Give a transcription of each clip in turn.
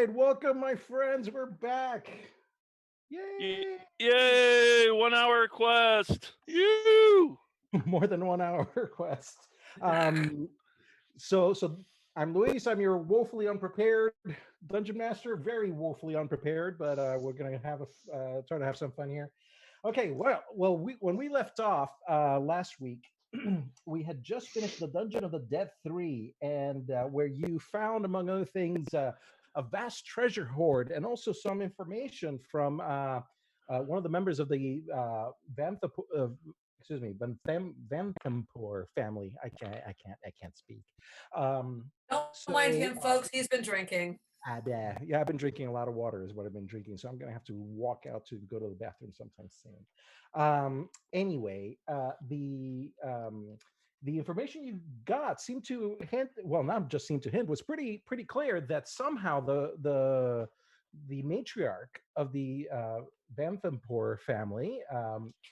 right, welcome, my friends. We're back. Yay! Yay! 1 hour quest. You. More than 1 hour quest. Um, so I'm Luis. I'm your woefully unprepared dungeon master. Very woefully unprepared, but we're gonna have try to have some fun here. Okay. When we left off last week, we had just finished the Dungeon of the Dead 3, and where you found, among other things, a vast treasure hoard and also some information from one of the members of the excuse me, Vanthempor family. I can't speak. Um, Don't mind so him, folks. He's been drinking. yeah, I've been drinking a lot of water, is what I've been drinking. So I'm gonna have to walk out to go to the bathroom sometime soon. Anyway, the information you got seemed to hint. Well, not just seemed to hint. Was pretty clear that somehow the matriarch of the Vanthempor family,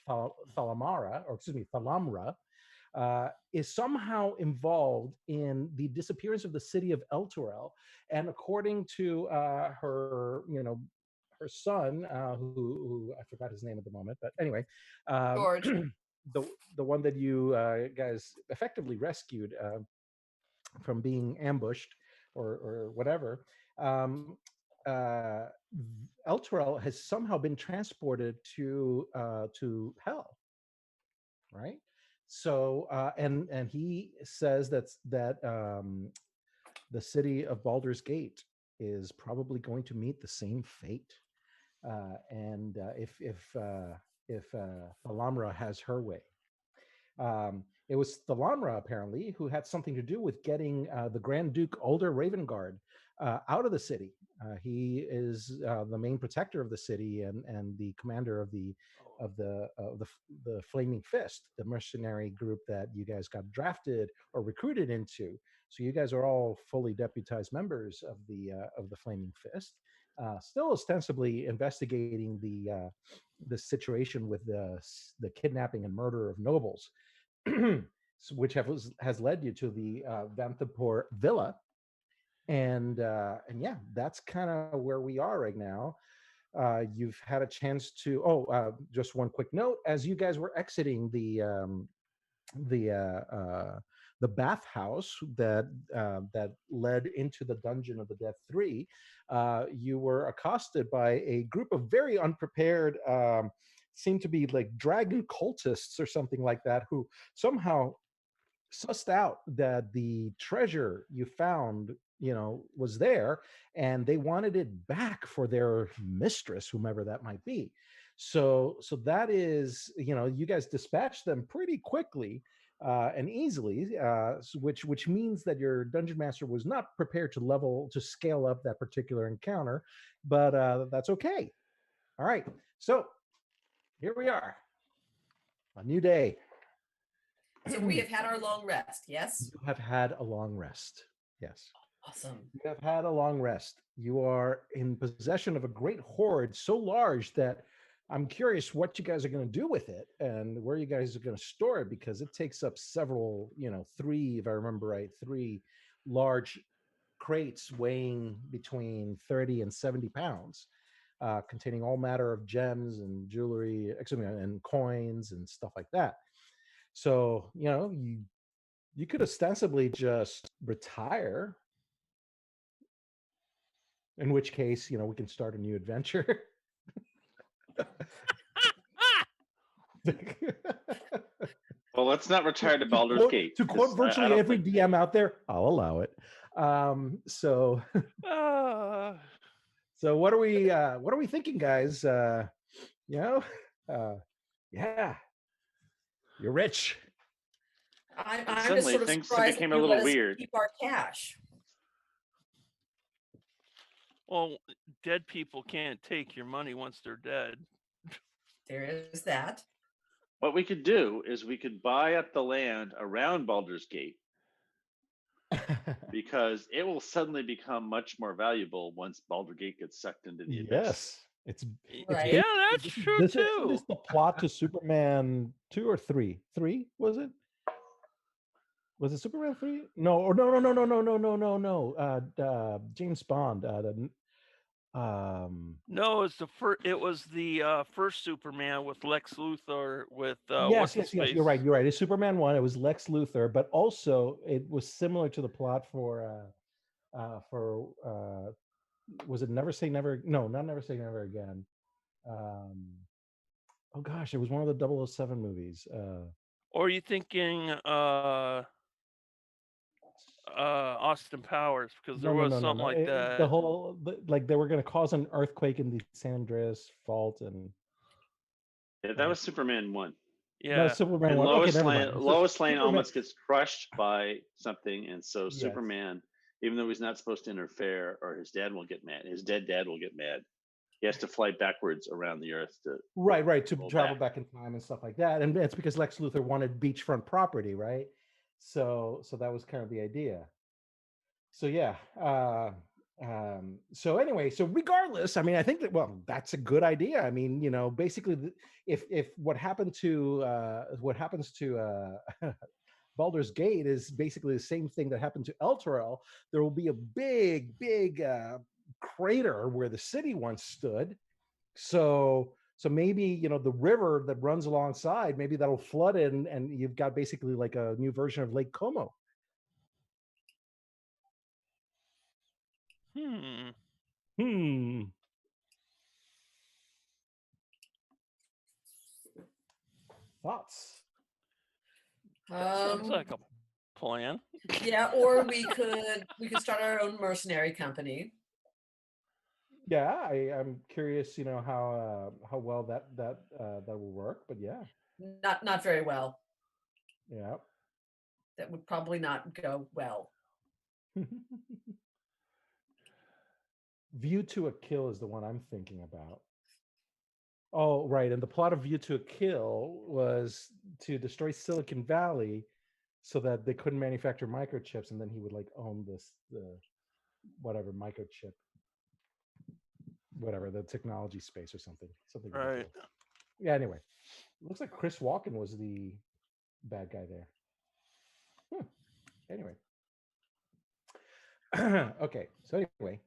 Thalamara, or excuse me, Thalamra, is somehow involved in the disappearance of the city of Elturel. And according to her son, who I forgot his name at the moment, but anyway, George. the one that you guys effectively rescued from being ambushed or whatever. Um, uh, Elturel has somehow been transported to hell, right? So and he says that the city of Baldur's Gate is probably going to meet the same fate. And if Thalamra has her way, it was Thalamra apparently who had something to do with getting the Grand Duke Ulder Ravengard out of the city. He is the main protector of the city and the commander of the Flaming Fist, the mercenary group that you guys got drafted or recruited into. So you guys are all fully deputized members of the Flaming Fist, still ostensibly investigating the situation with the kidnapping and murder of nobles, which has led you to the Vanthapur Villa, and yeah, that's kind of where we are right now. You've had a chance to. Just one quick note: as you guys were exiting the bathhouse that led into the Dungeon of the Death 3, you were accosted by a group of very unprepared, seemed to be like dragon cultists or something like that, who somehow sussed out that the treasure you found, was there, and they wanted it back for their mistress, whomever that might be. So that is, you guys dispatched them pretty quickly and easily, which means that your dungeon master was not prepared to scale up that particular encounter, but that's okay. All right, so here we are, a new day. So we have had our long rest, yes? You have had a long rest. Yes. Awesome. You have had a long rest. You are in possession of a great hoard so large that I'm curious what you guys are going to do with it and where you guys are going to store it, because it takes up several, three, if I remember right, three large crates weighing between 30 and 70 pounds, containing all manner of gems and jewelry, and coins and stuff like that. So, you could ostensibly just retire, in which case, we can start a new adventure. Well, let's not retire to Baldur's Gate. To quote virtually every DM out there, I'll allow it. So what are we thinking, guys? Yeah, you're rich. I'm Suddenly, just sort of things surprised became that a you little let us weird. keep our cash. Well, dead people can't take your money once they're dead. There is that. What we could do is we could buy up the land around Baldur's Gate, because it will suddenly become much more valuable once Baldur's Gate gets sucked into the abyss. Yes, it's Right. Yeah, that's true too. This is the plot to Superman 2 or 3. 3 was it? Was it Superman 3? No, or no. James Bond. No, it's it was the first Superman with Lex Luthor with Yes, what's his yes, yes. face. You're right. It's Superman 1. It was Lex Luthor, but also it was similar to the plot for was it Never Say Never? No, not Never Say Never Again. Um, oh gosh, it was one of the 007 movies. Or are you thinking Austin Powers? Because there No, no, was no, no, something no. like The that. whole like they were going to cause an earthquake in the San Andreas Fault, and Yeah, that was Superman 1. no, Yeah. Superman And 1. Okay, never mind. So Lois Lane Superman. almost gets crushed by something, and so Yes. Superman, even though he's not supposed to interfere, or his dad will get mad. His dead dad will get mad. He has to fly backwards around the Earth to Right, to roll travel back. back in time and stuff like that, and it's because Lex Luthor wanted beachfront property, right? So that was kind of the idea. So yeah. So anyway, so regardless, I mean, I think that that's a good idea. I mean, basically, if what happens to Baldur's Gate is basically the same thing that happened to Elturel, there will be a big crater where the city once stood. So maybe the river that runs alongside, maybe that'll flood it, and you've got basically like a new version of Lake Como. Thoughts? Seems like a plan. Yeah, or we could start our own mercenary company. Yeah, I'm curious, how well that will work, but yeah. Not very well. Yeah. That would probably not go well. View to a Kill is the one I'm thinking about. Oh, right. And the plot of View to a Kill was to destroy Silicon Valley so that they couldn't manufacture microchips, and then he would like own the whatever microchip, whatever, the technology space or something Right. ridiculous. Yeah, anyway. Looks like Chris Walken was the bad guy there. Anyway. Okay, so anyway,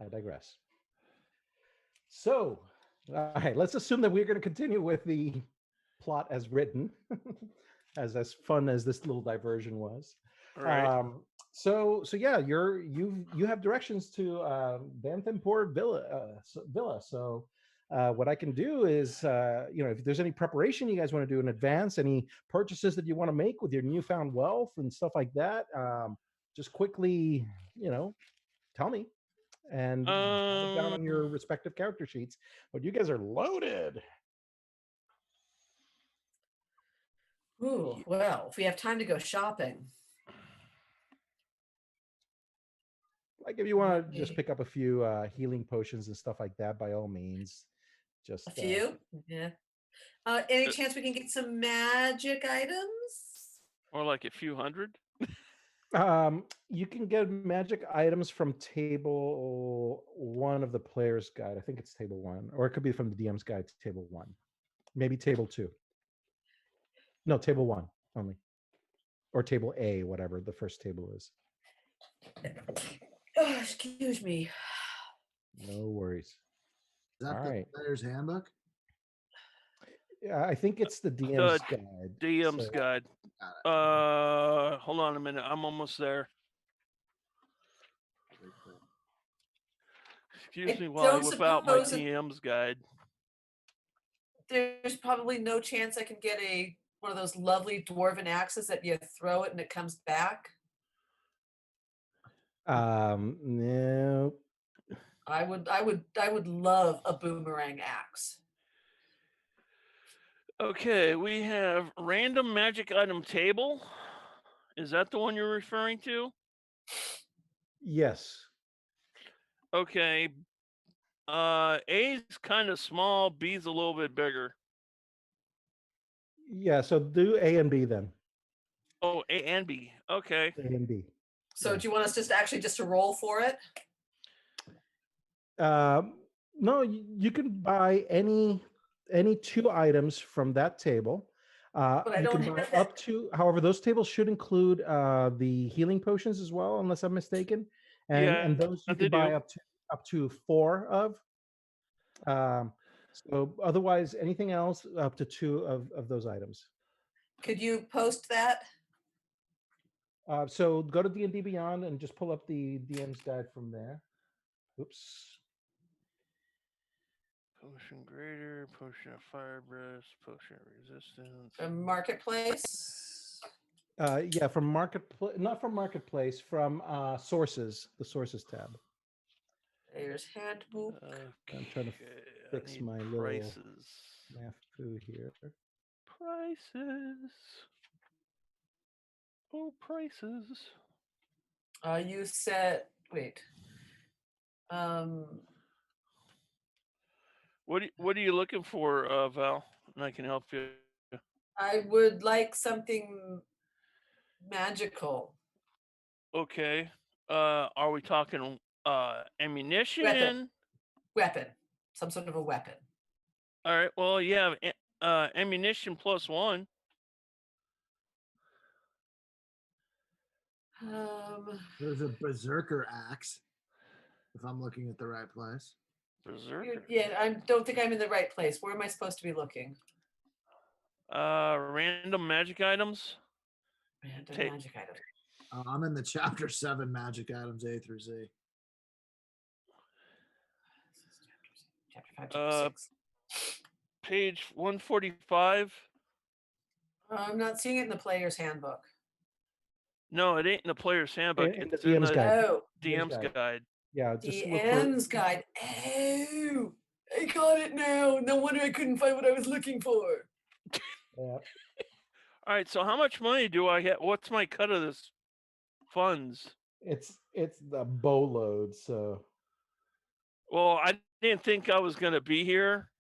I digress. So, all right, let's assume that we're going to continue with the plot as written, as fun as this little diversion was. Right. So yeah, you have directions to Banthempor Villa. So what I can do is, if there's any preparation you guys want to do in advance, any purchases that you want to make with your newfound wealth and stuff like that, just quickly, tell me. And write it down on your respective character sheets. But you guys are loaded. Ooh, well, if we have time to go shopping. Like if you want to just pick up a few healing potions and stuff like that, by all means. Just a few? Yeah. Any chance we can get some magic items? Or like a few hundred? You can get magic items from table 1 of the player's guide. I think it's table 1, or it could be from the DM's guide to table 1. Maybe table 2. No, table 1 only. Or table A, whatever the first table is. Oh, excuse me. No worries. Is that the player's handbook? Yeah, I think it's the DM's guide. DM's guide. Hold on a minute. I'm almost there. Excuse me while I whip out my DM's guide. There's probably no chance I can get one of those lovely dwarven axes that you throw it and it comes back. No. I would love a boomerang axe. Okay, we have random magic item table. Is that the one you're referring to? Yes. Okay. A's kind of small, B's a little bit bigger. Yeah, so do A and B then. Oh, A and B. Okay. A and B. So do you want us just to roll for it? No, you can buy any 2 items from that table. But I don't can buy up to, however, those tables should include the healing potions as well, unless I'm mistaken. And those you can buy up to 4 of. So otherwise, anything else up to 2 of those items. Could you post that? So go to D&D Beyond and just pull up the DM's guide from there. Oops. Potion greater, potion of fire breath, potion of resistance. Marketplace. Yeah, from marketplace, not from marketplace, from sources, the sources tab. There's handbook. I'm trying to I fix need my little prices. math foo here. Prices. Oh, prices. You said wait. What are you looking for, Val? And I can help you. I would like something magical. Okay. Are we talking ammunition? Weapon. Some sort of a weapon. All right. Well, you have ammunition +1. There's a berserker axe. If I'm looking at the right place. Berserker. Yeah, I don't think I'm in the right place. Where am I supposed to be looking? Random magic items. Random Take- magic item. I'm in the chapter 7 magic items A through Z. Chapter 5, chapter 6. Page 145. I'm not seeing it in the player's handbook. No, it ain't in the player's handbook. In the It's in DM's the guide. Oh, DM's guide. Yeah, just look for. DM's guide. Oh, I got it now. No wonder I couldn't find what I was looking for. Yeah. All right. So how much money do I get? What's my cut of this funds? It's the boatload. So Well, I didn't think I was gonna be here,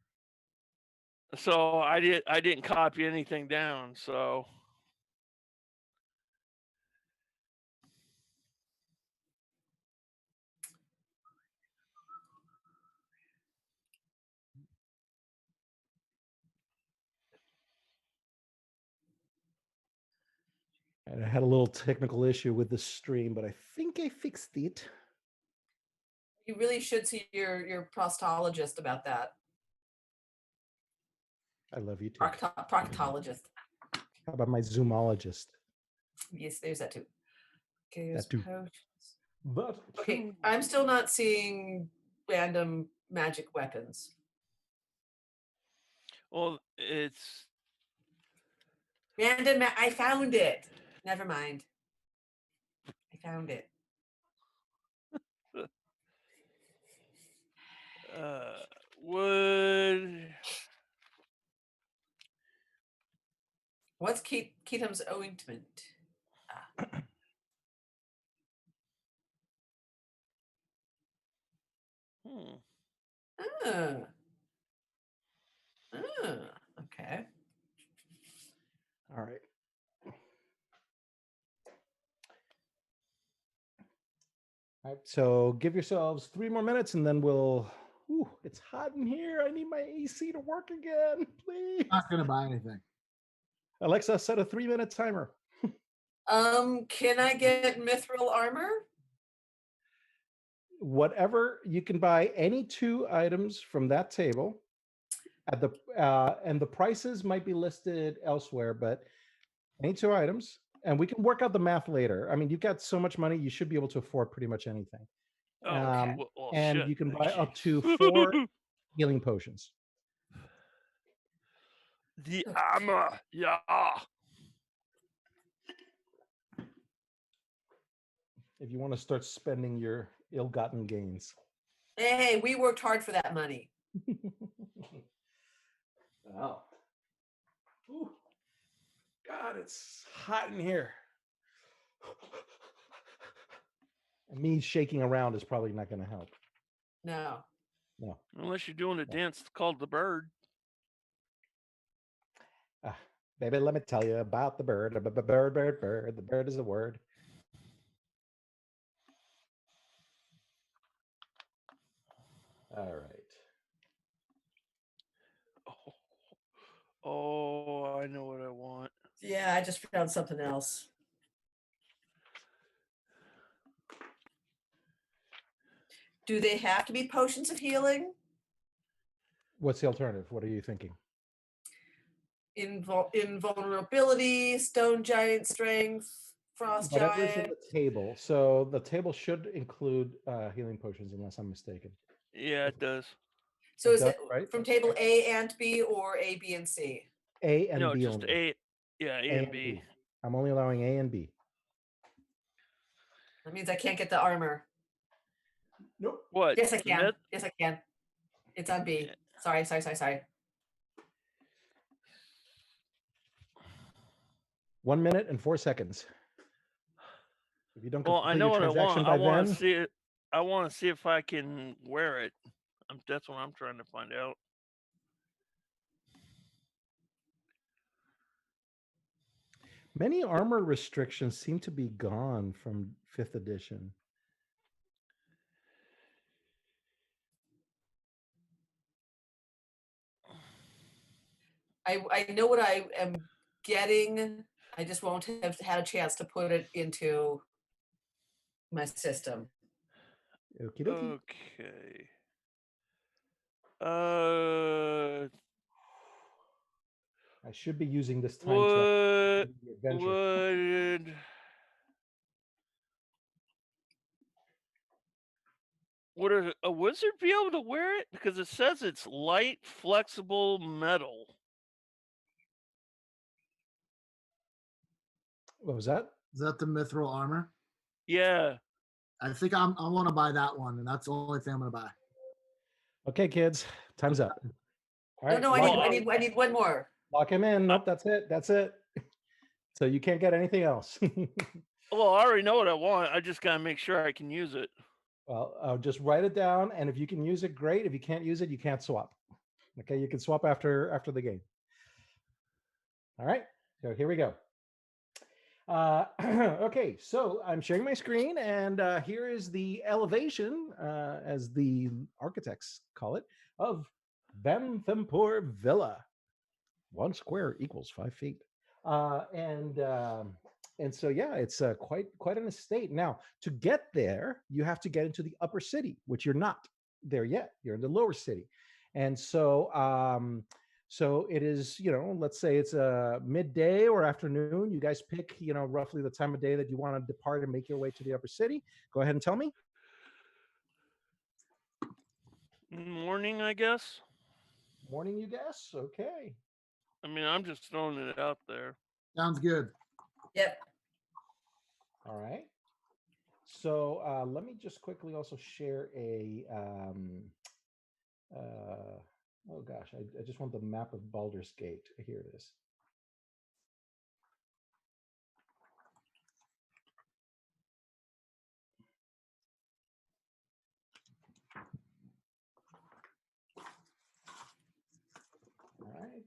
so I didn't copy anything down. So I had a little technical issue with the stream, but I think I fixed it. You really should see your proctologist about that. I love you too. Proctologist. How about my zoomologist? Yes, there's that too. Okay, That too. potions. But Okay, I'm still not seeing random magic weapons. well, it's Random. I found it. Never mind. I found it. wood. What's Keatom's ointment? Ah. Okay. all right. All right. So give yourselves 3 more minutes, and then we'll. Ooh, it's hot in here. I need my AC to work again, please. Not gonna buy anything. Alexa, set a 3-minute timer. Can I get mithril armor? Whatever you can buy, any 2 items from that table. At the and the prices might be listed elsewhere, but any 2 items, and we can work out the math later. I mean, you've got so much money, you should be able to afford pretty much anything. Oh, okay. Well, and shit. you can buy up to 4 healing potions. The armor, yeah. If you want to start spending your ill-gotten gains. Hey, we worked hard for that money. Wow. Ooh. God, it's hot in here. And me shaking around is probably not going to help. No. No. Unless you're doing a dance called the bird. Baby, let me tell you about the bird. Bird, bird, bird. The bird is a word. All right. Oh, I know what I want. Yeah, I just found something else. Do they have to be potions of healing? What's the alternative? What are you thinking? Invulnerability, stone giant strength, frost Whatever's in giant. the table. So the table should include healing potions, unless I'm mistaken. Yeah, it does. So is does, it right? from table A and B or A, B, and C? A and No, B just only. A. Yeah, A and B. I'm only allowing A and B. That means I can't get the armor. Nope. What? Yes, I the can. myth? Yes, I can. It's on B. Sorry. 1 minute and 4 seconds. If you don't Well, I complete know your what I transaction want. I by want then, to see it. I want to see if I can wear it. That's what I'm trying to find out. many armor restrictions seem to be gone from 5th edition. I know what I am getting. I just won't have had a chance to put it into my system. Okie dokie. Okay. Uh, I should be using this time to would the adventure. would a wizard be able to wear it? Because it says it's light, flexible metal. What was that? Is that the mithril armor? Yeah. I think I want to buy that one, and that's the only thing I'm gonna buy. Okay, kids, time's up. All right, No, lock, I need one more. lock him in. Nope, that's it. That's it. So you can't get anything else. Well, I already know what I want. I just gotta make sure I can use it. Well, just write it down, and if you can use it, great. If you can't use it, you can't swap. Okay, you can swap after the game. All right, so here we go. Okay, so I'm sharing my screen, and here is the elevation, as the architects call it, of Venthimpur Villa. 1 square equals 5 feet. And so yeah, it's quite an estate. Now, to get there, you have to get into the upper city, which you're not there yet. You're in the lower city, and so it is. Let's say it's a midday or afternoon. You guys pick, roughly the time of day that you want to depart and make your way to the upper city. Go ahead and tell me. Morning, I guess. Morning, you guess. Okay. I mean, I'm just throwing it out there. Sounds good. Yep. All right. So let me just quickly also share a. Oh gosh, I just want the map of Baldur's Gate. Here it is. All right.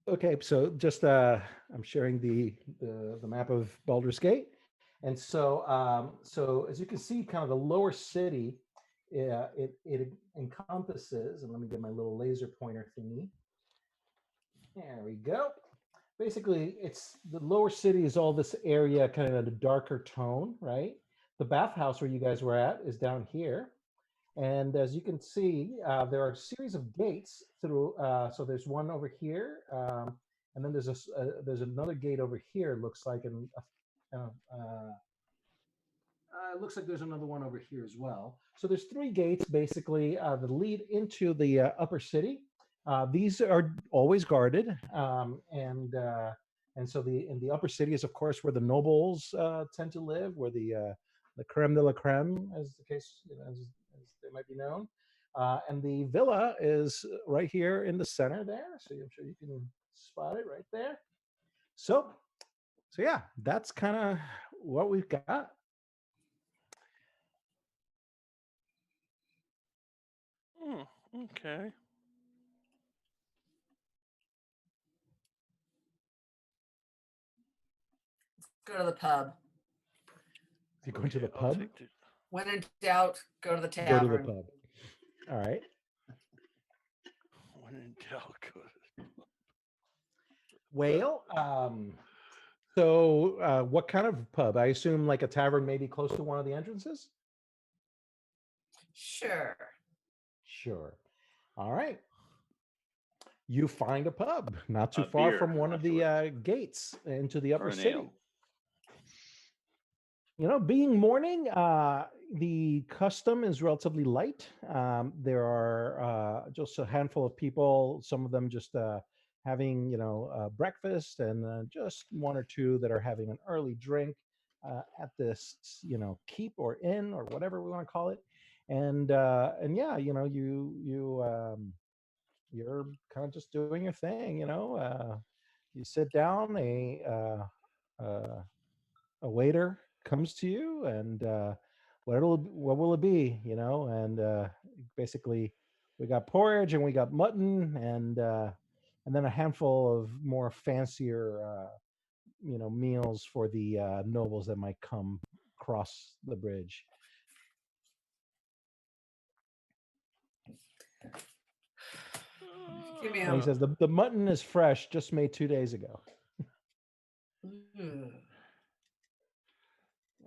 Okay, so just I'm sharing the map of Baldur's Gate, and so as you can see, kind of the lower city, it encompasses, and let me get my little laser pointer thingy. There we go. Basically, it's the lower city is all this area, kind of a darker tone, right? The bathhouse where you guys were at is down here. And as you can see, there are a series of gates through. So there's one over here, and then there's another gate over here. It looks like, and it looks like there's another one over here as well. So there's 3 gates basically that lead into the upper city. These are always guarded, and so in the upper city is of course where the nobles tend to live, where the creme de la creme, as the case, as they might be known. And the villa is right here in the center there. So I'm sure you can spot it right there. So yeah, that's kind of what we've got. Okay. Go to the pub. You're going to the I'll pub? take the- When in doubt, go to the Go to tavern. the pub. All right. When in doubt, go to Well, so what kind of pub? I assume like a tavern, maybe close to one of the entrances. Sure. Sure. All right. You find a pub not too A far beer from one of the afterwards. gates into the Or upper an city. ale. You know, being morning, the custom is relatively light. There are just a handful of people, some of them just having, breakfast, and just one or two that are having an early drink at this, keep or inn or whatever we want to call it. And yeah, you're kind of just doing your thing, you sit down, a waiter comes to you, and what will it be, and basically we got porridge and we got mutton, and then a handful of more fancier meals for the nobles that might come across the bridge. Give me And he a. says the mutton is fresh, just made 2 days ago. Ugh.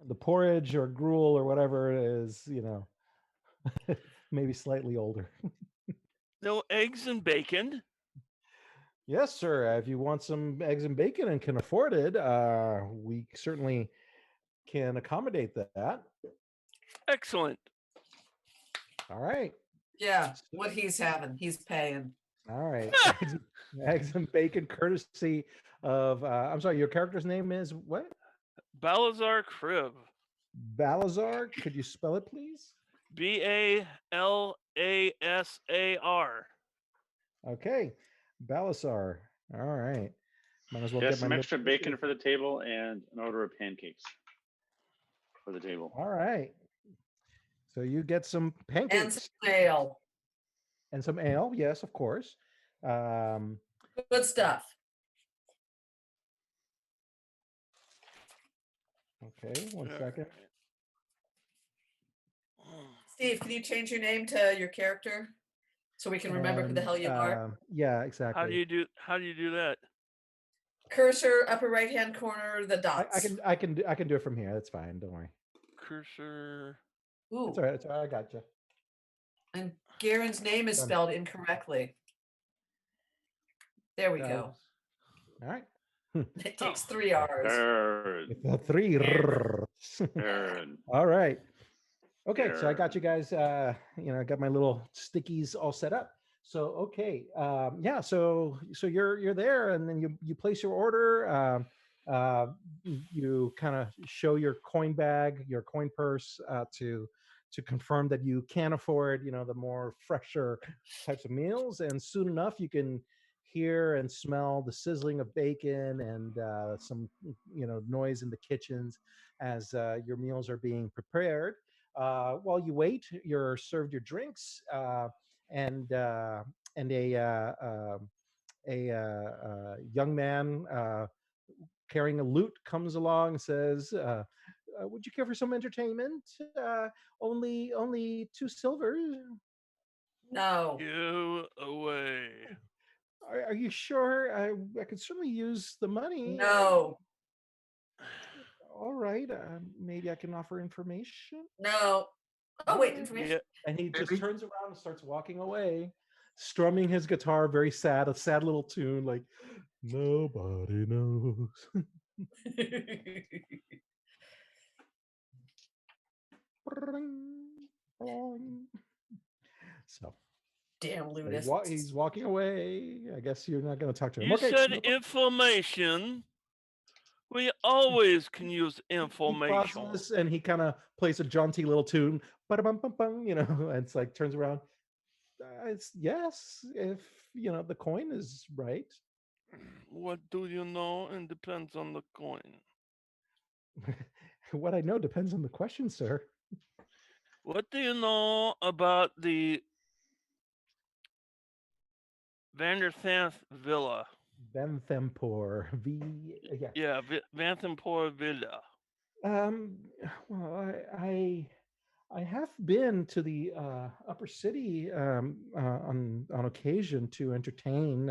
The porridge or gruel or whatever is, maybe slightly older. no eggs and bacon. Yes, sir. If you want some eggs and bacon and can afford it, we certainly can accommodate that. Excellent. All right. Yeah, what he's having, he's paying. All right. Eggs and bacon, courtesy of, I'm sorry, your character's name is what? Balazar Crib. Balazar. Could you spell it, please? Balasar. Okay. Balazar. All right. Might as well Get get my some little extra bacon for the table and an order of pancakes for the table. All right. So you get some And pancakes some ale. and some ale. Yes, of course. Good stuff. Okay, one second. Steve, can you change your name to your character so we can remember who the hell you are? Yeah, exactly. How do you do that? Cursor, upper right hand corner, the I dots. can do it from here. That's fine. Don't worry. Cursor. Ooh, It's all right. It's all right. I got you. and Garen's name is Done. spelled incorrectly. There we go. All right. It takes 3 R's. Aaron. With the three. Aaron. All right. Okay, so I got Aaron. you guys. I got my little stickies all set up. So okay, yeah. So you're there, and then you place your order. You kind of show your coin bag, your coin purse, to confirm that you can afford, the more fresher types of meals. And soon enough, you can hear and smell the sizzling of bacon and some, noise in the kitchens as your meals are being prepared. While you wait, you're served your drinks, and a young man carrying a lute comes along and says, "Would you care for some entertainment? Only 2 silver. No. You away. Are you sure? I could certainly use the money. No. All right. Maybe I can offer information." No. Oh, wait, information. Yeah. And he just Maybe. turns around and starts walking away, strumming his guitar, very sad, a sad little tune like "Nobody Knows." So Damn he's, ludist. he's walking away. I guess you're not going to talk to him. You Okay. said no- information. We always can use he information. pauses and he kind of plays a jaunty little tune, ba-da-bum-bum-bum, and it's like turns around. It's yes, if the coin is right. What do you know? And depends on the coin. What I know depends on the question, sir. What do you know about the Vanderthanth Villa? Benthempor. Yeah. Yeah, Vanthempor Villa. Um. Well, I have been to the upper city on occasion to entertain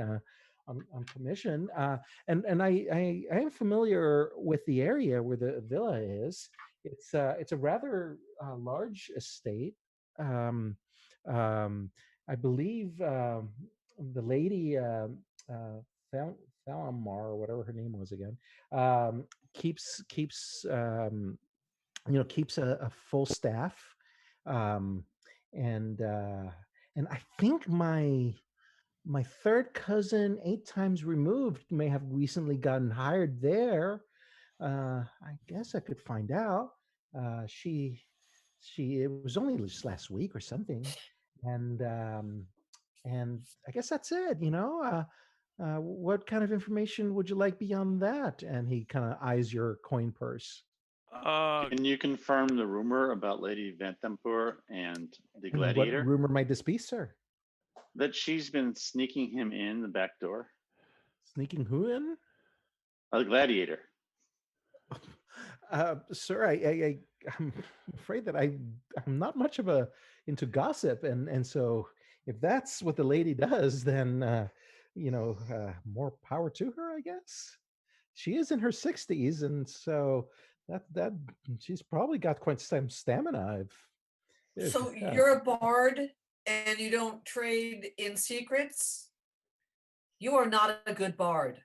on commission, and I am familiar with the area where the villa is. It's a rather large estate. Um, um, I believe the lady Thal- Thalamar, or whatever her name was again, um, keeps keeps a full staff, um, and uh, and I think my third cousin, 8 times removed, may have recently gotten hired there. I guess I could find out. She it was only just last week or something, and and I guess that's it. What kind of information would you like beyond that? And he kind of eyes your coin purse. Can you confirm the rumor about Lady Vanthempur and the And what gladiator? rumor might this be, sir? That she's been sneaking him in the back door? Sneaking who in? The gladiator. Sir, I'm afraid that I'm not much of a into gossip, and so if that's what the lady does, then more power to her, I guess. She is in her 60s, and so that she's probably got quite some stamina. So you're a bard and you don't trade in secrets? You are not a good bard.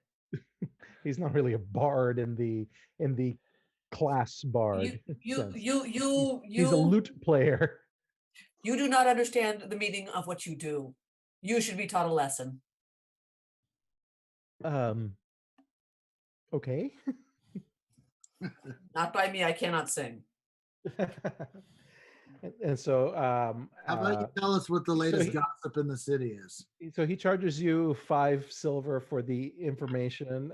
He's not really a bard in the class You bard you sense. you you He's a you lute player. you do not understand the meaning of what you do. You should be taught a lesson. Um, okay. Not by me, I cannot sing. And so How about you tell us what the latest he- gossip in the city is? so he charges you 5 silver for the information,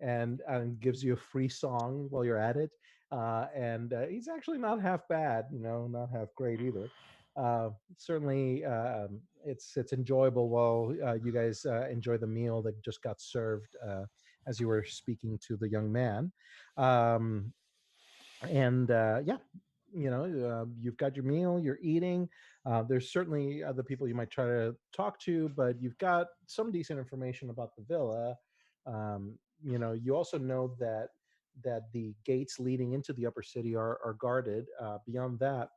and gives you a free song while you're at it. And he's actually not half bad, not half great either. Certainly, it's enjoyable while you guys enjoy the meal that just got served as you were speaking to the young man. Um, and yeah, you've got your meal, you're eating. There's certainly other people you might try to talk to, but you've got some decent information about the villa. You also know that the gates leading into the upper city are guarded. Beyond that,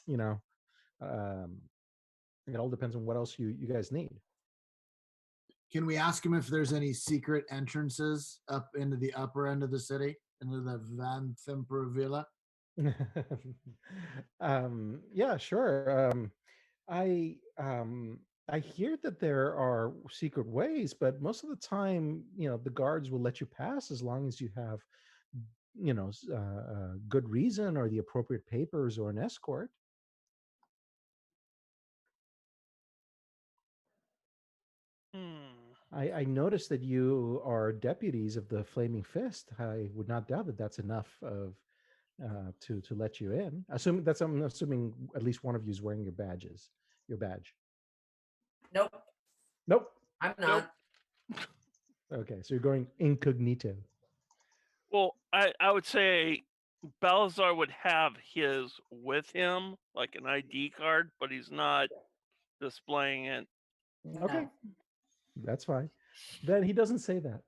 you know um, it all depends on what else you guys need. Can we ask him if there's any secret entrances up into the upper end of the city, into the Van Themper Villa? Yeah, sure. I um, I hear that there are secret ways, but most of the time, the guards will let you pass as long as you have, good reason or the appropriate papers or an escort. Hmm. I noticed that you are deputies of the Flaming Fist. I would not doubt that that's enough of to let you in. I'm assuming at least one of you is wearing your badge. Nope, Nope. I'm Nope. not. Okay, so you're going incognito. Well, I would say Balazar would have his with him, like an ID card, but he's not displaying it. Okay, No. that's fine. Then he doesn't say that.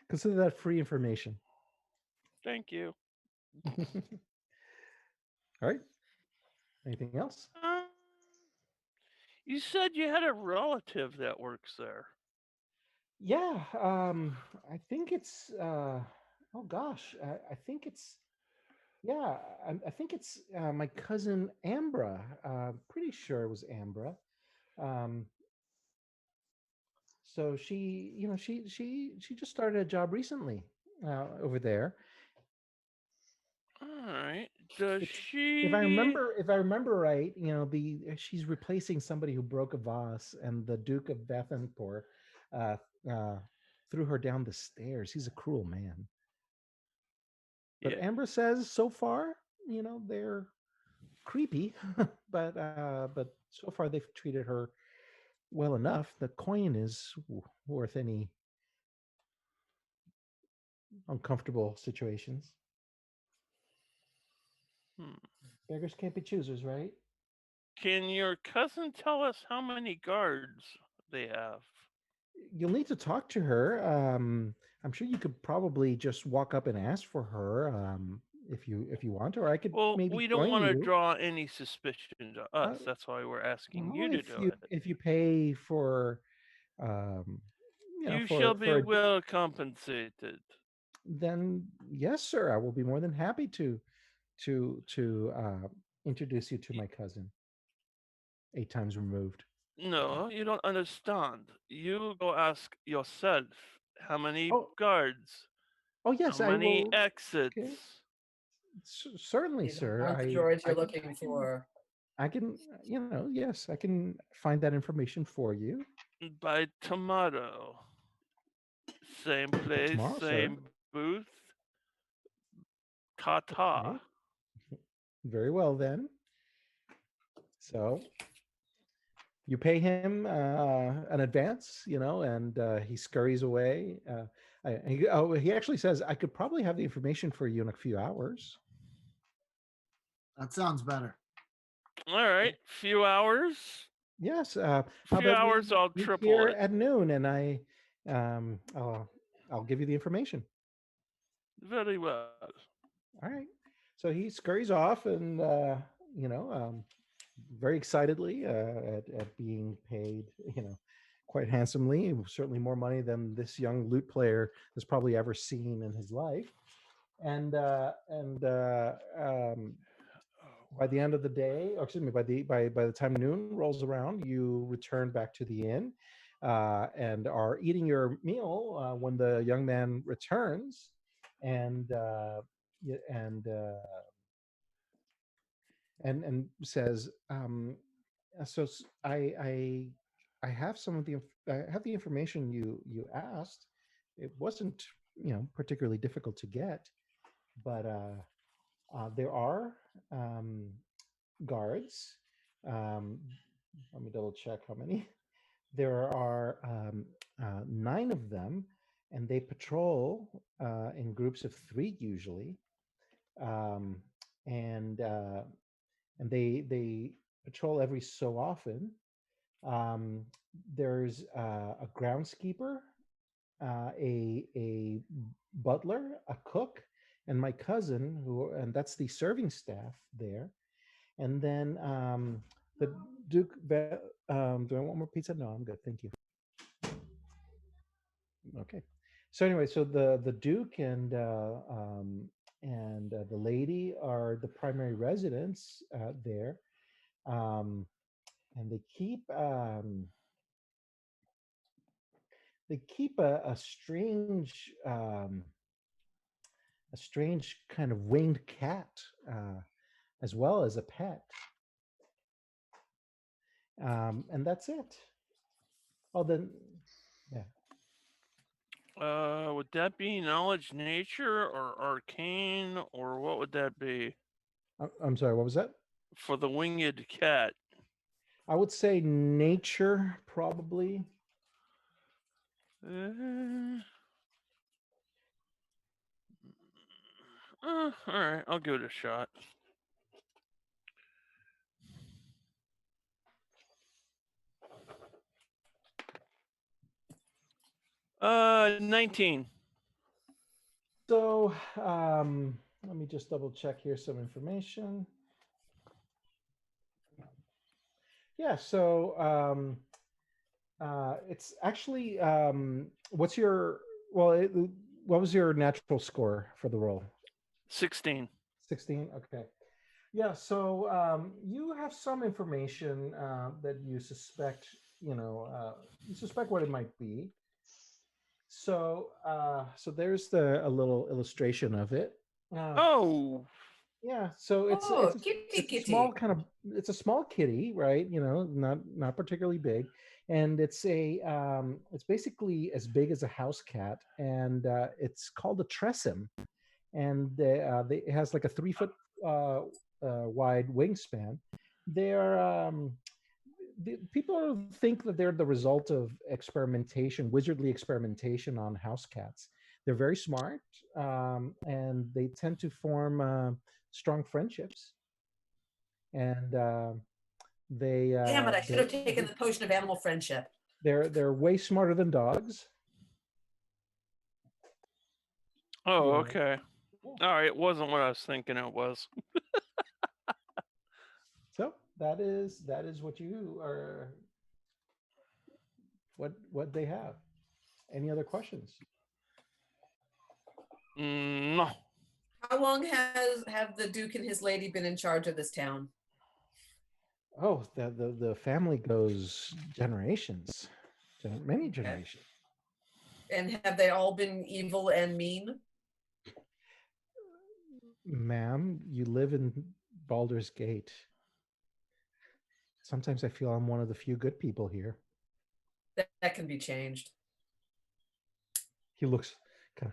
Consider that free information. Thank you. All right. Anything else? You said you had a relative that works there. Yeah. I think it's. Oh gosh. I think it's. Yeah. I think it's my cousin Ambra. Pretty sure it was Ambra. Um, so she just started a job recently over there. All right. Does It's, she? if I remember right, she's replacing somebody who broke a vase, and the Duke of Bethencourt uh, uh, threw her down the stairs. He's a cruel man. But Yeah. Amber says so far, they're creepy, but so far they've treated her well enough. The coin is worth any uncomfortable situations. Hmm. Beggars can't be choosers, right? Can your cousin tell us how many guards they have? You'll need to talk to her. I'm sure you could probably just walk up and ask for her, if you want, or I could Well, maybe we don't join want to you. draw any suspicion to Uh, us. That's why we're asking well, you to do it. if you pay for, um, You shall for be a well compensated. then yes, sir, I will be more than happy to introduce you to Y- my cousin, 8 times removed. No, you don't understand. You go ask yourself how many Oh, guards, oh how yes, I many will. Okay, exits. certainly, These sir. aren't the droids I you're can looking for. I can, yes, I can find that information for you By tomorrow. Same place, tomorrow, sir. same booth. Ta Okay, ta. very well then. So you pay him an advance, and he scurries away. He actually says, "I could probably have the information for you in a few hours." That sounds better. All right, few hours. Yes. How Few about hours, we I'll meet triple here it. at noon, and I'll give you the information. Very well. All right. So he scurries off, and you know, um, very excitedly at being paid, quite handsomely. Certainly more money than this young lute player has probably ever seen in his life. And by the end of the day, or excuse me, by the time noon rolls around, you return back to the inn, and are eating your meal when the young man returns, and y- and says, "So I have some of the I have the information you asked. It wasn't particularly difficult to get, but there are." Um, Guards. Um, Let me double check how many. There are 9 of them, and they patrol in groups of 3 usually, um, and they patrol every so often. Um, there's a groundskeeper, a butler, a cook, and my cousin, and that's the serving staff there. And then the Duke. Do I want more pizza? No, I'm good. Thank you. Okay. So anyway, so the Duke and the lady are the primary residents there, um, and they keep a strange kind of winged cat, as well as a pet, and that's it. Oh, then, yeah. Would that be knowledge nature or arcane, or what would that be I'm sorry. What was that? for the winged cat? I would say nature, probably. Uh, all right, I'll give it a shot. 19. So let me just double check here some information. Yeah, so it's actually what's your well, what was your natural score for the roll? 16. 16. Okay. Yeah, so you have some information that you suspect what it might be. So there's a little illustration of it. Uh, Oh, yeah, so Oh, kitty it's a small kitty. kind of it's a small kitty, right? Not particularly big, and it's basically as big as a house cat, and it's called a tressum, and it has like a 3 foot uh, wide wingspan. They're People think that they're the result of wizardly experimentation on house cats. They're very smart, and they tend to form strong friendships. and they Damn it! I should have taken the potion of animal friendship. they're way smarter than dogs. Oh, Yeah. okay. All right, it wasn't what I was thinking it was. So that is what you are, what they have. Any other questions? No. How long have the Duke and his lady been in charge of this town? Oh, the family goes generations, many generations. And have they all been evil and mean? Ma'am, you live in Baldur's Gate. Sometimes I feel I'm one of the few good people here. That can be changed. He looks kind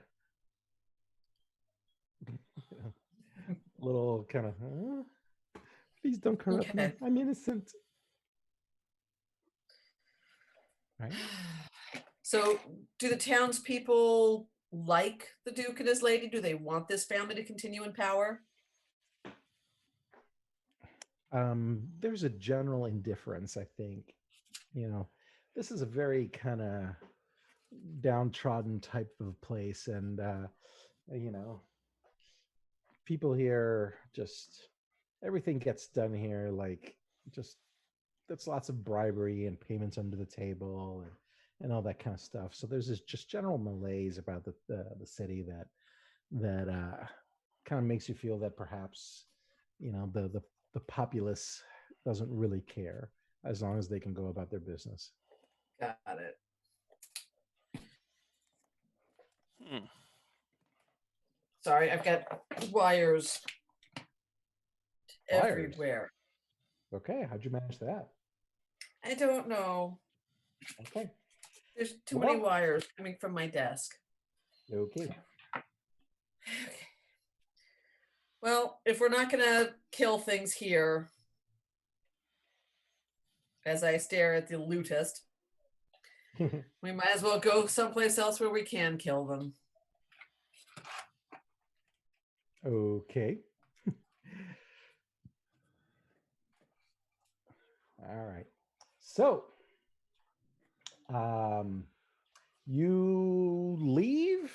of little kind of, please don't corrupt me. Okay. I'm innocent. Right? So, do the townspeople like the Duke and his lady? Do they want this family to continue in power? There's a general indifference, I think. You know, this is a very kind of downtrodden type of place, and you know, people here just, everything gets done here like just, that's lots of bribery and payments under the table and all that kind of stuff. So there's this just general malaise about the city that kind of makes you feel that perhaps, you know, the populace doesn't really care as long as they can go about their business. Got it. Sorry, I've got wires everywhere. Okay, how'd you manage that? I don't know. Okay. There's too many wires coming from my desk. Okay. Okay. Well, if we're not going to kill things here, as I stare at the lootist, we might as well go someplace else where we can kill them. Okay. All right. So, you leave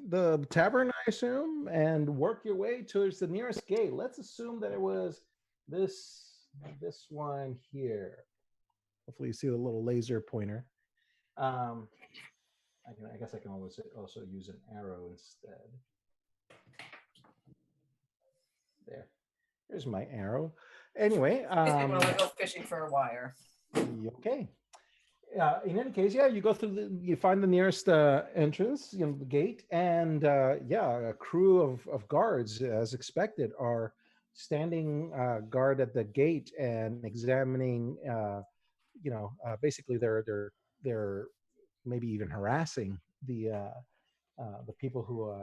the tavern, I assume, and work your way towards the nearest gate. Let's assume that it was this one here. Hopefully, you see the little laser pointer. I guess I can also use an arrow instead. There. Here's my arrow. Anyway, When I go fishing for a wire. Okay. In any case, yeah, you go through you find the nearest entrance, you know, the gate, and a crew of guards, as expected, are standing guard at the gate and examining. Basically, they're maybe even harassing the people who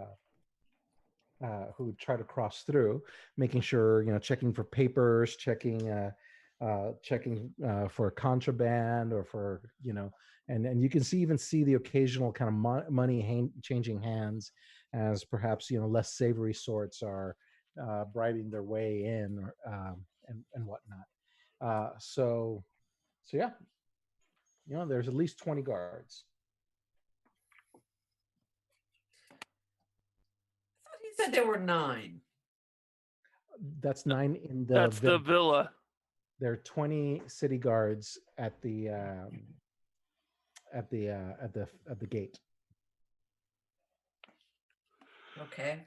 try to cross through, making sure, you know, checking for papers, checking for contraband or for, you know, and you can even see the occasional kind of money changing hands as perhaps, you know, less savory sorts are bribing their way in, or, and whatnot. So yeah, you know, there's at least 20 guards. He said there were 9. That's 9 in the That's the villa. There are 20 city guards at the gate. Okay.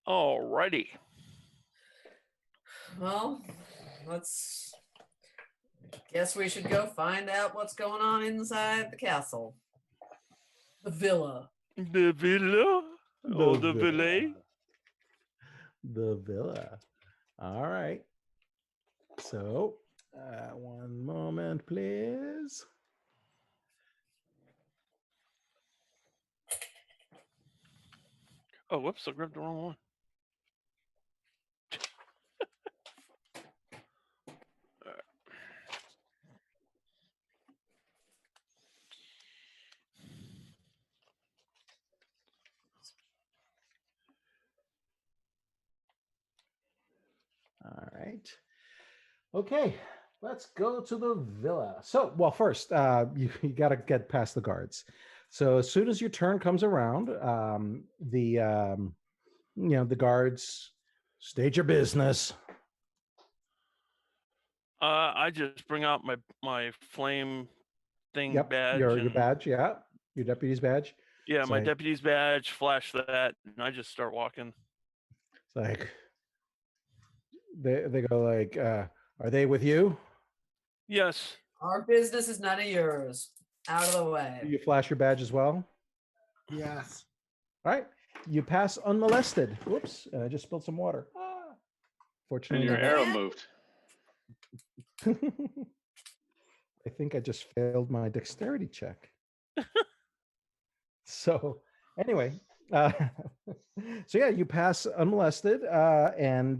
Alrighty. Well, guess we should go find out what's going on inside the castle. The villa. The villa? Or the villa? The villa. All right. So, one moment, please. Oh, whoops, I grabbed the wrong one. right. Okay, let's go to the villa. So, well, first, you got to get past the guards. So as soon as your turn comes around, the guards state your business. I just bring out my flame thing Yep, badge. your and, badge. Yeah, your deputy's badge. Yeah, It's my like, deputy's badge. Flash that, and I just start walking. it's like they go like, "Are they with you?" Yes. Our business is none of yours. Out of the Do way. you flash your badge as well? Yes. All right, you pass unmolested. Whoops, I just spilled some water. And Fortunately, your not. arrow moved. I think I just failed my dexterity check. So anyway, uh, so yeah, you pass unmolested and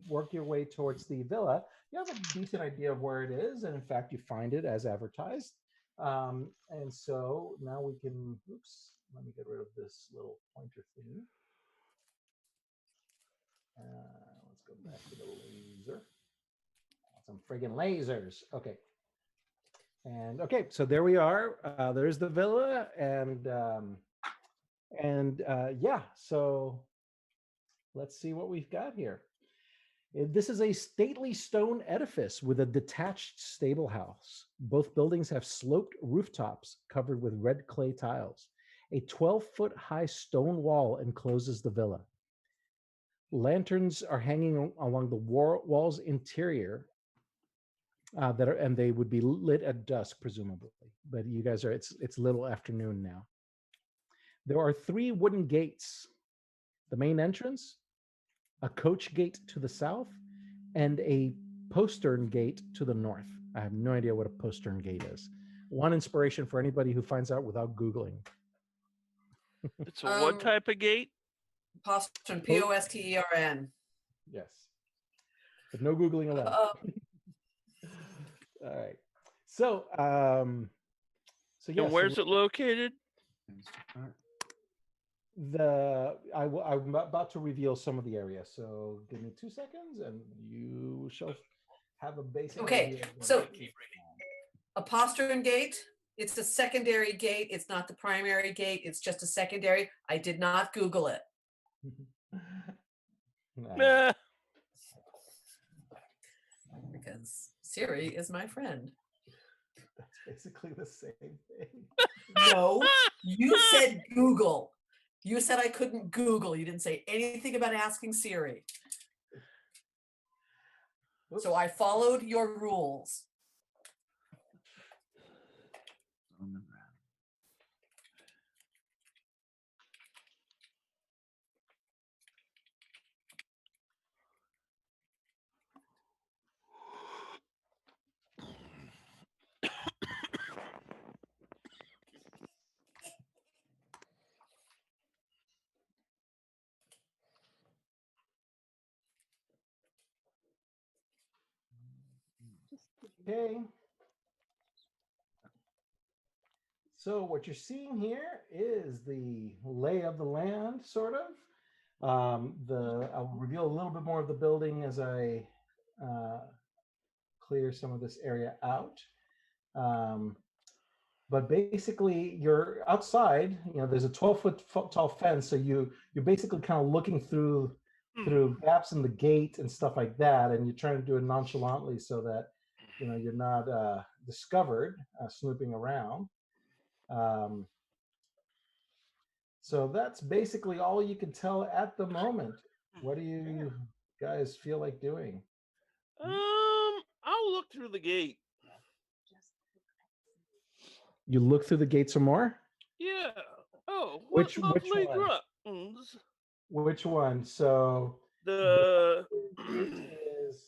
work your way towards the villa. You have a decent idea of where it is, and in fact, you find it as advertised. And so now we can. Oops, let me get rid of this little pointer thingy. Let's go back to the laser. Some friggin' lasers. Okay. And okay, so there we are. There's the villa, and yeah. So let's see what we've got here. This is a stately stone edifice with a detached stable house. Both buildings have sloped rooftops covered with red clay tiles. A 12-foot high stone wall encloses the villa. Lanterns are hanging along the wall's interior. And they would be lit at dusk, presumably. But you guys are it's little afternoon now. There are 3 wooden gates: the main entrance, a coach gate to the south, and a postern gate to the north. I have no idea what a postern gate is. One inspiration for anybody who finds out without Googling. It's a what type of gate? Postern, Postern. Yes. But no Googling allowed. All right. So, yeah. And where's it located? I'm about to reveal some of the area. So give me 2 seconds, and you shall have a basic. Okay, idea of what so it is. a postern gate, it's a secondary gate. It's not the primary gate. It's just a secondary. I did not Google it. Eh, Because Siri is my friend. That's basically the same thing. No, you said Google. You said I couldn't Google. You didn't say anything about asking Siri. Oops. So I followed your rules. Okay. So what you're seeing here is the lay of the land, sort of. I'll reveal a little bit more of the building as I clear some of this area out. But basically, you're outside. There's a 12-foot tall fence, so you're basically kind of looking through gaps in the gate and stuff like that, and you're trying to do it nonchalantly so that you're not discovered snooping around. So that's basically all you can tell at the moment. What do you guys feel like doing? I'll look through the gate. You look through the gate some more? Yeah. Oh, Which what lovely one? grounds. Which one? So The gate is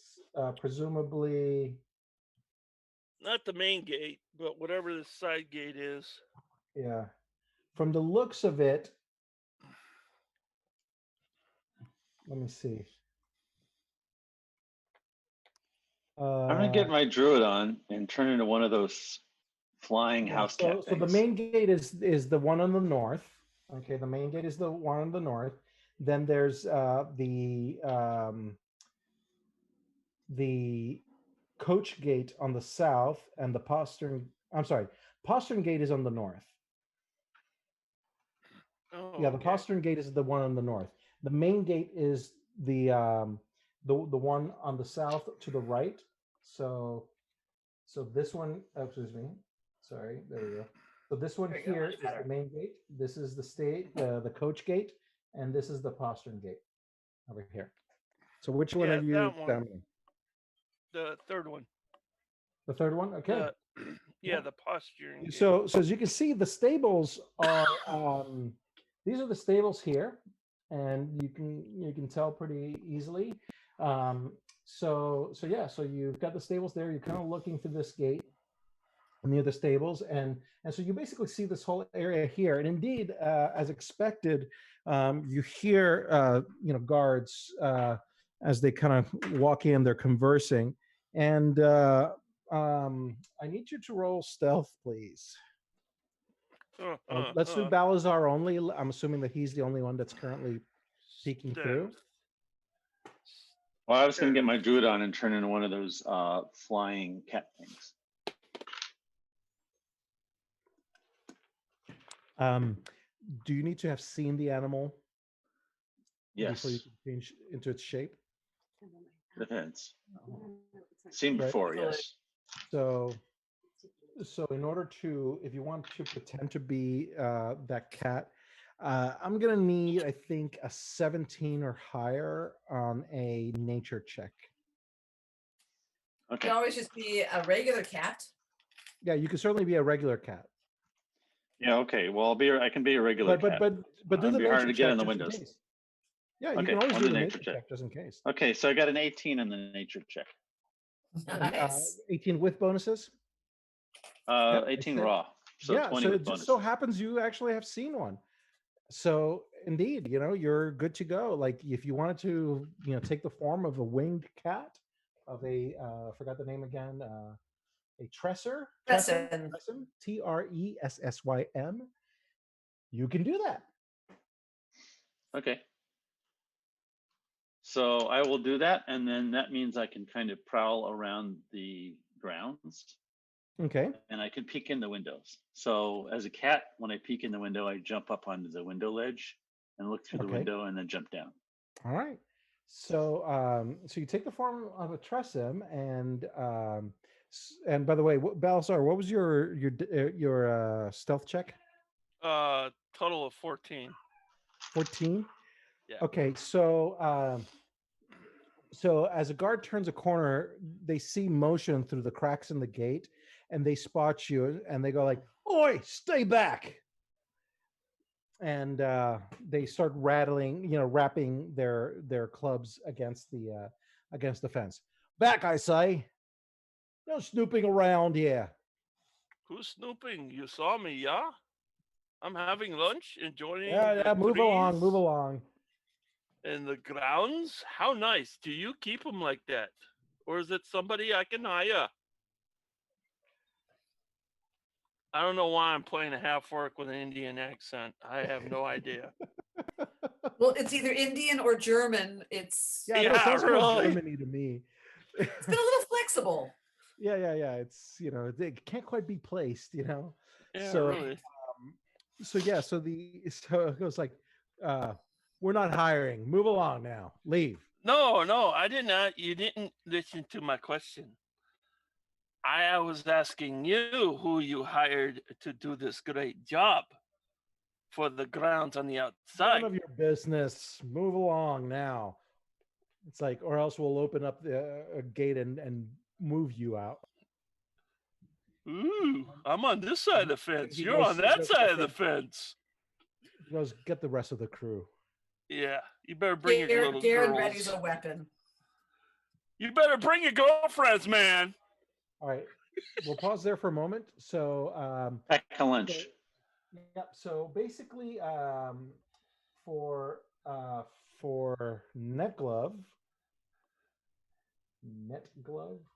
presumably, not the main gate, but whatever the side gate is. yeah. From the looks of it, let me see. I'm gonna get my druid on and turn into one of those flying house cat So the things. main gate is the one on the north. Okay, the main gate is the one on the north. Then there's the coach gate on the south, and the postern. I'm sorry, postern gate is on the north. Oh, Yeah, the okay. postern gate is the one on the north. The main gate is the one on the south to the right. So this one, excuse me, sorry, there we go. So this one There you go, here much is better. the main gate. This is the coach gate, and this is the postern gate over here. So which one Yeah, are you that one. examining? The third one. The third one? Okay. Yeah, the posturing gate. So as you can see, the stables are these are the stables here, and you can tell pretty easily. So yeah, so you've got the stables there. You're kind of looking through this gate near the stables, and so you basically see this whole area here. And indeed, as expected, you hear guards as they kind of walk in. They're conversing, and I need you to roll stealth, please. Let's do Balazar only. I'm assuming that he's the only one that's currently peeking through. Well, I was going to get my druid on and turn into one of those flying cat things. Do you need to have seen the animal before you Yes, can change into its shape? depends. Seen Right. before, yes. So in order to, if you want to pretend to be that cat, I'm gonna need, I think, a 17 or higher on a nature check. You Okay. can always just be a regular cat. Yeah, you can certainly be a regular cat. Yeah. Okay. Well, I can be a regular cat. But do It'd the be nature harder to get check in the just in windows. case. Yeah, you Okay, can always I'll do do the nature nature check. check just in case. Okay, so I got an 18 in the nature check. Nice. 18 with bonuses. 18 raw. So yeah, 20 so with it bonuses. just so happens you actually have seen one. So indeed, you're good to go. Like if you wanted to, take the form of a winged cat, of a forgot the name again, a tresser, Tresson. Tressym, Tressym, you can do that. Okay. So I will do that, and then that means I can kind of prowl around the grounds, Okay. and I can peek in the windows. So as a cat, when I peek in the window, I jump up onto the window ledge and look through the Okay. window, and then jump down. All right. So so you take the form of a Tressym, and by the way, Balthazar, what was your stealth check? Total of 14. 14. Yeah. Okay, so as a guard turns a corner, they see motion through the cracks in the gate, and they spot you, and they go like, "Oi, stay back!" And they start rapping their clubs against the fence. Back, I say! No snooping around here. Who's snooping? You saw me, yeah? I'm having lunch, enjoying Yeah, the move along, trees move along. and the grounds. How nice. Do you keep them like that? Or is it somebody I can hire? I don't know why I'm playing a half orc with an Indian accent. I have no idea. Well, it's either Indian or German. It's Yeah, no, it Yeah, sounds kind of really. Germany to me. it's been a little flexible. Yeah. It's it can't quite be placed. Yeah, So really. so it goes like, we're not hiring. Move along now. Leave. No, I did not. You didn't listen to my question. I was asking you who you hired to do this great job for the grounds on the None outside. of your business. Move along now. It's like, or else we'll open up a gate and move you out. Ooh, I'm on this side of the fence. He You're goes- on he that goes, side of the "Okay." fence. He goes, get the rest of the crew. Yeah, you better bring your little Garen girls. readies a weapon. You better bring your girlfriends, man. All right, we'll pause there for a moment. So, Pack a lunch. so basically, for Net Glove,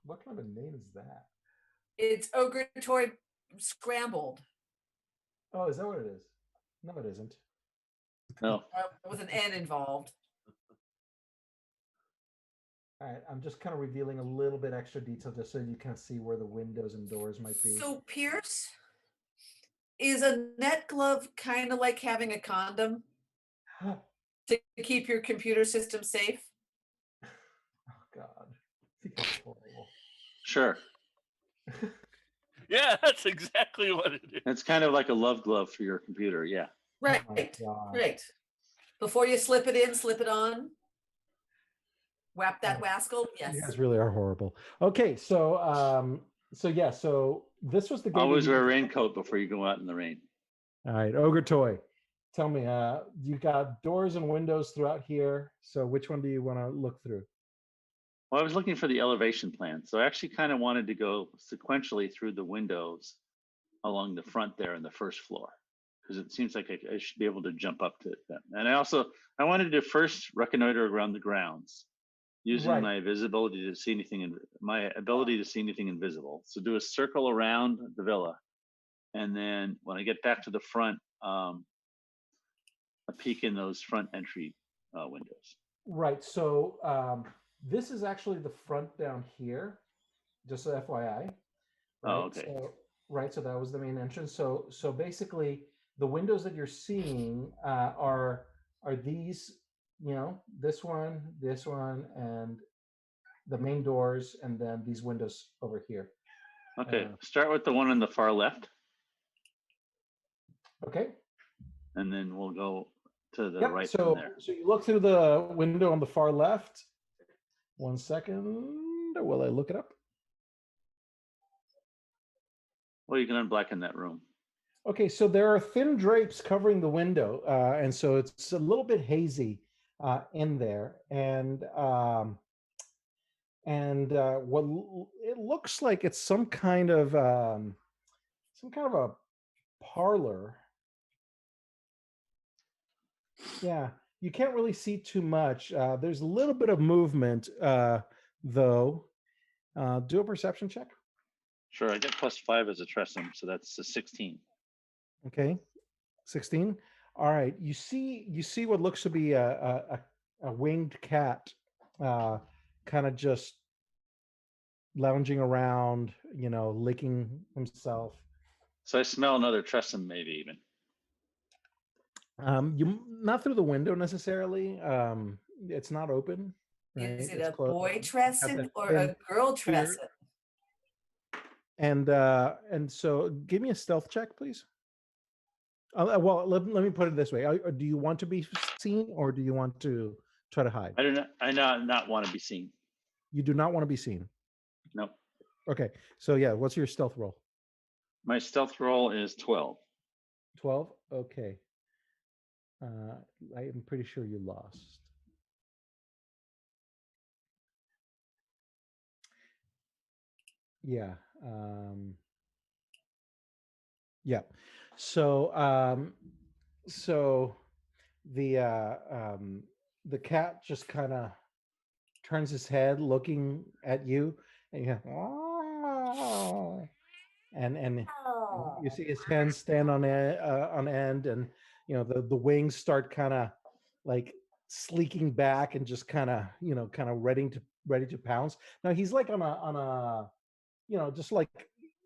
what kind of a name is that? It's Ogre Toy Scrambled Oh, is that what it is? No, it isn't. No. with an N involved. All right, I'm just kind of revealing a little bit extra detail just so you can see where the windows and doors might be. So, Pierce, is a net glove kind of like having a condom to keep your computer system safe? Oh God, that's horrible. Sure. Yeah, that's exactly what it is. It's kind of like a love glove for your computer. Yeah. Right, Oh my God. right. Before you slip it in, slip it on. Whap that wascal. Yes. You guys really are horrible. Okay, so yeah, so this was the game. Always wear a raincoat before you go out in the rain. All right, Ogre Toy, tell me, you got doors and windows throughout here. So which one do you want to look through? Well, I was looking for the elevation plan. So I actually kind of wanted to go sequentially through the windows along the front there in the first floor, because it seems like I should be able to jump up to them. And I wanted to first reconnoiter around the grounds using Right. my visibility to see anything, my ability to see anything invisible. So do a circle around the villa. And then when I get back to the front, a peek in those front entry windows. Right. So this is actually the front down here, just so FYI. Right? Oh, okay. So, right. So that was the main entrance. So basically, the windows that you're seeing are these. You know, this one, and the main doors, and then these windows over here. Okay. Start with the one on the far left, Okay. and then we'll go to the Yep. right So from there. so you look through the window on the far left. 1 second. Will I look it up? Well, you can unblacken that room. Okay, so there are thin drapes covering the window, and so it's a little bit hazy in there, and it looks like it's some kind of a parlor. Yeah, you can't really see too much. There's a little bit of movement, though. Do a perception check. Sure, I get +5 as a Tressum, so that's a 16. Okay, 16. All right, you see what looks to be a winged cat, kind of just lounging around, licking himself. So I smell another Tressum, maybe even. You not through the window necessarily. It's not open. Right? Is it It's a closed. boy Got Tresson that or thin a girl ear. Tresson? And so give me a stealth check, please. Well, let me put it this way: do you want to be seen, or do you want to try to hide? I not want to be seen. You do not want to be seen. Nope. Okay, so yeah, what's your stealth roll? My stealth roll is 12. 12. Okay. I am pretty sure you lost. Yeah. Yeah. So the cat just kind of turns his head looking at you, and you go, and you see his hands stand on end, and the wings start kind of like sleeking back and just kind of ready to pounce. Now he's like on a just like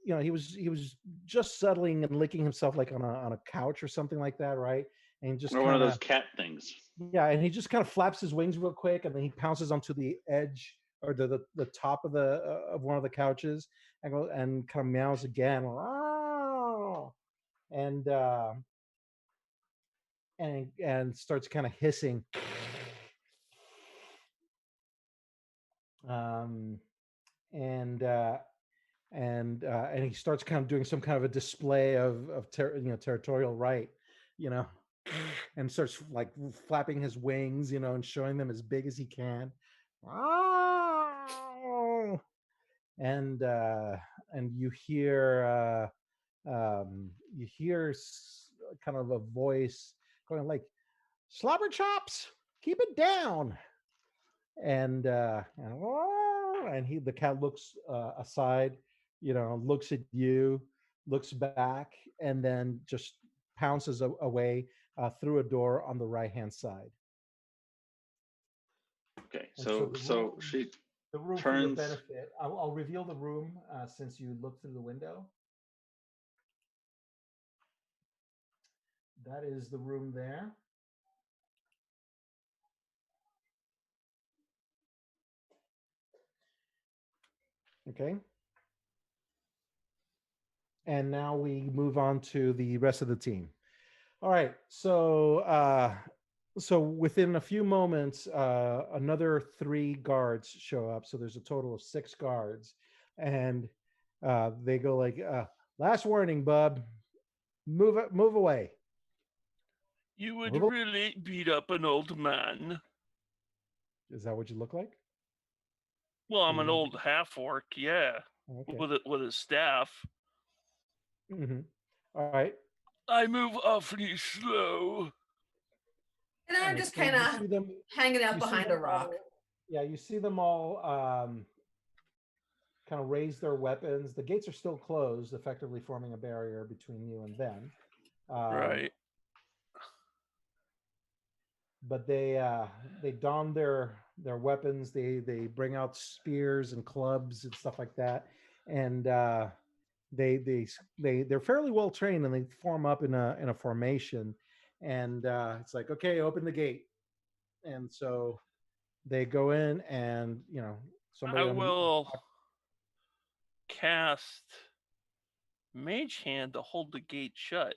he was just settling and licking himself like on a couch or something like that, right? And just Or one of kind those cat things. yeah, and he just kind of flaps his wings real quick, and then he pounces onto the edge or the top of the of one of the couches, and and kind of meows again, and and starts kind of hissing, um, and and he starts kind of doing some kind of a display of territorial right, you know, and starts like flapping his wings, and showing them as big as he can. And you hear kind of a voice going like, "Slobber chops, keep it down." And the cat looks aside, looks at you, looks back, and then just pounces away through a door on the right hand side. Okay, And so the room for your benefit. I'll reveal the room since you looked through the window. That is the room there. Okay. And now we move on to the rest of the team. All right. So within a few moments, another 3 guards show up. So there's a total of 6 guards, and they go like, "Last warning, bub. Move away." You would Move away. really beat up an old man. Is that what you look like? Well, I'm an old half orc, yeah, Okay. with a staff. Mm-hmm. All right. I move awfully slow. And I'm All just right, so kind you see of them- hanging out you see behind a them rock. all- yeah, you see them all kind of raise their weapons. The gates are still closed, effectively forming a barrier between you and them. Right. But they don their weapons. They bring out spears and clubs and stuff like that, and they're fairly well trained, and they form up in a formation. And it's like, okay, open the gate. And so they go in, and somebody I on the will cast Mage Hand to hold the gate shut.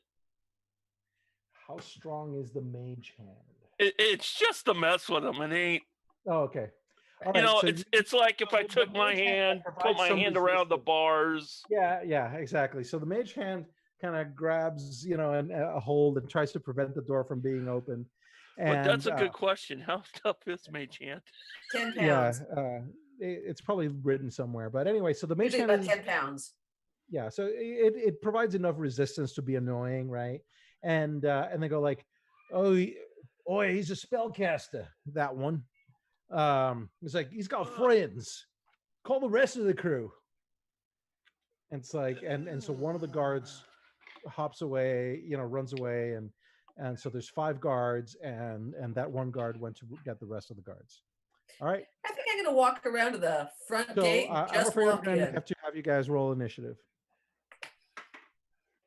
How strong is the mage hand? It's just to mess with them. It ain't. Oh, okay. All You right, know, so it's like if I the took my mage hand hand, put provides my some hand around the resistance. bars. Yeah, exactly. So the mage hand kind of grabs, a hold and tries to prevent the door from being open. But that's a And good question. How tough is Mage Hand? 10 yeah, pounds. it's probably written somewhere. But anyway, so the mage Usually hand about is 10 pounds. yeah, so it provides enough resistance to be annoying, right? And they go like, oh, he's a spellcaster. That one. It's like he's got friends. Call the rest of the crew. And it's like, and so one of the guards hops away, runs away, and so there's 5 guards, and that one guard went to get the rest of the guards. All right. I think I'm going to walk around to the front So gate and I'm just afraid I'm walk going to in. have to have you guys roll initiative.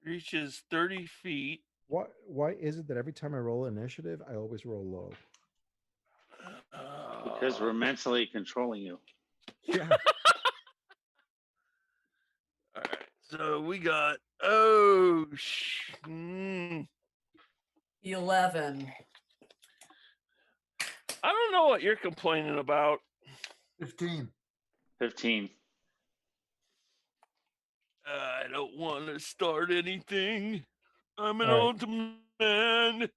Reaches 30 feet. Why is it that every time I roll initiative, I always roll low? Because we're mentally controlling you. Yeah. All right. So we got 11. I don't know what you're complaining about. 15. 15. I don't want to start anything. I'm an All right. old man.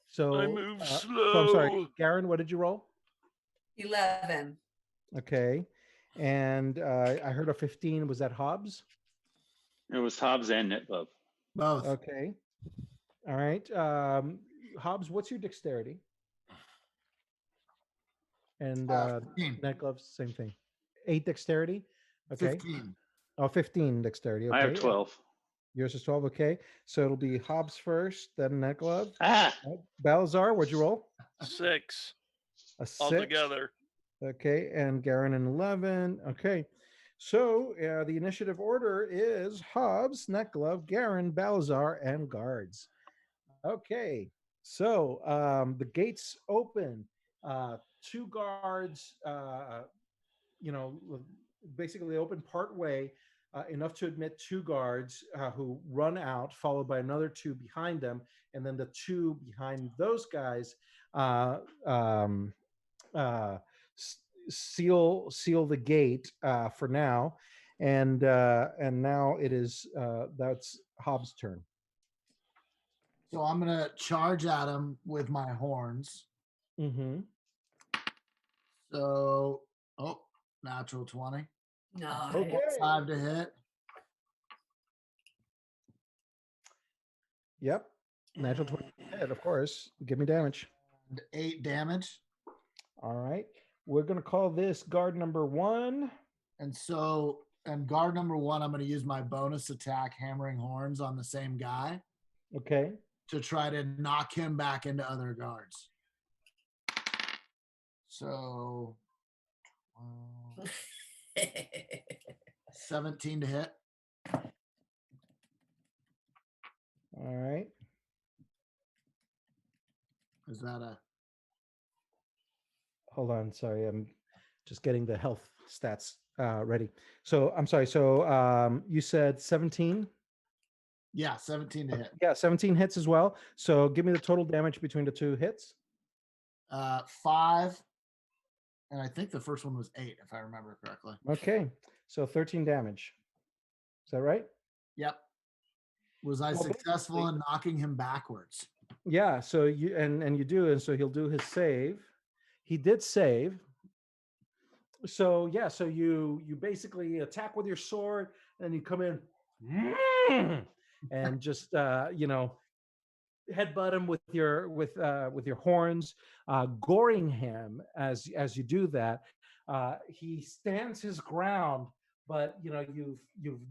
So I move so I'm sorry, slow. Garen, what did you roll? 11. Okay. And I heard a 15. Was that Hobbs? It was Hobbs and Nitlove. Both. Okay. All right. Hobbs, what's your dexterity? And 15. Night Gloves, same thing. 8 dexterity. Okay. 15. Oh, 15 dexterity. Okay. I have 12. Yours is 12. Okay. So it'll be Hobbs first, then Night Glove. Ah, Balazar, what'd you roll? 6 A 6. altogether. Okay. And Garen an 11. Okay. So the initiative order is Hobbs, Neck Glove, Garen, Balazar, and guards. Okay. So the gates open. 2 guards, basically open part way, enough to admit 2 guards who run out, followed by another 2 behind them, and then the 2 behind those guys seal the gate for now, and now it is that's Hobbs' turn. So I'm going to charge at him with my horns. Mm-hmm. So, natural 20. Nice. Okay. 5 to hit. Yep. Natural 20 hit, of course. Give me damage. And 8 damage. All right. We're going to call this guard number 1. And guard number 1, I'm going to use my bonus attack, hammering horns, on the same guy Okay. to try to knock him back into other guards. So 17 to hit. All right. Is that a Hold on. Sorry. I'm just getting the health stats ready. So I'm sorry. So you said 17? yeah, 17 to hit. Yeah, 17 hits as well. So give me the total damage between the two hits. 5. And I think the first one was 8, if I remember correctly. Okay. So 13 damage. Is that right? Yep. Was I Well, successful basically- in knocking him backwards? Yeah. So you and you do, and so he'll do his save. He did save. So yeah, so you basically attack with your sword, and you come in and just headbutt him with your horns, goring him as you do that. He stands his ground, but you've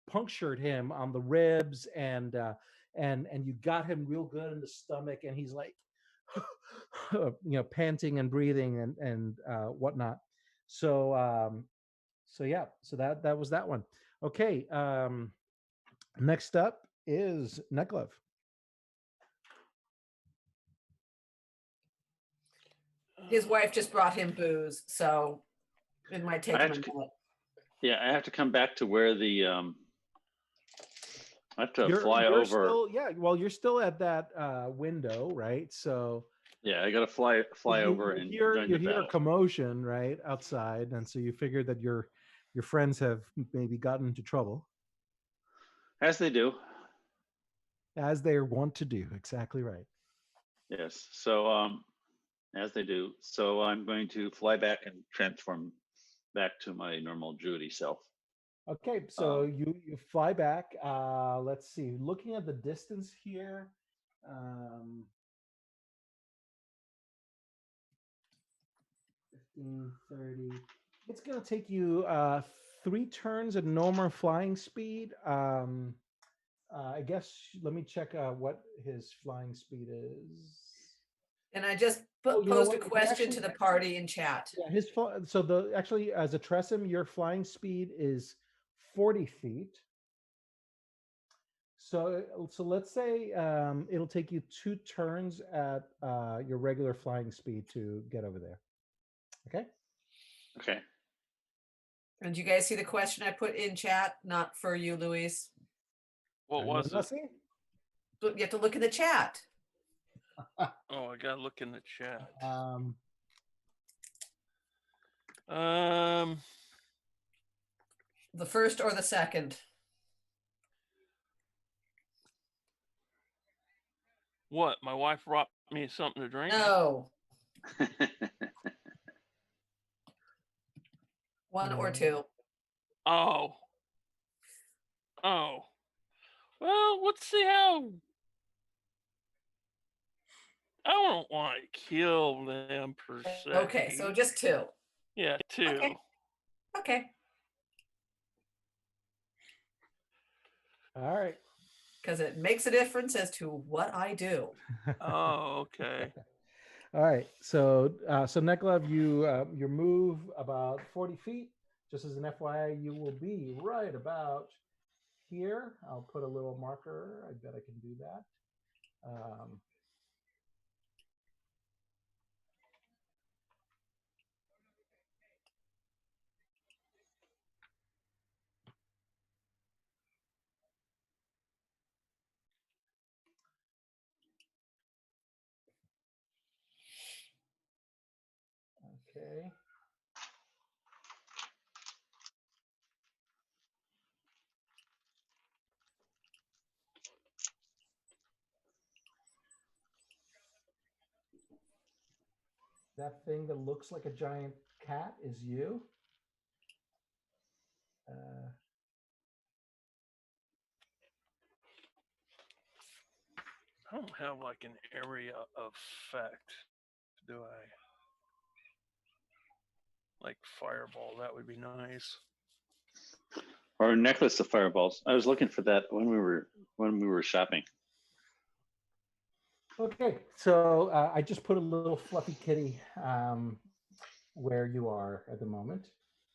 punctured him on the ribs, and you got him real good in the stomach, and he's like panting and breathing and whatnot. So yeah, so that was that one. Okay, next up is Neklov. His wife just brought him booze, so it might take I him have a to- minute. Yeah, I have to come back to where the I have to fly You're over. Still, yeah, well, you're still at that window, right? So Yeah, I got to fly over and join you the hear a battle. commotion right outside, and so you figure that your friends have maybe gotten into trouble, As they do. as they want to do. Exactly right. Yes. So as they do. So I'm going to fly back and transform back to my normal Druidy self. Okay, so you fly back. Let's see. Looking at the distance here, 15, 30. It's gonna take you 3 turns at normal flying speed. I guess let me check what his flying speed is. And I just Oh, you know posed a what? He question actually- to the party in chat. Yeah, so the actually as a Tressum, your flying speed is 40 feet. So let's say it'll take you 2 turns at your regular flying speed to get over there. Okay. Okay. And you guys see the question I put in chat? Not for you, Luis. What was it? Nothing? But you have to look in the chat. Oh, I gotta look in the chat. Um, The first or the second. What? My wife brought me something to drink. No, one or No. 2. Oh. Oh. Well, let's see how. I don't want to kill them per se. Okay, so just 2. Yeah, 2. Okay. Okay, All right. because it makes a difference as to what I do. Oh, okay. All right. So Neklov, you move about 40 feet. Just as an FYI, you will be right about here. I'll put a little marker. I bet I can do that. Okay. That thing that looks like a giant cat is you. I don't have like an area effect, do I? Like fireball, that would be nice. Or a necklace of fireballs. I was looking for that when we were shopping. Okay, so I just put a little fluffy kitty where you are at the moment.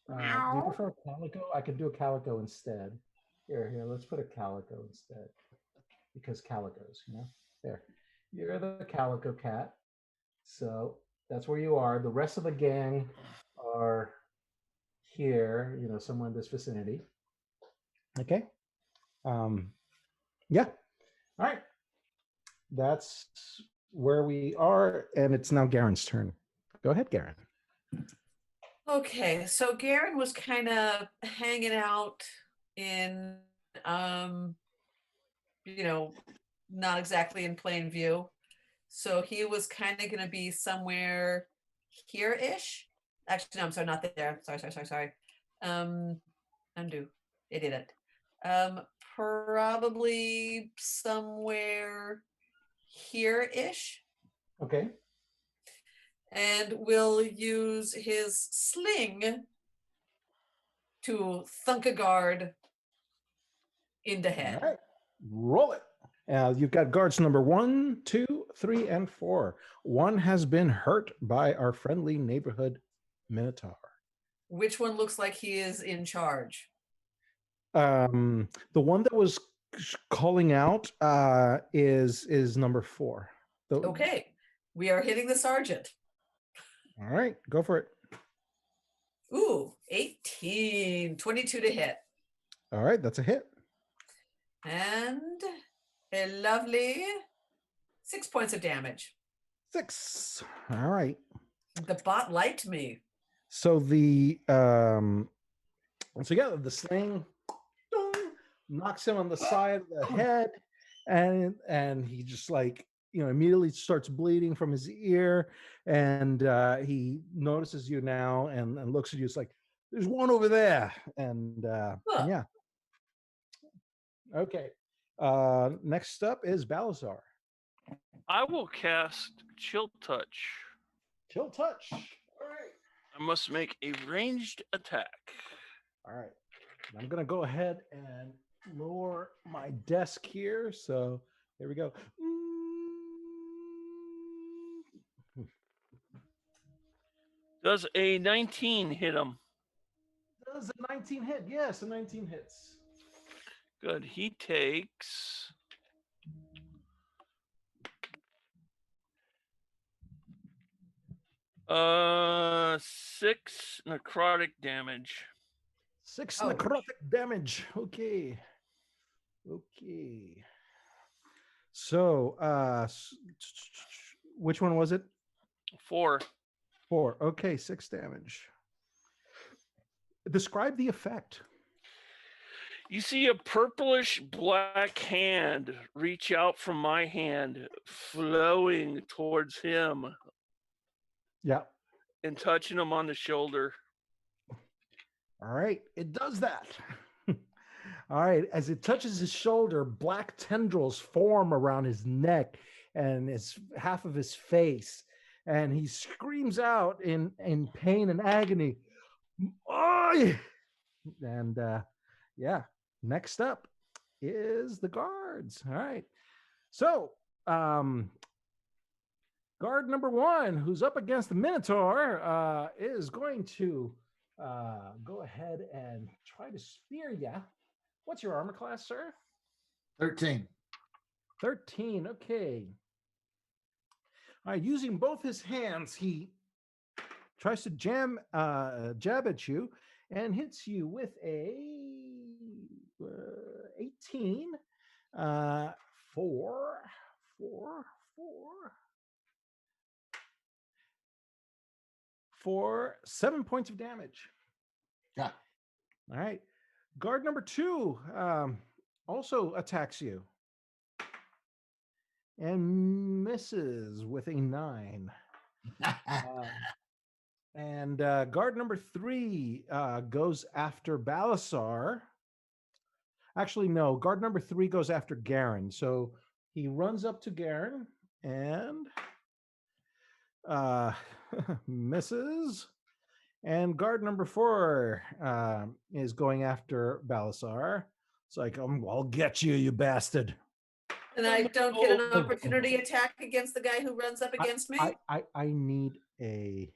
Do you prefer calico? I could do a calico instead. Here, let's put a calico instead. Because calicos, There. You're the calico cat. So that's where you are. The rest of the gang are here, somewhere in this vicinity. Okay. Yeah. All right. That's where we are, and it's now Garen's turn. Go ahead, Garen. Okay, so Garen was kind of hanging out in, not exactly in plain view. So he was kind of going to be somewhere here-ish. Actually, no, I'm sorry, not there. Sorry. Undo. It did it. Probably somewhere here-ish. Okay. And will use his sling to thunk a guard in the head. All right. Roll it. You've got guards number 1, 2, 3, and 4. One has been hurt by our friendly neighborhood Minotaur. Which one looks like he is in charge? The one that was calling out is number 4. Okay, we are hitting the sergeant. All right, go for it. Ooh, 18, 22 to hit. All right, that's a hit. And a lovely 6 points of damage. 6. All right. The bot liked me. So the the sling knocks him on the side of the head, and he just immediately starts bleeding from his ear, and he notices you now and looks at you. It's like, there's one over there, and yeah. Okay. Next up is Balazar. I will cast Chill Touch. Chill touch. All right. I must make a ranged attack. All right. I'm gonna go ahead and lower my desk here. So here we go. Does a 19 hit him? Does a 19 hit? Yes, a 19 hits. Good. He takes 6 necrotic damage. 6 necrotic damage. Okay. So, which one was it? 4. 4. Okay, 6 damage. Describe the effect. You see a purplish black hand reach out from my hand, flowing towards him. Yeah. And touching him on the shoulder. All right, it does that. All right, as it touches his shoulder, black tendrils form around his neck and half of his face, and he screams out in pain and agony. Oh! And yeah, next up is the guards. All right, so guard number 1, who's up against the Minotaur, is going to go ahead and try to spear you. What's your armor class, sir? 13. 13. Okay. All right. Using both his hands, he tries to jab at you and hits you with a 18 for 7 points of damage. Yeah. All right. Guard number 2 also attacks you and misses with a 9. And guard number 3 goes after Balasar. Actually, no. Guard number 3 goes after Garen. So he runs up to Garen and misses. And guard number 4 is going after Balasar. It's like, I'll get you, you bastard. And I don't get an opportunity attack against the guy who runs up against me? I need a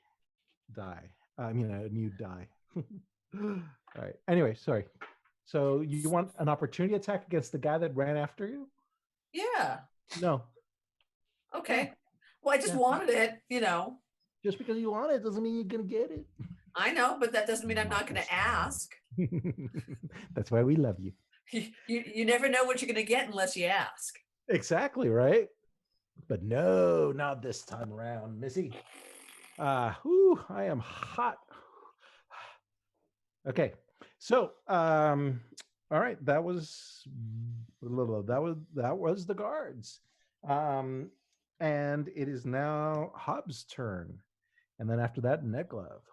die. I mean, a new die. All right. Anyway, sorry. So you want an opportunity attack against the guy that ran after you? Yeah. No. Okay. Well, I just Yeah. wanted it, you know. Just because you want it doesn't mean you're gonna get it. I know, but that doesn't mean I'm not going to ask. That's why we love you. You never know what you're going to get unless you ask. Exactly, right? But no, not this time around, Missy. I am hot. Okay. So, all right, that was the guards. And it is now Hobbs' turn. And then after that, Neglove.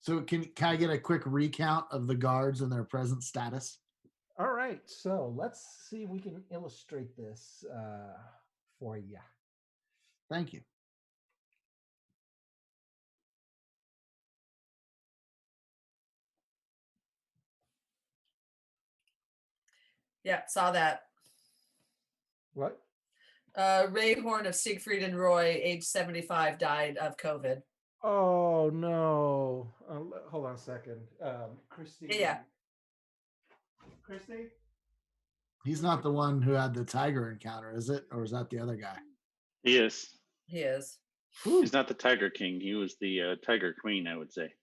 So can I get a quick recount of the guards and their present status? All right, so let's see if we can illustrate this for you. Thank you. Yeah, saw that. What? Ray Horn of Siegfried and Roy, age 75, died of COVID. Oh no! Hold on a second, Christy. Yeah. Christy. He's not the one who had the tiger encounter, is it? Or is that the other guy? He is. He is. He's not the Tiger King. He was the Tiger Queen, I would say.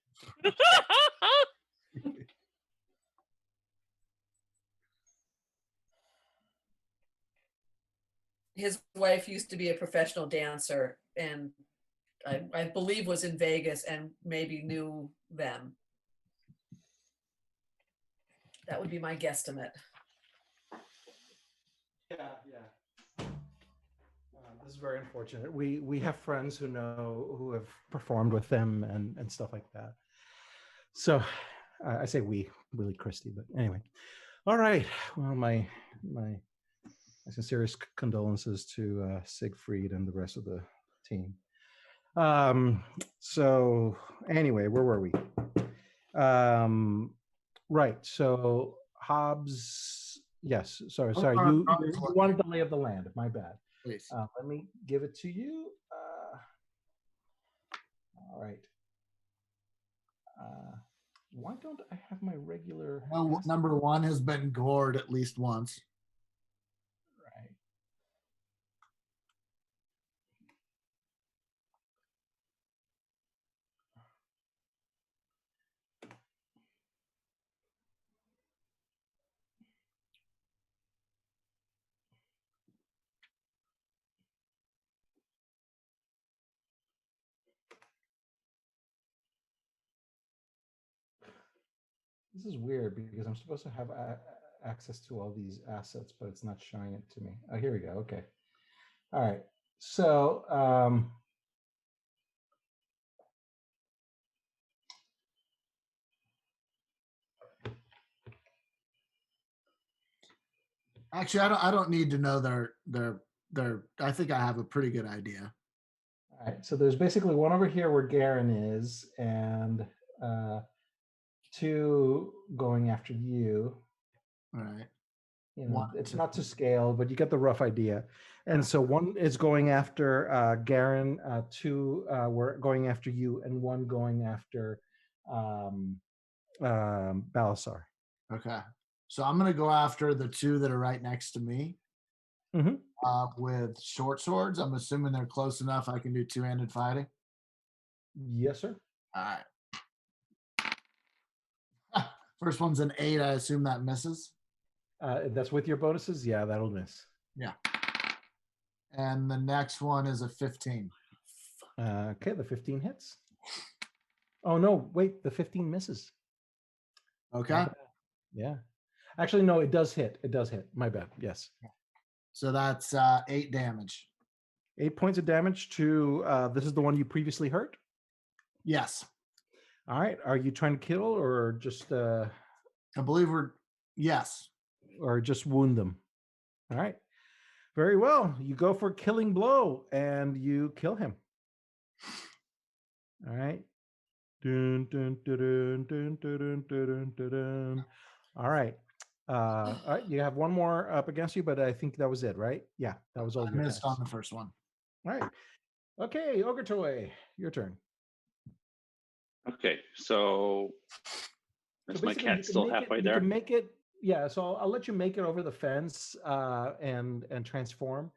His wife used to be a professional dancer and I believe was in Vegas and maybe knew them. That would be my guesstimate. Yeah. This is very unfortunate. We have friends who have performed with them and stuff like that. So I say we, really Christy, but anyway. All right. Well, my sincerest condolences to Siegfried and the rest of the team. So anyway, where were we? Right. So Hobbs, yes. Sorry. You wanted the lay of the land. My bad. Please. Let me give it to you. All right. Why don't I have my regular? Well, number one has been gored at least once. Right. This is weird because I'm supposed to have access to all these assets, but it's not showing it to me. Oh, here we go. Okay. All right. So, Actually, I don't need to know their. I think I have a pretty good idea. all right. So there's basically one over here where Garen is, and two going after you. All right. You know, it's not to scale, but you get the rough idea. And so one is going after Garen, two were going after you, and one going after Balasar. Okay. So I'm going to go after the two that are right next to me with short swords. I'm assuming they're close enough I can do two-handed fighting. Yes, sir. All right. First one's an 8. I assume that misses. That's with your bonuses? Yeah, that'll miss. Yeah. And the next one is a 15. Okay, the 15 hits. Oh, no, wait, the 15 misses. Okay. Yeah. Actually, no, it does hit. It does hit. My bad. Yes. So that's 8 damage. 8 points of damage to, this is the one you previously hurt? Yes. All right. Are you trying to kill or just... I believe yes. Or just wound them? All right. Very well. You go for killing blow and you kill him. All right. Dun, dun, dun, dun, dun, dun, dun, dun, dun. All right. All right. You have one more up against you, but I think that was it, right? Yeah, that was all. I missed on the first one. All right. Okay, Ogre Toy, your turn. Okay, so is my basically, cat still halfway there? You can make it. Yeah, so I'll let you make it over the fence and transform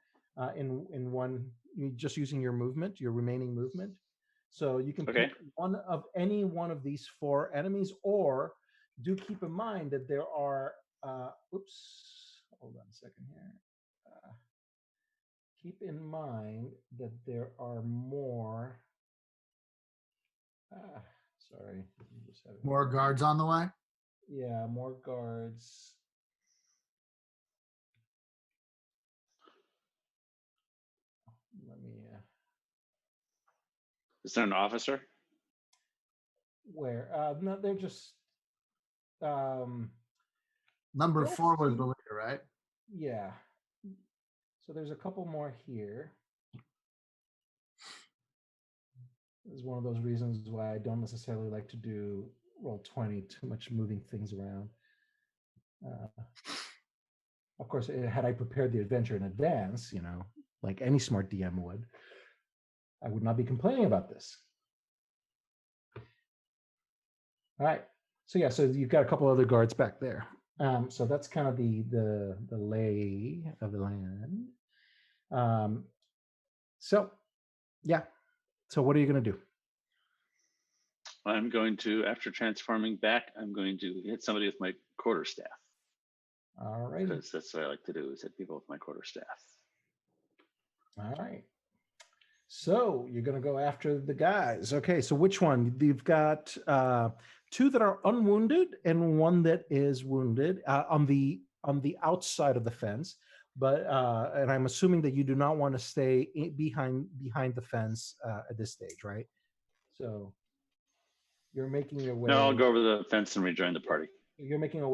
in one. Just using your movement, your remaining movement. So you can Okay. pick one of any one of these 4 enemies, or do keep in mind that there are. Oops, hold on a second here. Keep in mind that there are more. Sorry, just have it More here. guards on the way. Yeah, more guards. Let me. Is there an officer? Where? No, they're just. Number Let's 4 was see. the leader, right? Yeah. So there's a couple more here. This is one of those reasons why I don't necessarily like to do Roll20, too much moving things around. Of course, had I prepared the adventure in advance, like any smart DM would, I would not be complaining about this. All right. So yeah, so you've got a couple other guards back there. So that's kind of the lay of the land. So yeah. So what are you going to do? I'm going to, after transforming back, I'm going to hit somebody with my quarterstaff. All right. Because that's what I like to do, is hit people with my quarterstaff. All right. So you're going to go after the guys. Okay. So which one? You've got 2 that are unwounded and 1 that is wounded on the outside of the fence. But and I'm assuming that you do not want to stay behind the fence at this stage, right? So you're making your way. No, I'll go over the fence and rejoin the party. You're making your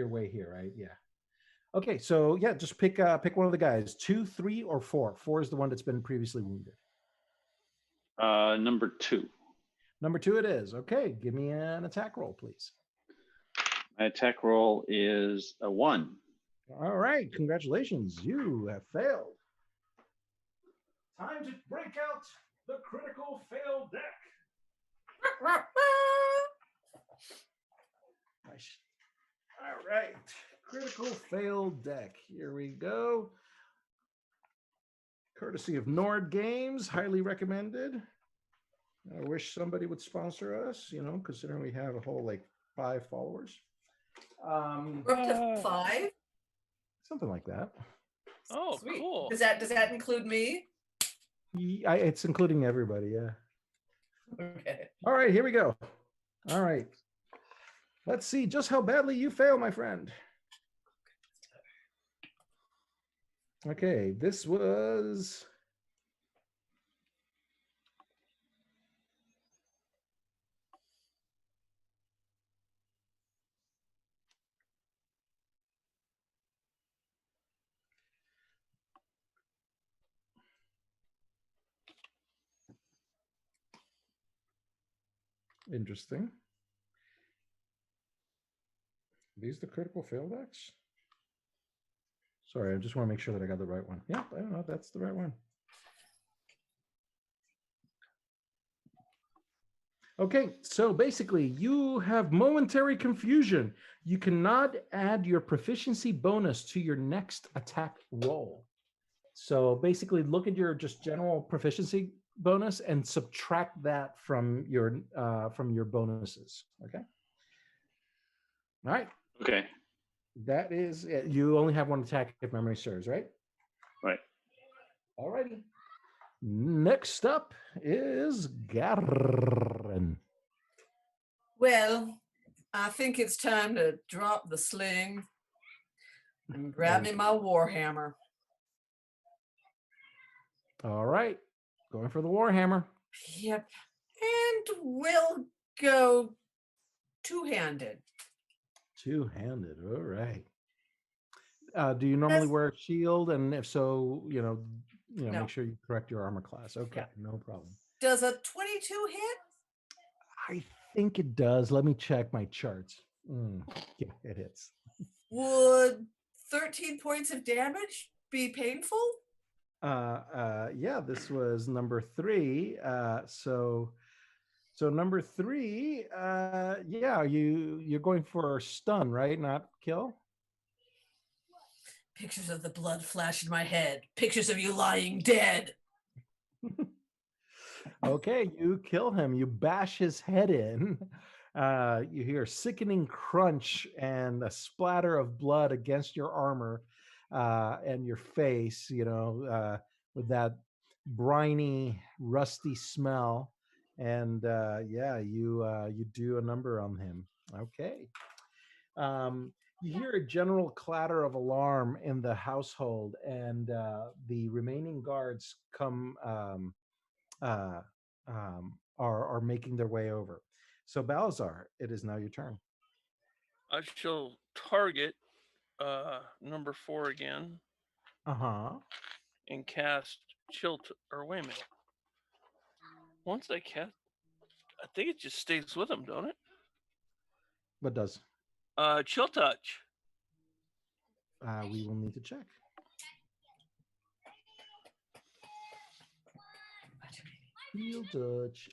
way here, right? Yeah. Okay, so yeah, just pick one of the guys. 2, 3, or 4. 4 is the one that's been previously wounded. Number 2. Number 2 it is. Okay, give me an attack roll, please. My attack roll is a 1. All right, congratulations. You have failed. Time to break out the critical fail deck. All right, critical fail deck. Here we go. Courtesy of Nord Games, highly recommended. I wish somebody would sponsor us, considering we have a whole 5 followers. We're up to 5. Something like that. Oh, Sweet. cool. Does that include me? It's including everybody, yeah. Okay. All right, here we go. All right. Let's see just how badly you fail, my friend. Okay, this was... Interesting. These the critical fail decks? Sorry, I just want to make sure that I got the right one. Yeah, I don't know. That's the right one. Okay, so basically you have momentary confusion. You cannot add your proficiency bonus to your next attack roll. So basically look at your just general proficiency bonus and subtract that from your bonuses. Okay. All right. Okay. That is it. You only have 1 attack if memory serves, right? Right. All righty. Next up is Garen. Well, I think it's time to drop the sling and grab me my warhammer. All right. Going for the Warhammer. Yep. And we'll go 2-handed. 2-handed. All right. Do you normally wear a shield? And if so, No. make sure you correct your armor class. Okay, Yeah. no problem. Does a 22 hit? I think it does. Let me check my charts. Yeah, it hits. Would 13 points of damage be painful? Yeah, this was number 3. So So number 3, yeah, you're going for stun, right? Not kill. Pictures of the blood flash in my head. Pictures of you lying dead. Okay, you kill him. You bash his head in. You hear a sickening crunch and a splatter of blood against your armor and your face, with that briny, rusty smell. And yeah, you do a number on him. Okay. You hear a general clatter of alarm in the household, and the remaining guards come. Uh, are making their way over. So Balazar, it is now your turn. I shall target number 4 again Uh-huh. and cast or wait a minute. Once I cast, I think it just stays with him, don't it? What does? Chill touch. We will need to check. Heal touch.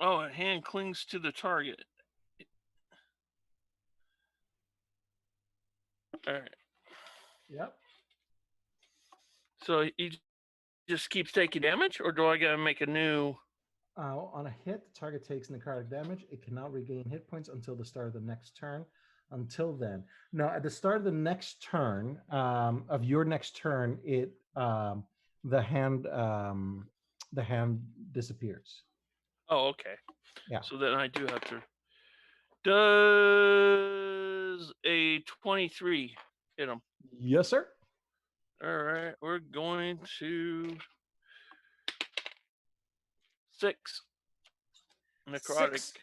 Oh, a hand clings to the target. All right. Yep. So he just keeps taking damage, or do I gotta make a new? On a hit, the target takes necrotic damage. It cannot regain hit points until the start of the next turn. Until then, now at the start of the next turn, of your next turn, the hand disappears. Oh, okay. Yeah. So then I do have to. Does a 23 hit him? Yes, sir. All right, we're going to 6 necrotic.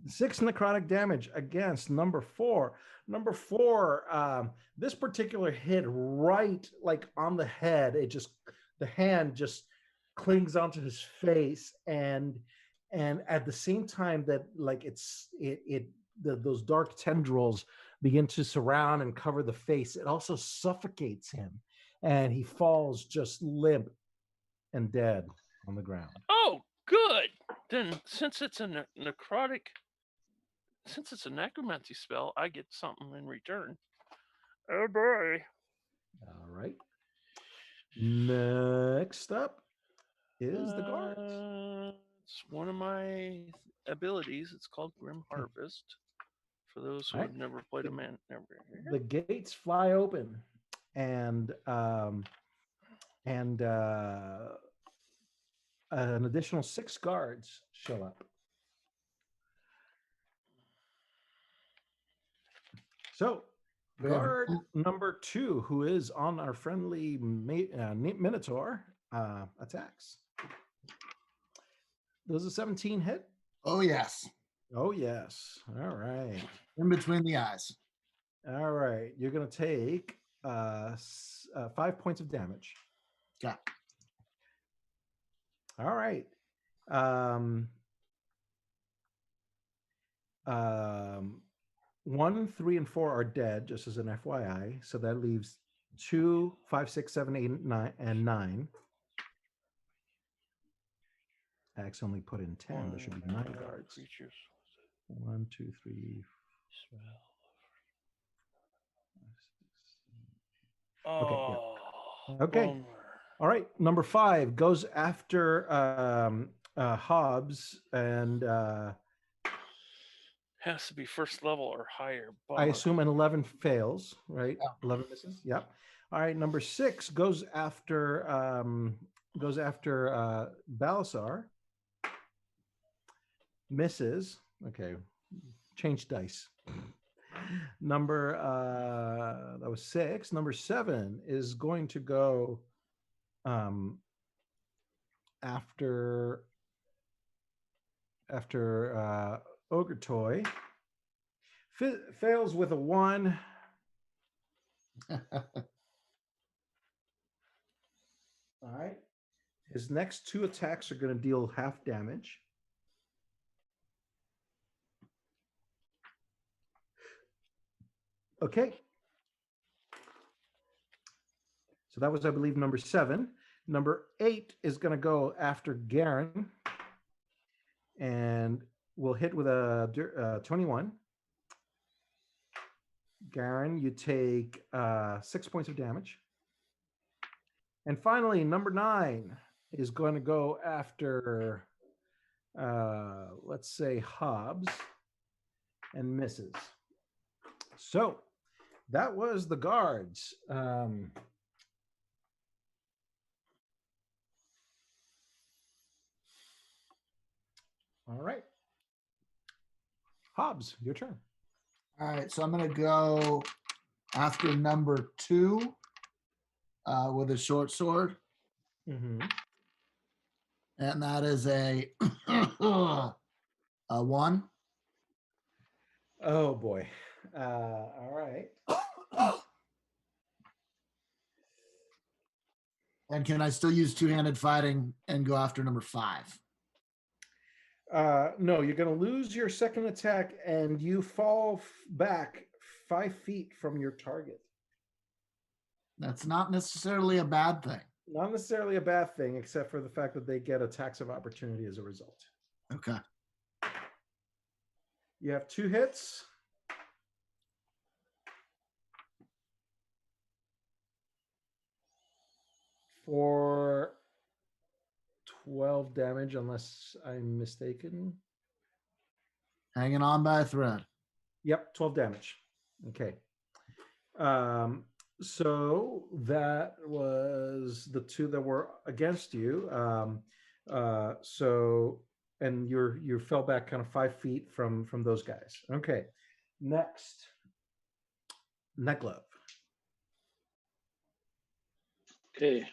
Six necrotic damage against number 4. Number 4, this particular hit right like on the head. The hand just clings onto his face, and at the same time that like those dark tendrils begin to surround and cover the face, it also suffocates him, and he falls just limp and dead on the ground. Oh, good. Then since it's a necrotic, since it's a necromancy spell, I get something in return. Oh boy. All right. Next up is the guards. It's one of my abilities. It's called Grim Harvest. For those who have never played a man, The gates fly open, and an additional 6 guards show up. So, guard number 2, who is on our friendly Minotaur, attacks. Does a 17 hit? Oh, yes. Oh, yes. All right. In between the eyes. All right. You're going to take 5 points of damage. Yeah. All right. 1, 3, and 4 are dead, just as an FYI. So that leaves 2, 5, 6, 7, 8, 9, and 9. I accidentally put in 10. There should be 9 guards. Creatures. 1, 2, 3. Okay. Yeah. Okay. Bummer. All right. Number 5 goes after Hobbs, and has to be first level or higher. I assume an 11 fails, right? Yeah. 11 misses. Yep. All right. Number 6 goes after Balasar. Misses. Okay. Change dice. Number that was 6. Number 7 is going to go after Ogre Toy. Fails with a 1. All right. His next 2 attacks are going to deal half damage. Okay. So that was, I believe, number 7. Number 8 is going to go after Garen, and we'll hit with a 21. Garen, you take 6 points of damage. And finally, number 9 is going to go after, let's say, Hobbs, and misses. So that was the guards. All right. Hobbs, your turn. All right, so I'm going to go after number 2 with a short sword, Mm-hmm. and that is a 1. Oh boy. All right. And can I still use two-handed fighting and go after number 5? No, you're going to lose your second attack, and you fall back 5 feet from your target. That's not necessarily a bad thing. Not necessarily a bad thing, except for the fact that they get attacks of opportunity as a result. Okay. You have 2 hits. For 12 damage, unless I'm mistaken. Hanging on by a thread. Yep, 12 damage. Okay. So that was the 2 that were against you. And you fell back kind of 5 feet from those guys. Okay. Next, Neglove. Okay.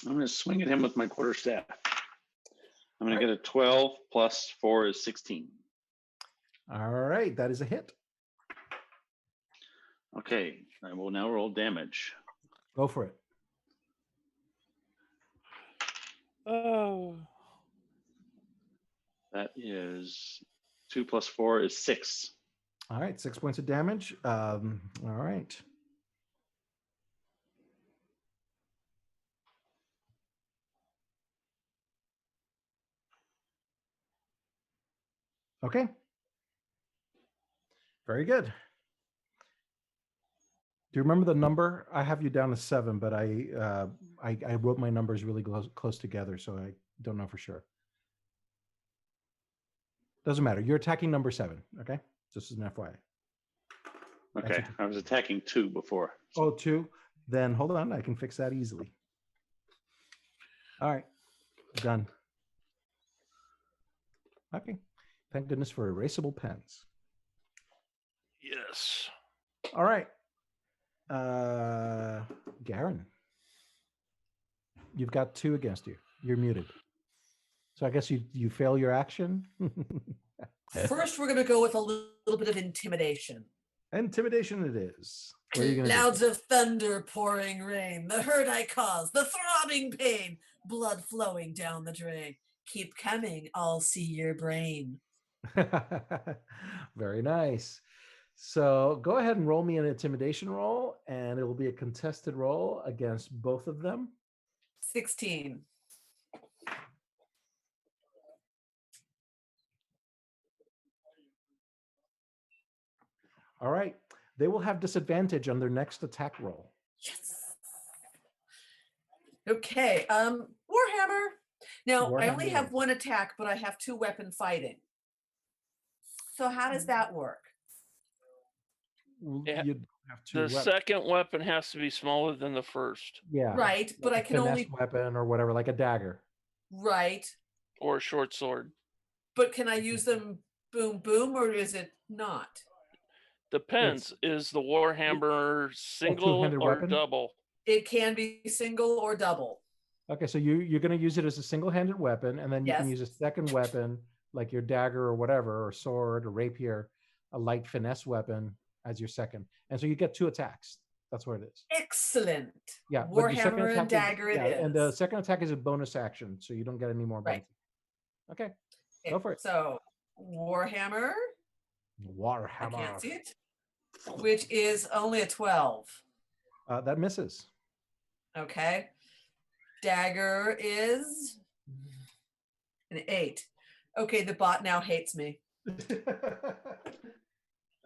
I'm going to swing at him with my quarterstaff. I'm going to get a 12 plus 4 is 16. All right, that is a hit. Okay, I will now roll damage. Go for it. Oh. That is 2 plus 4 is 6. All right, 6 points of damage. All right. Okay. Very good. Do you remember the number? I have you down to 7, but I wrote my numbers really close together, so I don't know for sure. Doesn't matter. You're attacking number 7. Okay, just as an FYI. Okay, I was attacking 2 before. Oh, 2. Then hold on. I can fix that easily. All right, done. Okay. Thank goodness for erasable pens. Yes. All right. Garen, you've got 2 against you. You're muted. So I guess you fail your action. First, we're going to go with a little bit of intimidation. Intimidation it is. What are you going to do? Clouds of thunder pouring rain, the hurt I cause, the throbbing pain, blood flowing down the drain. Keep coming, I'll see your brain. Very nice. So go ahead and roll me an intimidation roll, and it will be a contested roll against both of them. 16. All right. They will have disadvantage on their next attack roll. Yes. Okay. Warhammer. Now, I only have 1 attack, but I have 2 weapon fighting. So how does that work? Yeah, You'd have 2 The weapons. second weapon has to be smaller than the first, Yeah. Right, but I Like a can finesse only weapon or whatever, like a dagger. right. or a short sword. But can I use them boom boom, or is it not? Depends. Is the Warhammer single two-handed or weapon? double? It can be single or double. Okay, so you're going to use it as a single-handed weapon, and then you can Yes. use a second weapon, like your dagger or whatever, or sword or rapier, a light finesse weapon as your second. And so you get 2 attacks. That's what it is. Excellent. Yeah, but your second Warhammer and attack dagger is, it is. and the second attack is a bonus action, so you don't get any more Right. bonus. Okay, go for it. So Warhammer. I Warhammer. can't see it. which is only a 12. That misses. Okay. Dagger is an 8. Okay, the bot now hates me. All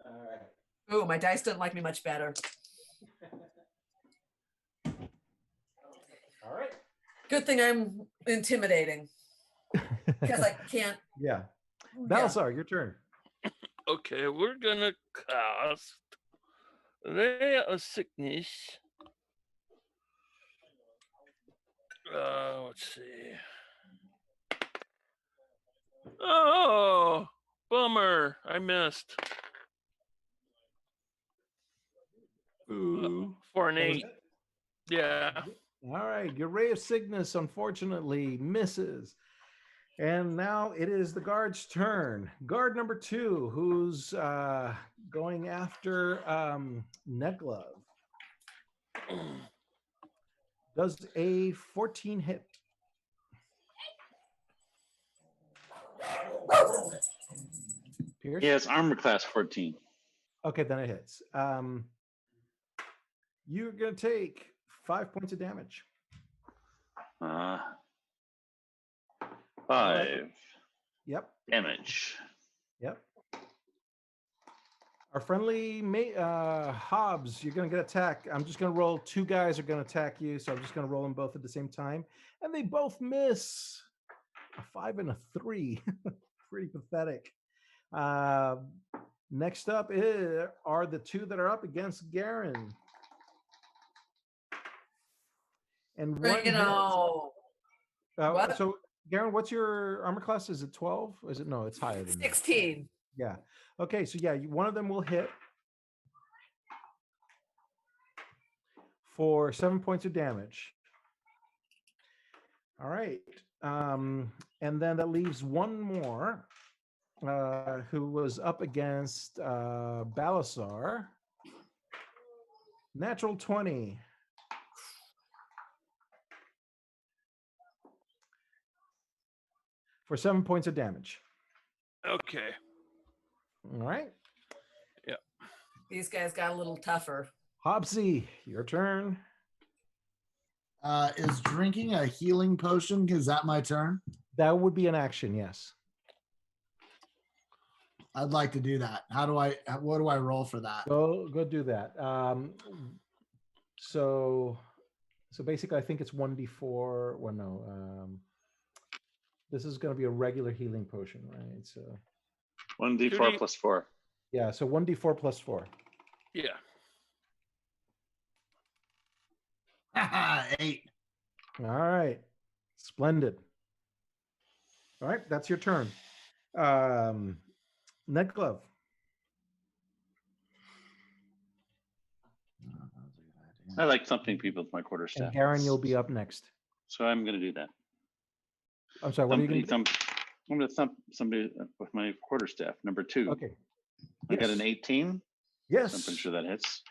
right. Oh, my dice don't like me much better. All right. Good thing I'm intimidating because I can't. Yeah. Yeah. Balsar, your turn. Okay, we're gonna cast Ray of Sickness. Let's see. Oh, bummer! I missed. Ooh. For an That was 8. Yeah. All right. Your ray of sickness, unfortunately, misses. And now it is the guard's turn. Guard number 2, who's going after Neglove. Does a 14 hit? Pierce? Yeah, it's armor class 14. Okay, then it hits. You're going to take 5 points of damage. 5 Yep. damage. Yep. Our friendly mate, Hobbs, you're going to get attacked. I'm just going to roll. 2 guys are going to attack you, so I'm just going to roll them both at the same time. And they both miss. A 5 and a 3. Pretty pathetic. Next up are the 2 that are up against Garen. And Bring one it on. What? So, Garen, what's your armor class? Is it 12? Is it? No, it's higher than that. 16. Yeah. Okay, so yeah, one of them will hit for 7 points of damage. All right. And then that leaves one more who was up against Balasar. Natural 20. For 7 points of damage. Okay. All right. Yeah. These guys got a little tougher. Hobbsy, your turn. Is drinking a healing potion? Is that my turn? That would be an action, yes. I'd like to do that. What do I roll for that? Go do that. So basically, I think it's 1d4. Well, no. This is going to be a regular healing potion, right? So 1d4 plus 4. yeah, so 1d4 plus 4. Yeah. 8. All right. Splendid. All right, that's your turn. Net glove. I like thumping people with my quarterstaff. And Garen, you'll be up next. So I'm going to do that. I'm sorry, what are you going to do? I'm going to thump somebody with my quarterstaff. Number 2. Okay. I got an 18. Yes. So I'm pretty sure that hits.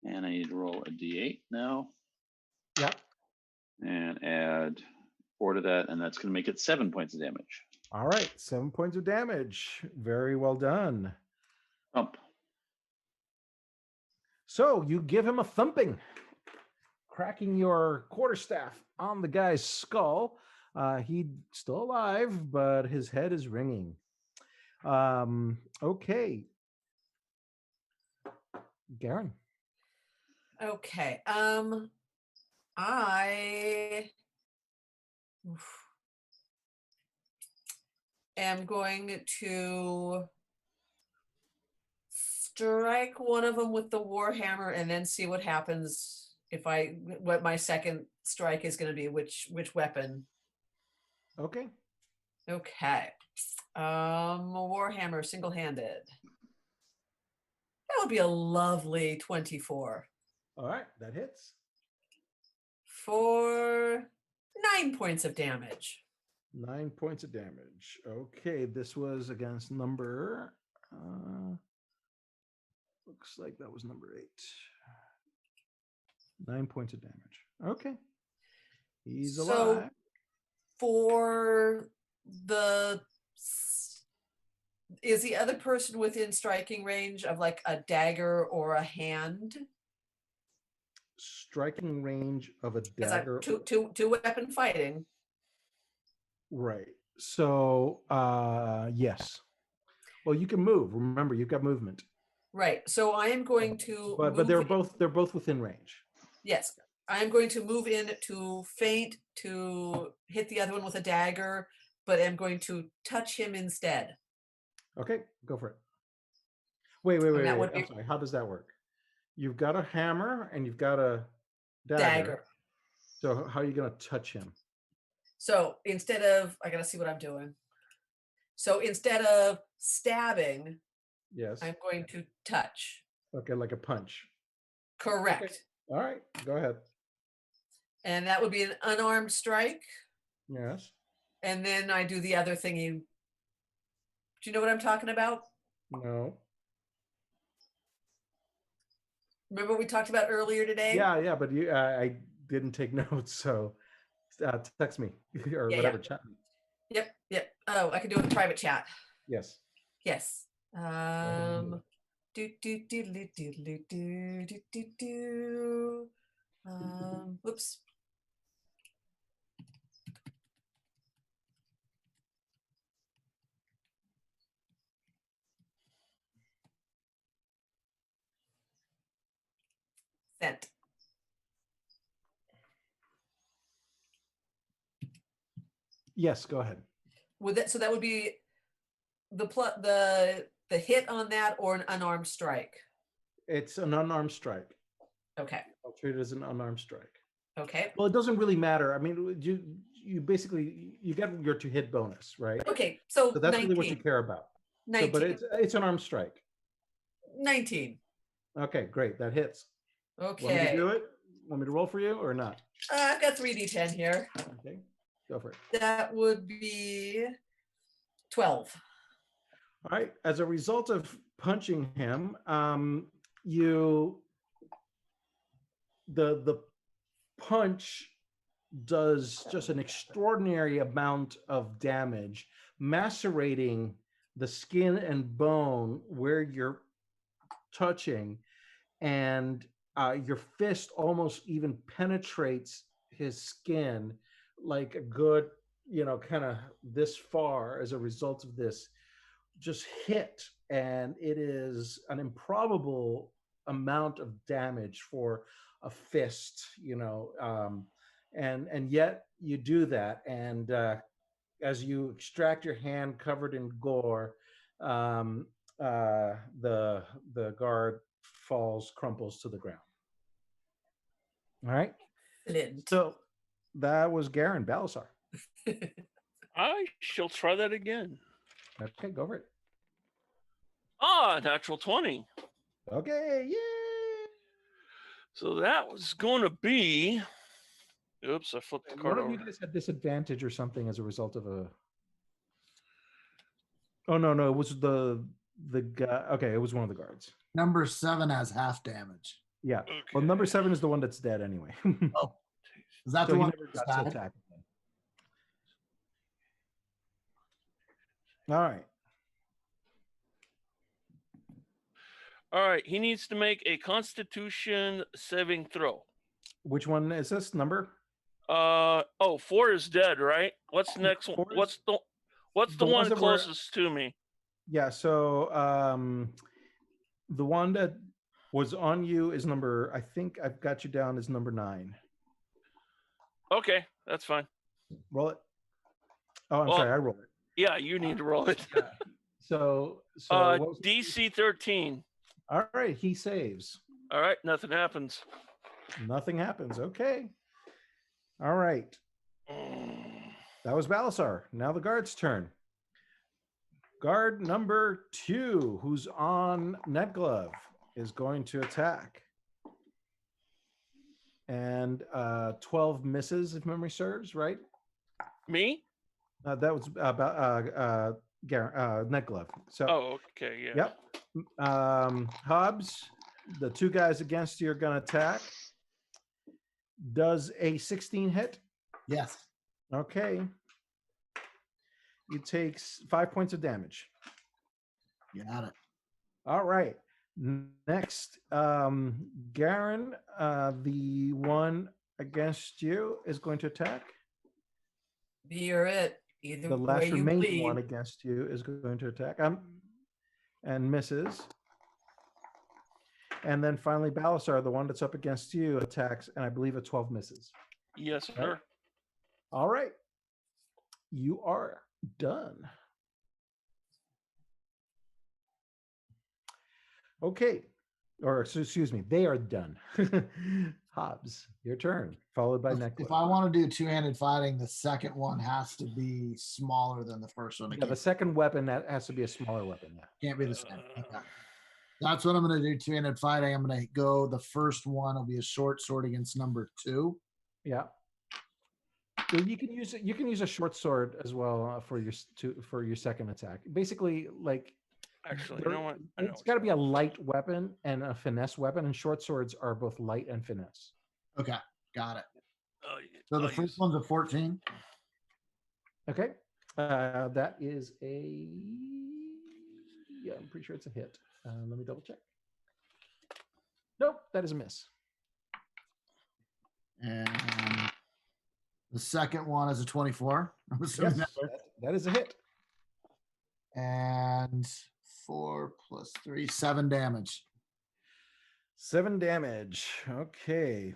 And I need to roll a d8 now. Yep. And add 4 to that, and that's going to make it 7 points of damage. All right, 7 points of damage. Very well done. Thump. So you give him a thumping, cracking your quarterstaff on the guy's skull. He's still alive, but his head is ringing. Okay. Garen. Okay. I am going to strike one of them with the warhammer and then see what happens what my second strike is going to be, which weapon. Okay. Okay. Warhammer single-handed. That would be a lovely 24. All right, that hits. For 9 points of damage. 9 points of damage. Okay, this was against number. Looks like that was number 8. 9 points of damage. Okay. He's alive. So for Is the other person within striking range of like a dagger or a hand? Striking range of a Because I'm dagger. two weapon fighting. Right. So yes. Well, you can move. Remember, you've got movement. Right. So I am going to But move they're both within range. Yes. I'm going to move in to feint to hit the other one with a dagger, but I'm going to touch him instead. Okay, go for it. Wait. And that would I'm be sorry. How does that work? You've got a hammer and you've got a dagger. dagger. So how are you going to touch him? So instead of, I gotta see what I'm doing. So instead of stabbing, Yes. I'm going to touch. Okay, like a punch. Correct. All right, go ahead. And that would be an unarmed strike. Yes. And then I do the other thingy. Do you know what I'm talking about? No. Remember what we talked about earlier today? Yeah, but I didn't take notes, so text me or Yeah, whatever. Chat me. Yep. Oh, I can do it in private chat. Yes. Yes. ahead Do do do do do do do do do do. Whoops. Sent. Yes, go ahead. Would that, so that would be the the hit on that or an unarmed strike? It's an unarmed strike. Okay. I'll treat it as an unarmed strike. Okay. Well, it doesn't really matter. I mean, you basically you get your to hit bonus, right? Okay. So, So that's 19. really what you care about. 19. So, but it's an armed strike. 19. Okay, great. That hits. Okay. Want me to do it? Want me to roll for you or not? I've got 3d10 here. Okay, go for it. That would be 12. All right. As a result of punching him, the punch does just an extraordinary amount of damage, macerating the skin and bone where you're touching, and your fist almost even penetrates his skin like a good, kind of this far as a result of this just hit. And it is an improbable amount of damage for a fist, and yet you do that. And as you extract your hand covered in gore, the guard crumples to the ground. All right. Flint. So that was Garen. Balasar. I shall try that again. Okay, go for it. Natural 20. Okay, yay! So that was going to be. Oops, I flipped the card One of over. you guys had disadvantage or something as a result of a. Oh no, it was the guy. Okay, it was one of the guards. Number 7 has half damage. Yeah. Okay. Well, number 7 is the one that's dead anyway. Oh, is that So the he one? never got to attack again. All right. All right. He needs to make a Constitution saving throw. Which one is this number? 4 is dead, right? What's the next one? 4 is- What's the the ones one that were- closest to me? Yeah. So the one that was on you is number. I think I've got you down as number 9. Okay, that's fine. Roll it. Oh, I'm Well, sorry. I rolled it. Yeah, you need to roll it. So what was it? DC 13. All right. He saves. All right, nothing happens. Nothing happens. Okay. All right. That was Balasar. Now the guard's turn. Guard number 2, who's on Netglove, is going to attack. And 12 misses, if memory serves, right? Me? That was about Netglove. So, Oh, okay, yeah. yep. Hobbs, the 2 guys against you are going to attack. Does a 16 hit? Yes. Okay. It takes 5 points of damage. Got it. All right. Next, Garen, the one against you is going to attack. Be or it. Either The way last you remaining one bleed. against you is going to attack. And misses. And then finally, Balasar, the one that's up against you, attacks, and I believe a 12 misses. Yes, Right. sir. All right. You are done. Okay. Or excuse me, they are done. Hobbs, your turn, followed by If Necklace. I want to do two-handed fighting, the second one has to be smaller than the first one. It Yeah, the second weapon that has to be a smaller weapon. Yeah. can't be the same. Okay. That's what I'm going to do. Two-handed fighting. I'm going to go. The first one will be a short sword against number 2. Yeah. So you can use it. You can use a short sword as well for your second attack. Basically, like Actually, you know what? I know it's got to be a light weapon and a finesse weapon, and short swords are both light and finesse. Okay, got it. Oh, So the first one's a 14. Okay, that is a yeah. I'm pretty sure it's a hit. Let me double check. Nope, that is a miss. And the second one is a 24. I'm assuming Yes, that is a hit. And 4 plus 3, 7 damage. 7 damage. Okay.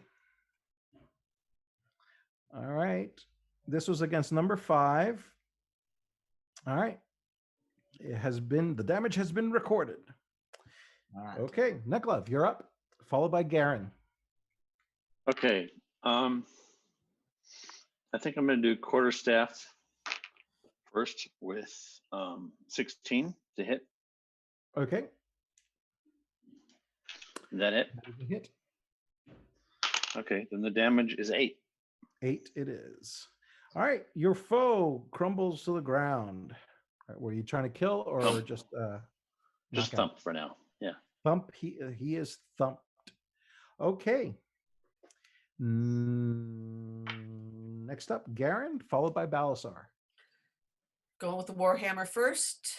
All right. This was against number 5. All right. The damage has been recorded. All right. Okay, Neklov, you're up, followed by Garen. Okay. I think I'm going to do quarterstaff first with 16 to hit. Okay. Is that it? That is a hit. Okay, then the damage is 8. 8 it is. All right, your foe crumbles to the ground. All right, were you trying to kill or Thump. just Just knock out? thump for now. Yeah. Thump. He is thumped. Okay. Next up, Garen, followed by Balasar. Going with the Warhammer first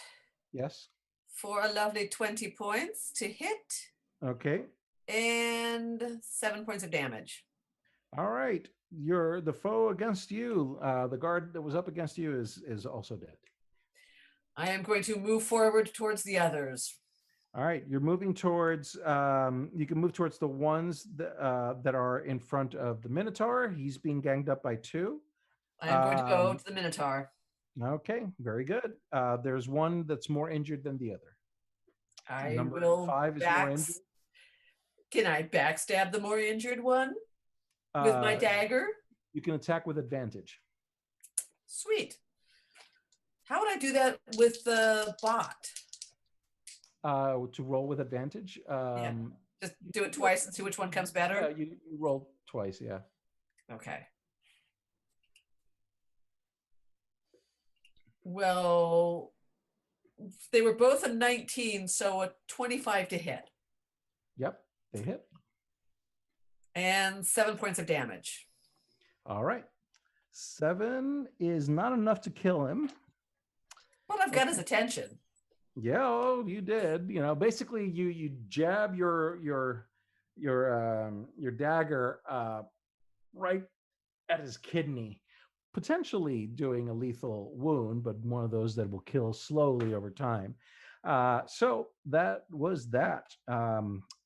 Yes. for a lovely 20 points to hit Okay. and 7 points of damage. All right. The foe against you. The guard that was up against you is also dead. I am going to move forward towards the others. All right, you're moving towards. You can move towards the ones that are in front of the Minotaur. He's being ganged up by 2. I am going to go to the Minotaur. Okay, very good. There's one that's more injured than the other. I Number will 5 is more injured. Can I backstab the more injured one with my dagger? You can attack with advantage. Sweet. How would I do that with the bot? To roll with advantage. Yeah. Just do it twice and see which one comes better? Yeah, you roll twice, yeah. Okay. Well, they were both a 19, so a 25 to hit. Yep, they hit. And 7 points of damage. All right. 7 is not enough to kill him. Well, I've got his attention. Yeah, oh, you did. You know, basically, you jab your dagger right at his kidney, potentially doing a lethal wound, but one of those that will kill slowly over time. So that was that.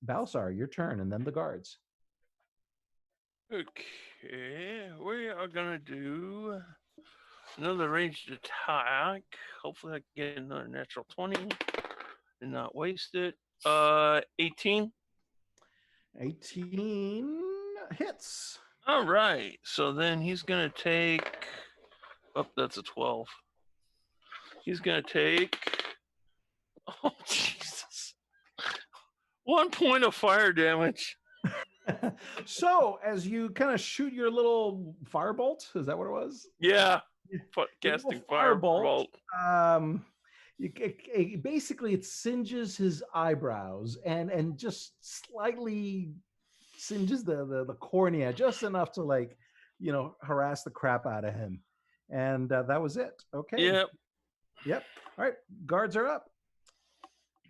Balsar, your turn, and then the guards. Okay, we are gonna do another ranged attack. Hopefully I can get another natural 20 and not waste it. 18. 18 hits. All right, so then he's gonna take, oh, that's a 12. He's gonna take, oh Jesus, 1 point of fire damage. So as you kind of shoot your little firebolt, is that what it was? Yeah, Your casting little firebolt. firebolt. Basically it singes his eyebrows and just slightly singes the cornea just enough to, like, you know, harass the crap out of him. And that was it. Okay. Yep. All right, guards are up.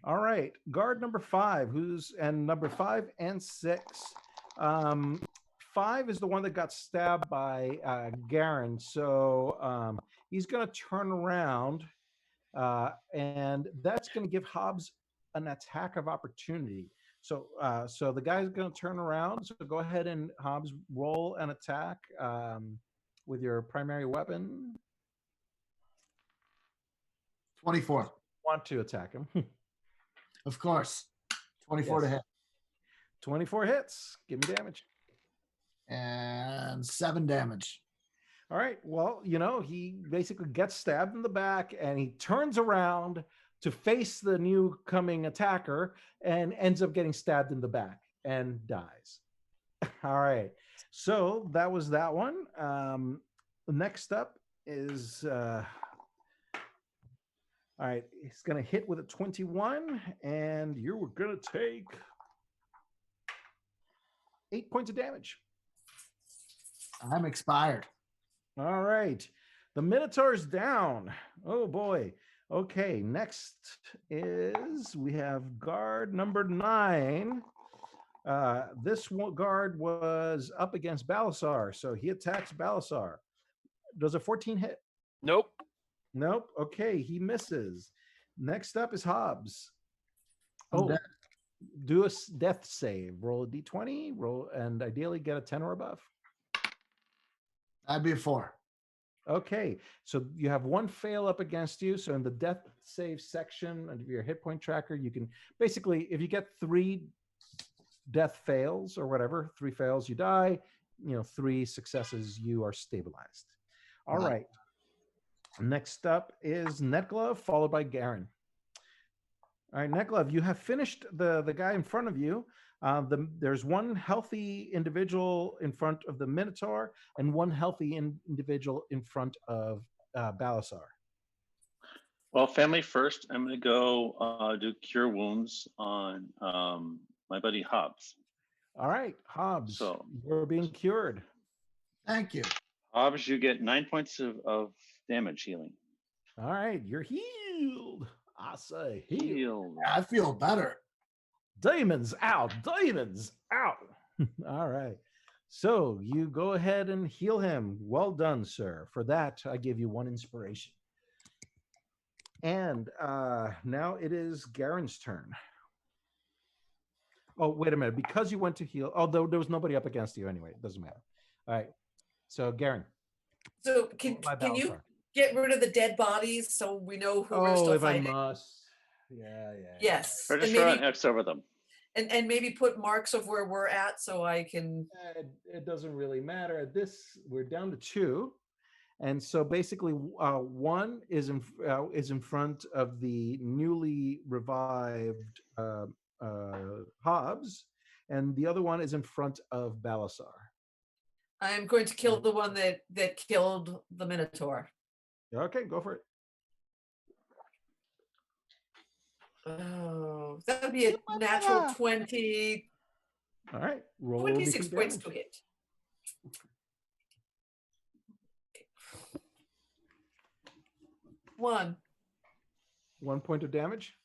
All right, guard number 5, and number 5 and 6. 5 is the one that got stabbed by Garen, so he's going to turn around, and that's going to give Hobbs an attack of opportunity. So, so the guy's going to turn around. So go ahead and Hobbs roll an attack with your primary weapon. 24. Want to attack him? Of course. 24 to Yes. hit. 24 hits. Give me damage. And 7 damage. All right. Well, you know, he basically gets stabbed in the back and he turns around to face the new coming attacker and ends up getting stabbed in the back and dies. All right. So that was that one. Next up is, all right, he's going to hit with a 21 and you're going to take 8 points of damage. I'm expired. All right. The Minotaur's down. Oh boy. Okay. Next is we have guard number 9. This guard was up against Balasar, so he attacks Balasar. Does a 14 hit? Nope. Nope. Okay, he misses. Next up is Hobbs. I'm Oh, dead. do a death save. Roll a d20. Roll and ideally get a 10 or above. That'd be a 4. Okay, so you have one fail up against you. So in the death save section of your hit point tracker, you can basically, if you get 3 death fails or whatever, 3 fails, you die. 3 successes, you are stabilized. All right. Next up is Netglove, followed by Garen. All right, Netglove, you have finished the guy in front of you. There's one healthy individual in front of the Minotaur and one healthy individual in front of Balasar. Well, family first. I'm going to go do cure wounds on my buddy Hobbs. All right, Hobbs, So you're being cured. Thank you. Hobbs, you get 9 points of damage healing. All right, you're healed. I say healed. Heal. I feel better. Demons out. Demons out. All right. So you go ahead and heal him. Well done, sir. For that, I give you 1 inspiration. And now it is Garen's turn. Oh, wait a minute. Because you went to heal, although there was nobody up against you anyway, it doesn't matter. All right. So Garen. So can you get rid of the dead bodies so we know who we're still if fighting? I must. Yeah. Yes. Or just And throw maybe, an X over them. and maybe put marks of where we're at so I can. It doesn't really matter. At this, we're down to 2. And so basically, 1 is in front of the newly revived Hobbs, and the other one is in front of Balasar. I'm going to kill the one that killed the Minotaur. Okay, go for it. Oh, that would be a natural 20. All right, roll 26 D3 points damage. to hit. One 1 point of damage.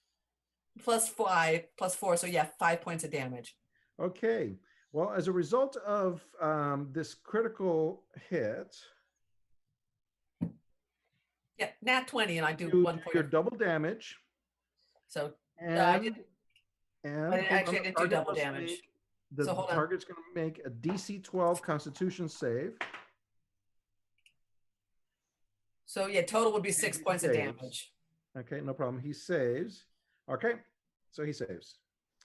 plus 5 plus 4, so yeah, 5 points of damage. Okay. Well, as a result of this critical hit, Yeah, nat 20, and I do you 1 do point. your double damage. So And, I didn't hold actually on, I the didn't do target double must damage. make- The So hold on. target's going to make a DC 12 Constitution save. So yeah, total would be 6 he points of saves. damage. Okay, no problem. He saves. Okay, so he saves.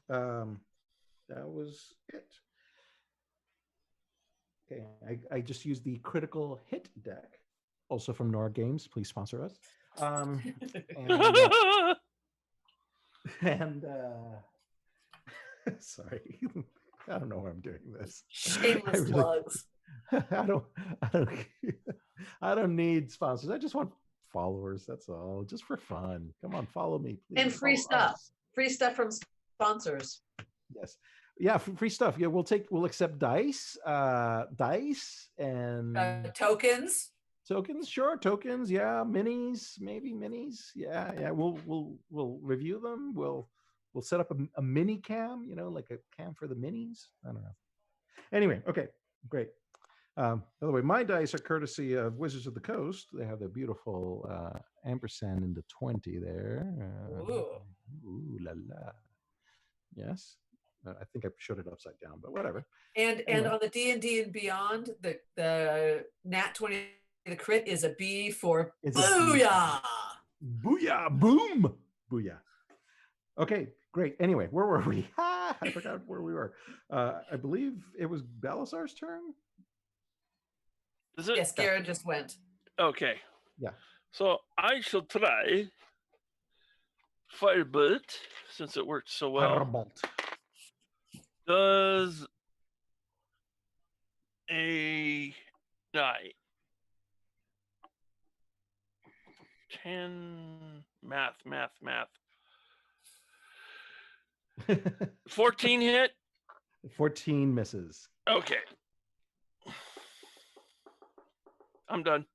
That was it. Okay, I just used the critical hit deck, also from Nora Games. Please sponsor us. And sorry, I don't know why I'm doing this. Shameless I really- plugs. I don't need sponsors. I just want followers. That's all, just for fun. Come on, follow me, please. And free Follow stuff. us. Free stuff from sponsors. Yes, yeah, free stuff. Yeah, we'll accept dice, and Tokens. tokens. Sure, tokens. Yeah, minis, maybe minis. Yeah. We'll review them. We'll we'll set up a mini cam, like a cam for the minis. I don't know. Anyway, okay, great. By the way, my dice are courtesy of Wizards of the Coast. They have the beautiful ampersand in the 20 there. Ooh la la. Yes. I think I showed it upside down, but whatever. And Anyway. on the D&D and Beyond, the Nat 20, the crit is a B for It's a booyah. Booyah! Boom! Booyah. Okay, great. Anyway, where were we? I forgot where we were. I believe it was Belisar's turn. Is it? Yes, Garrett just went. Okay. Yeah. So I shall try Firebolt since it worked so well. Firebolt. Does a 10 math 14 hit? 14 misses. Okay. I'm done.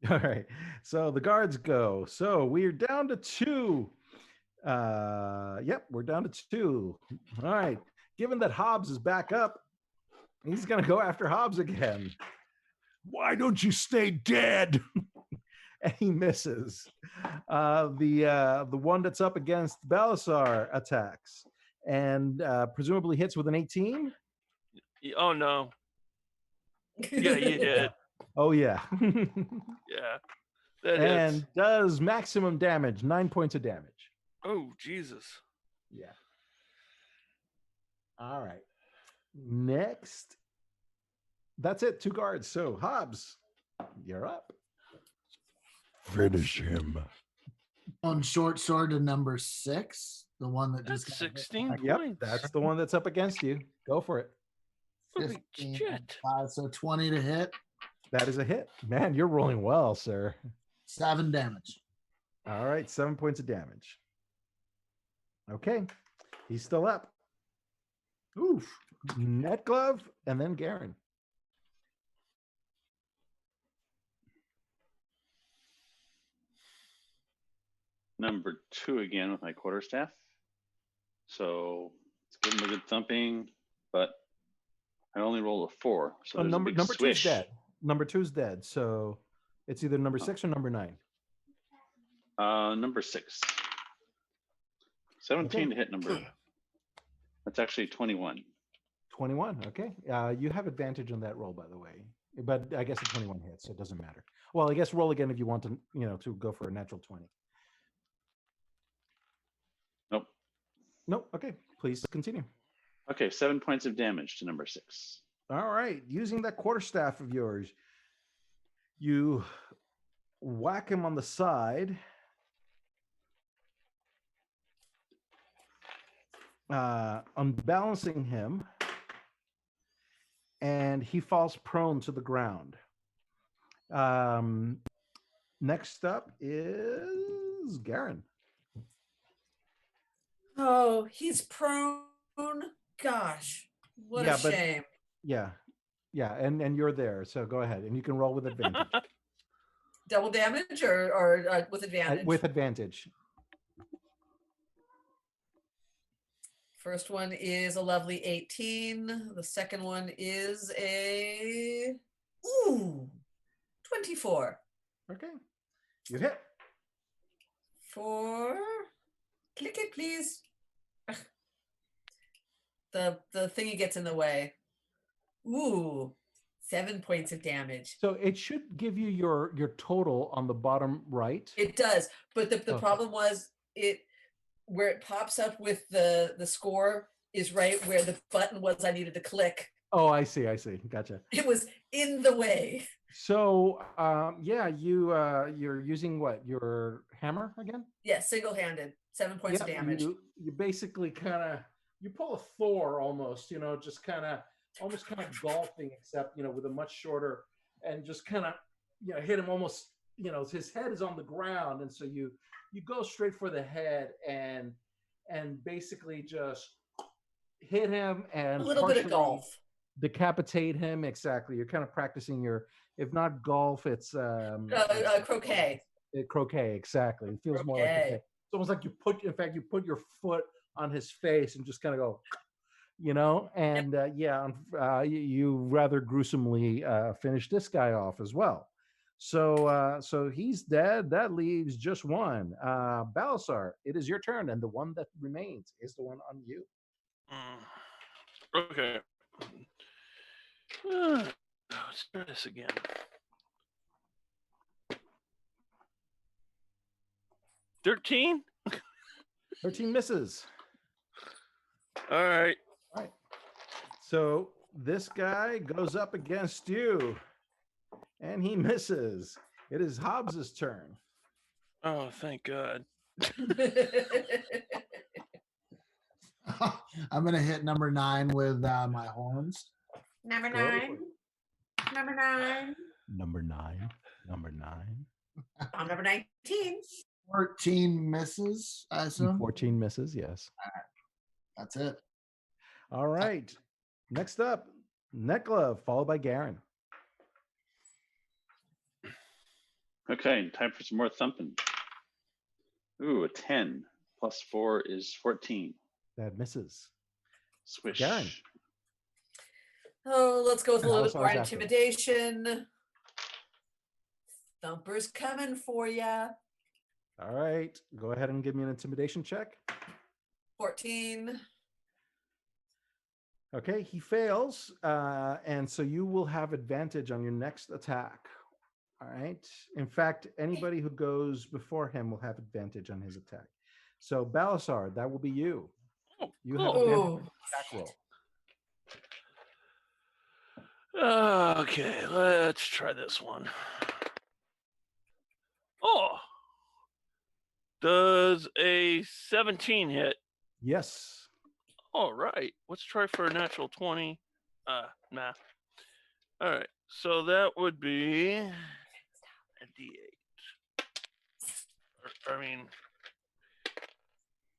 All right. So the guards go. So we're down to 2. Yep, we're down to 2. All right. Given that Hobbs is back up, he's going to go after Hobbs again. Why don't you stay dead? And he misses. The one that's up against Belisar attacks and presumably hits with an 18. Oh, no. Yeah, you did. Oh, yeah. Yeah. That and hits. does maximum damage, 9 points of damage. Oh, Jesus. Yeah. All right. Next. That's it. 2 guards. So, Hobbs, you're up. Finish him. On short sword to number 6, the one that That's just got hit. 16 Yep, points. that's the one that's up against you. Go for it. Holy 15, shit. 5, so 20 to hit, That is a hit. Man, you're rolling well, sir. 7 damage. All right, 7 points of damage. Okay, he's still up. Oof. Net glove, and then Garen. Number 2 again with my quarterstaff. So let's give him a good thumping, but I only rolled a 4. So there's number a big number swish. 2's dead. Number 2's dead. So it's either number 6 or number 9. Number 6. 17 to hit number. That's actually 21. 21. Okay. You have advantage on that roll, by the way. But I guess a 21 hits, so it doesn't matter. Well, I guess roll again if you want to, to go for a natural 20. Nope. Nope. Okay. Please continue. Okay, 7 points of damage to number 6. All right. Using that quarterstaff of yours, you whack him on the side. Unbalancing him, and he falls prone to the ground. Next up is Garen. Oh, he's prone. Gosh, what a shame. Yeah, and you're there, so go ahead, and you can roll with advantage. Double damage or with advantage? With advantage. First one is a lovely 18. The second one is a 24. Okay, you hit. For click it, please. Ugh. The thingy gets in the way. Ooh, 7 points of damage. So it should give you your total on the bottom right. It does, but the problem was where it pops up with the score is right where the button was I needed to click. Oh, I see. Gotcha. It was in the way. So, you're using what? Your hammer again? Yeah, single-handed. 7 points of damage. You basically you pull a Thor almost, just almost golfing, except, with a much shorter, and just hit him almost, his head is on the ground. And so you go straight for the head and basically just hit him and a little bit of golf. Decapitate him. Exactly. You're kind of practicing if not golf, it's croquet. Croquet. Exactly. It feels more like croquet. It's almost like you put your foot on his face and just kind of go, and you rather gruesomely finish this guy off as well. So he's dead. That leaves just one. Balasar, it is your turn, and the one that remains is the one on you. Okay. Let's try this again. 13? 13 misses. All right. All right. So this guy goes up against you, and he misses. It is Hobbs's turn. Oh, thank God. I'm gonna hit number 9 with my horns. Number Go 9. Number 9. Number 9. Number 9. I'm number 19. 14 misses, I assume. 14 misses, yes. That's it. All right. Next up, Neklov, followed by Garen. Okay, time for some more thumping. Ooh, a 10 plus 4 is 14. That misses. Swish. Garen. Oh, let's go with a little bit more Balasar's after. intimidation. Thumper's coming for ya. All right. Go ahead and give me an intimidation check. 14. Okay, he fails. And so you will have advantage on your next attack. All right. In fact, anybody who goes before him will have advantage on his attack. So Balasar, that will be you. Oh, You have cool. advantage Oh, on the attack roll. Okay, let's try this one. Oh, does a 17 hit? Yes. All right, let's try for a natural 20. Nah. All right, so that would be a D8.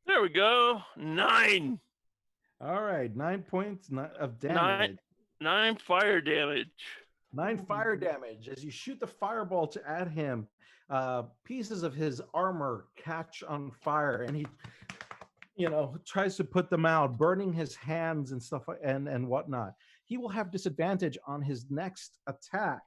There we go. 9. All right. 9 points of damage. 9 fire damage. 9 fire damage. As you shoot the fireball at him, pieces of his armor catch on fire, and he, tries to put them out, burning his hands and stuff and whatnot. He will have disadvantage on his next attack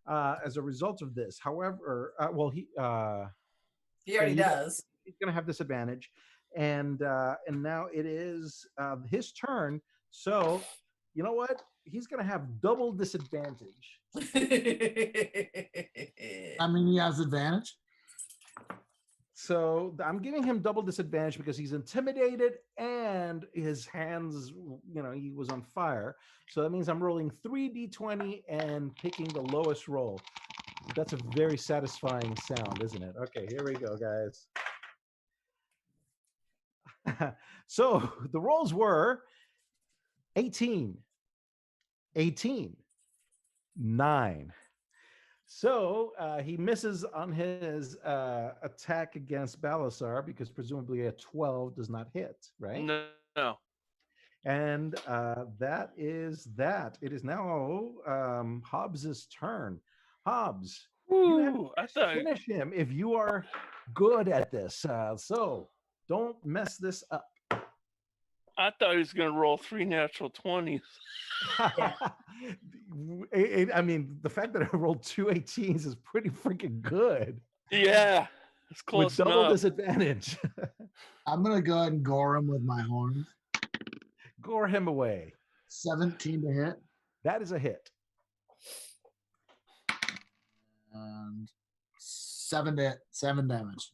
as a result of this. However, he already does. He's going to have disadvantage, and now it is his turn. So, you know what? He's going to have double disadvantage. I mean, he has advantage. So I'm giving him double disadvantage because he's intimidated and his hands, he was on fire. So that means I'm rolling 3d20 and picking the lowest roll. That's a very satisfying sound, isn't it? Okay, here we go, guys. So the rolls were 18, 18, 9. So he misses on his attack against Balasar because presumably a 12 does not hit, right? No. And that is that. It is now Hobbs's turn. Hobbs, you have to finish him if you are good at this. So don't mess this up. I thought he was going to roll 3 natural 20s. I mean, the fact that I rolled 2 18s is pretty freaking good. Yeah, it's close with double enough. Disadvantage. I'm gonna go ahead and gore him with my horns. Gore him away. 17 to hit. That is a hit. And 7 damage.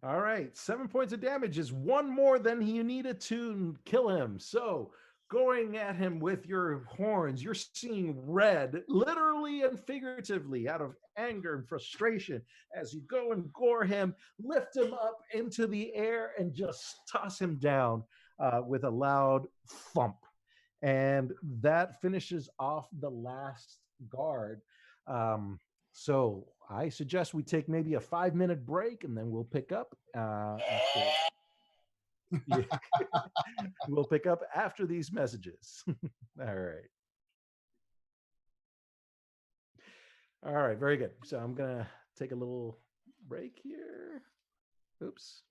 All right, 7 points of damage is one more than you needed to kill him. So, going at him with your horns, you're seeing red, literally and figuratively, out of anger and frustration as you go and gore him, lift him up into the air, and just toss him down with a loud thump. And that finishes off the last guard. So I suggest we take maybe a 5-minute break, and then we'll pick up after. We'll pick up after these messages. All right, very good. So I'm gonna take a little break here. Oops.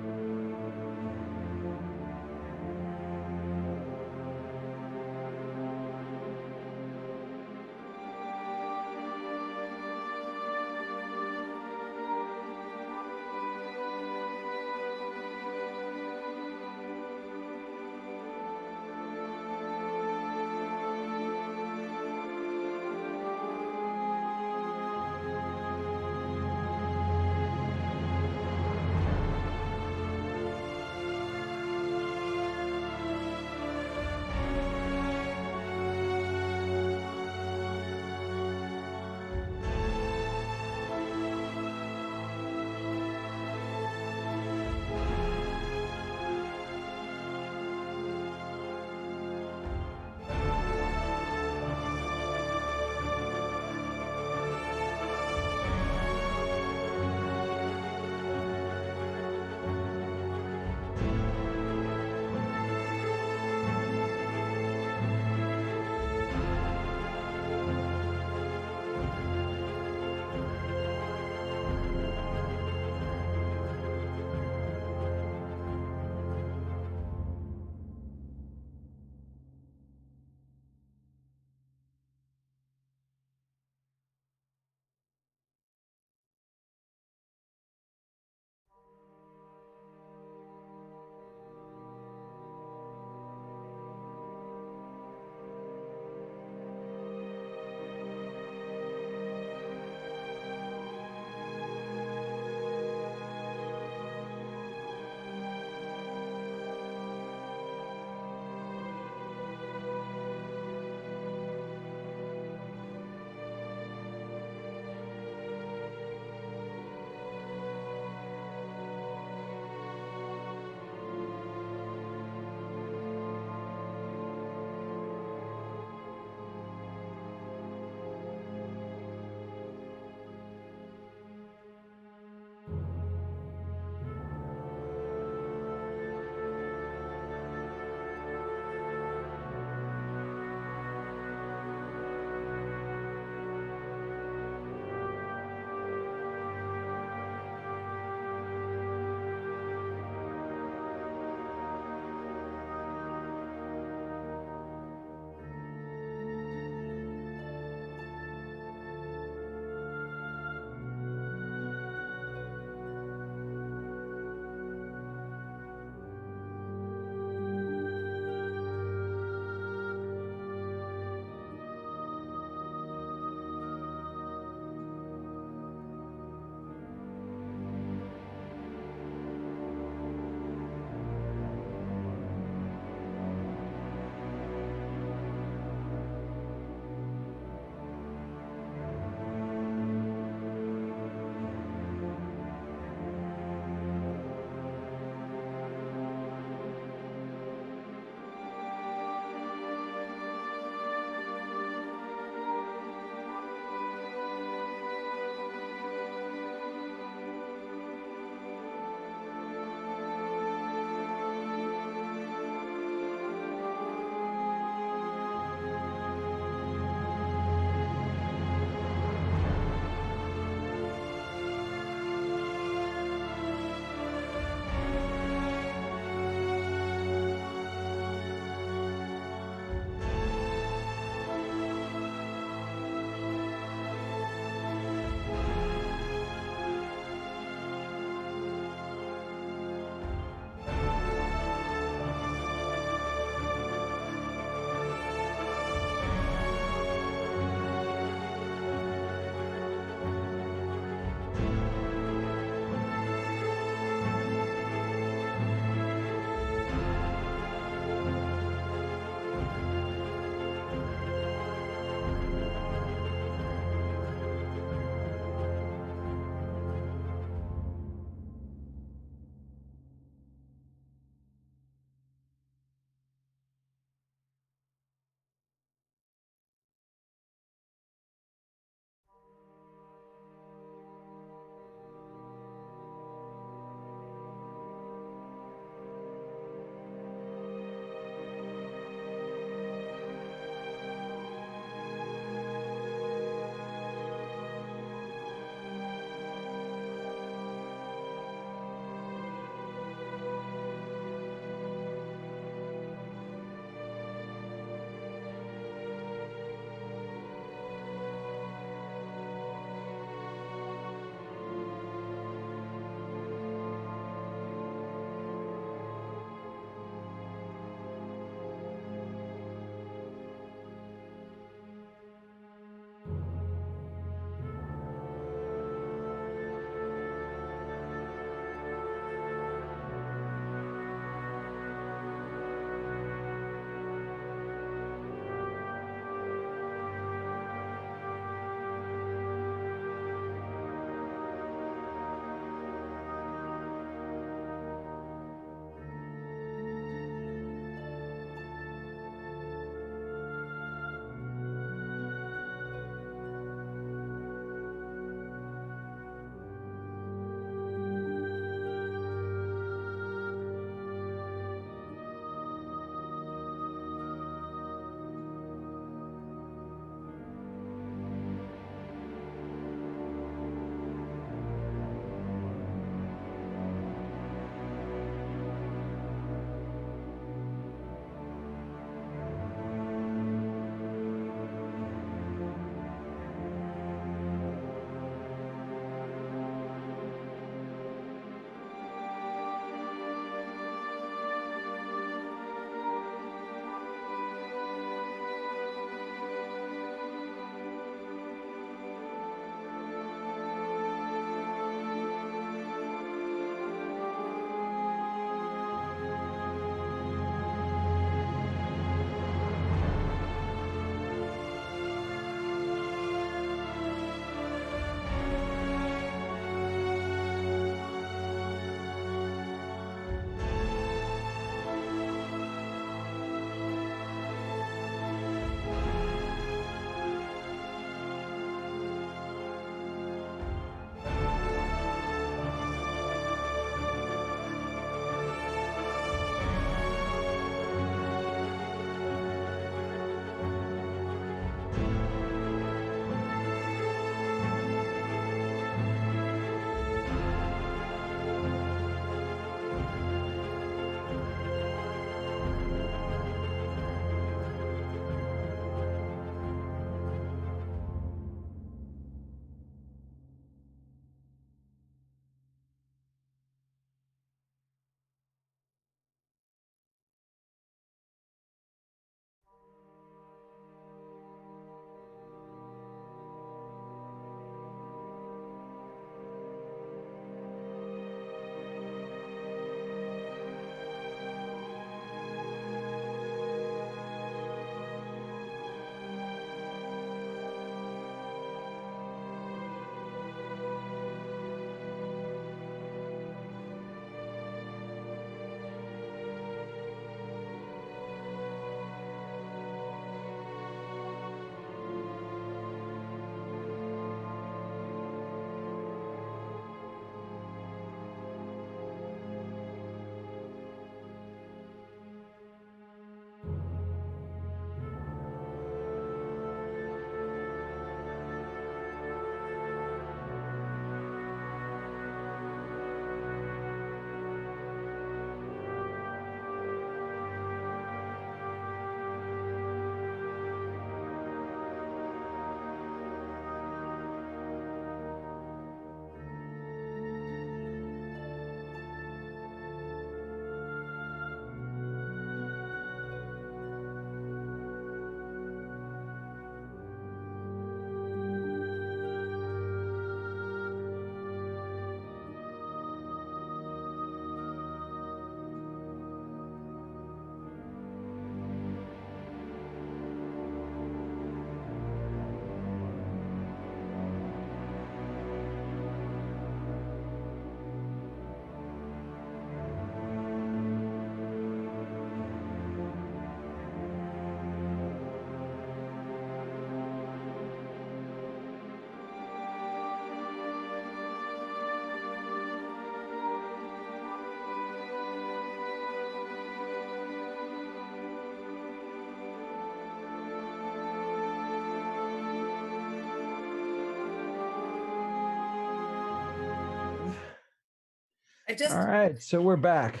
I just All right, so we're back.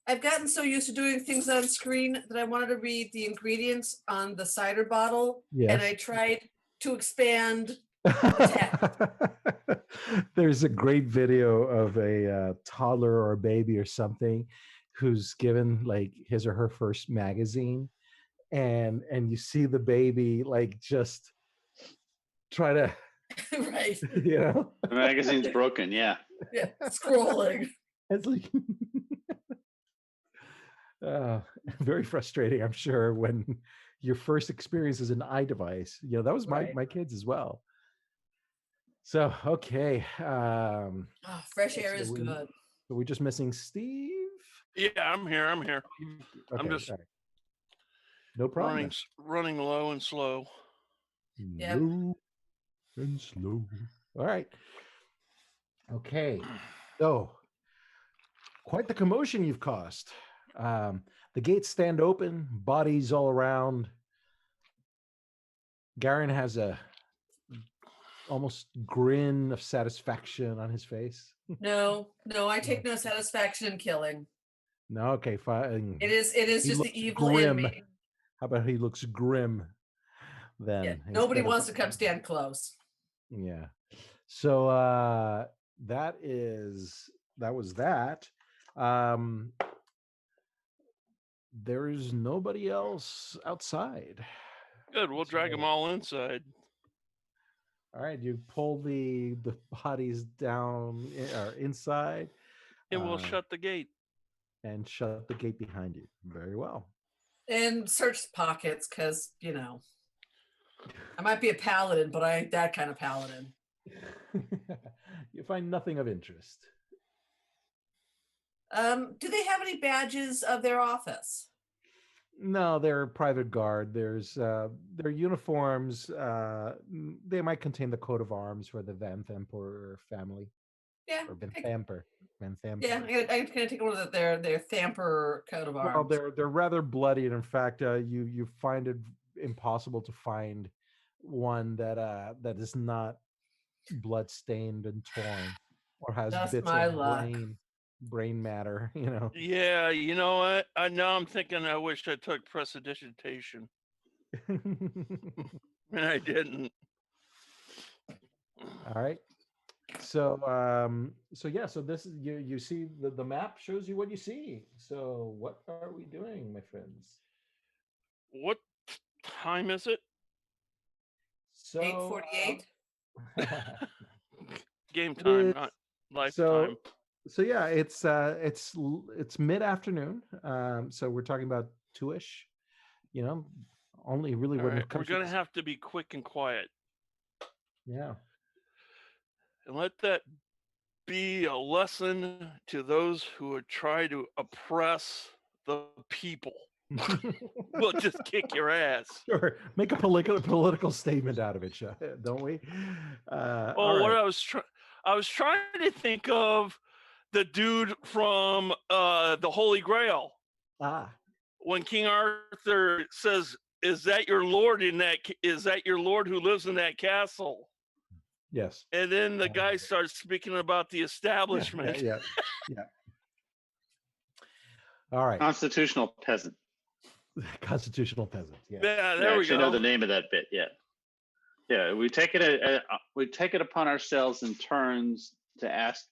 I've gotten so used to doing things on screen that I wanted to read the ingredients on the cider bottle, and I Yes. tried to expand. There's a great video of a toddler or a baby or something who's given like his or her first magazine, and you see the baby like just try to, Right. you know, The magazine's broken. Yeah. Yeah. Scrolling. it's like uh, very frustrating, I'm sure, when your first experience is an iDevice. You know, that was Right. my kids as well. So okay, Oh, fresh air so is good. so we're just missing Steve. Yeah, I'm here. I'm here. Okay, I'm just all right. No problem. running low and slow. Yep. Low and slow. All right. Okay. So quite the commotion you've caused. The gates stand open, bodies all around. Garen has a almost grin of satisfaction on his face. No, I take no satisfaction in killing. No, okay, fine. It is He just looks the evil in grim. me. How about he looks grim then? Yeah. Nobody instead of- wants to come stand close. Yeah. So that was that. There is nobody else outside. Good. We'll drag them all inside. All right, you pull the bodies down or inside, And we'll shut the gate. and shut the gate behind you. Very well. And search pockets, because I might be a paladin, but I ain't that kind of paladin. You find nothing of interest. Do they have any badges of their office? No, they're private guard. There's their uniforms. They might contain the coat of arms for the Van Thamper family. Yeah. Or Van Thamper. Van Thamper. Yeah, I'm gonna take one of their Thamper coat of arms. Well, they're rather bloody, and in fact, you find it impossible to find one that is not blood stained and torn, or has Just bits my of luck. brain matter. You know. Yeah, you know what? Now I'm thinking I wish I took prestidigitation. And I didn't. All right. So so this is you see the map shows you what you see. So what are we doing, my friends? What time is it? So 8:48. Game It time, is- not lifetime. so yeah, it's mid-afternoon. So we're talking about 2ish, you know, only really All when right, it we're comes gonna to have to be quick and quiet, yeah. and let that be a lesson to those who would try to oppress the people. We'll just kick your ass. Sure, make a political statement out of it, don't we? Oh, all what right. I was trying to think of the dude from the Holy Grail Ah, when King Arthur says, "Is that your lord is that your lord who lives in that castle?" yes. And then the guy starts speaking about the establishment. Yeah. All right. Constitutional peasant. Constitutional peasant. Yeah. Yeah, I there we actually know go. the name of that bit. Yeah. Yeah, we take it upon ourselves in turns to act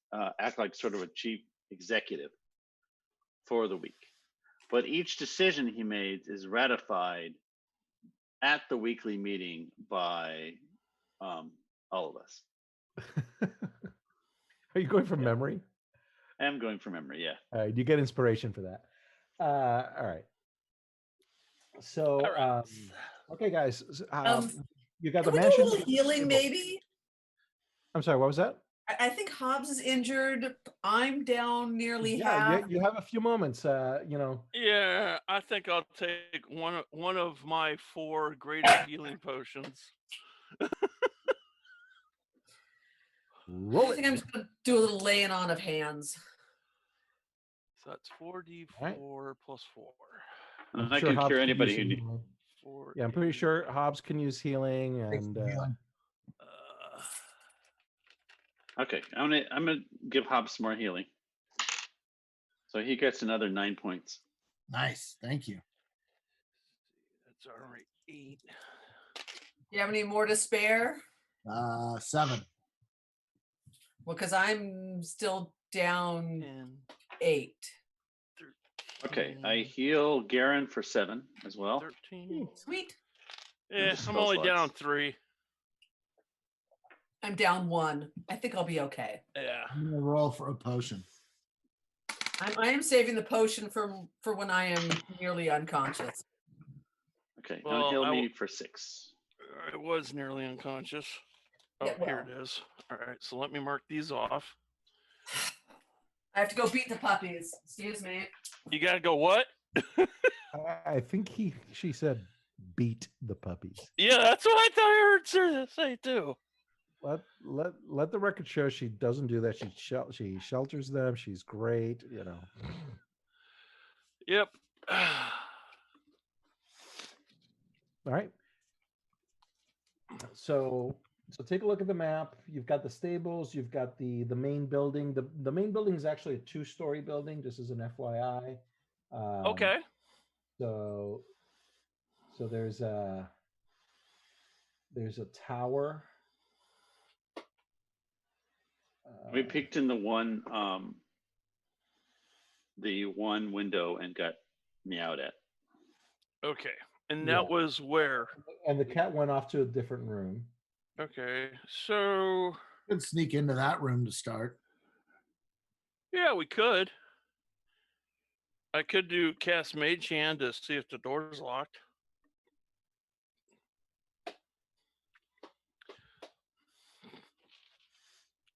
like sort of a chief executive for the week. But each decision he made is ratified at the weekly meeting by all of us. Are you going from Yeah. memory? I am going from memory. Yeah. You get inspiration for that. All right. So, All right. okay, guys, you got the Can we do a mansion. little healing, maybe? I'm sorry. What was that? I think Hobbs is injured. I'm down nearly Yeah, half. you have a few moments. You know. Yeah, I think I'll take one of my 4 greater healing potions. Roll I think it. I'm just gonna do a little laying on of hands. So that's 4d4 Alright. plus 4. And I sure can Hobbs cure could anybody use who some needs. healing. 4 Yeah, I'm pretty sure Hobbs can use healing, Take and some healing. Okay, I'm gonna give Hobbs some more healing. So he gets another 9 points. Nice. Thank you. That's all right. 8. Do you have any more to spare? 7. Well, because I'm still down 10, 8. 13. Okay, I heal Garen for 7 as well. 13. Sweet. Yeah, Just I'm spell only slots. down 3. I'm down 1. I think I'll be okay. Yeah. I'm gonna roll for a potion. I am saving the potion for when I am nearly unconscious. Okay, Well, heal I me for 6. I was nearly unconscious. Oh, Yeah, here well. it is. All right, so let me mark these off. I have to go beat the puppies. Excuse me. You gotta go what? I think she said beat the puppies. Yeah, that's what I thought I heard her say too. Let the record show she doesn't do that. She shelters them. She's great. Yep. All right. So take a look at the map. You've got the stables. You've got the main building. The main building is actually a 2-story building. Just as an FYI. Okay. So there's a tower. We peeked in the one window and got meowed at. Okay. And Yeah. that was where? And the cat went off to a different room. Okay. So Could sneak into that room to start. yeah, we could. I could do cast mage hand to see if the door's locked.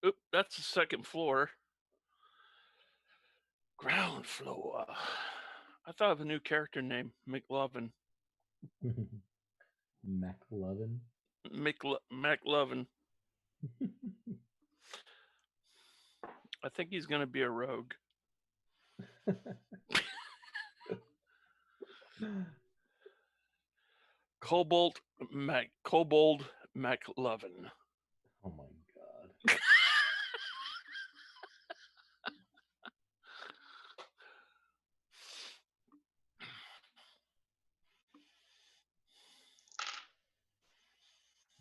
Oop, that's the second floor. Ground floor. I thought of a new character name, McLovin. McLovin. McLovin. I think he's going to be a rogue. Kobold McLovin. Oh my god.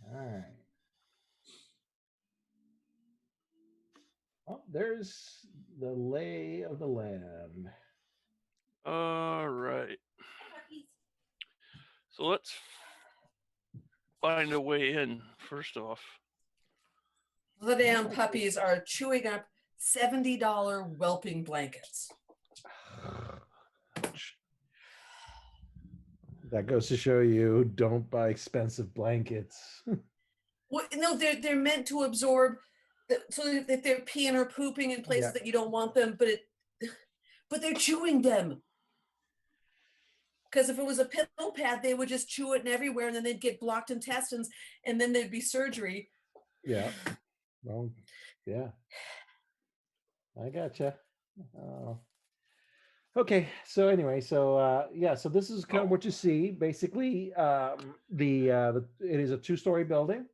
All right. Oh, there's the lay of the land. All right. So let's find a way in first off. The damn puppies are chewing up $70 whelping blankets. That goes to show you don't buy expensive blankets. Well, no, they're meant to absorb, so that they're peeing or pooping in places that you don't want them, but they're chewing them. Because if it was a pill pad, they would just chew it and everywhere, and then they'd get blocked intestines, and then there'd be surgery. Yeah. Well, yeah. I gotcha. Okay. So anyway, so this is kind of what you see. Basically, it is a 2-story building.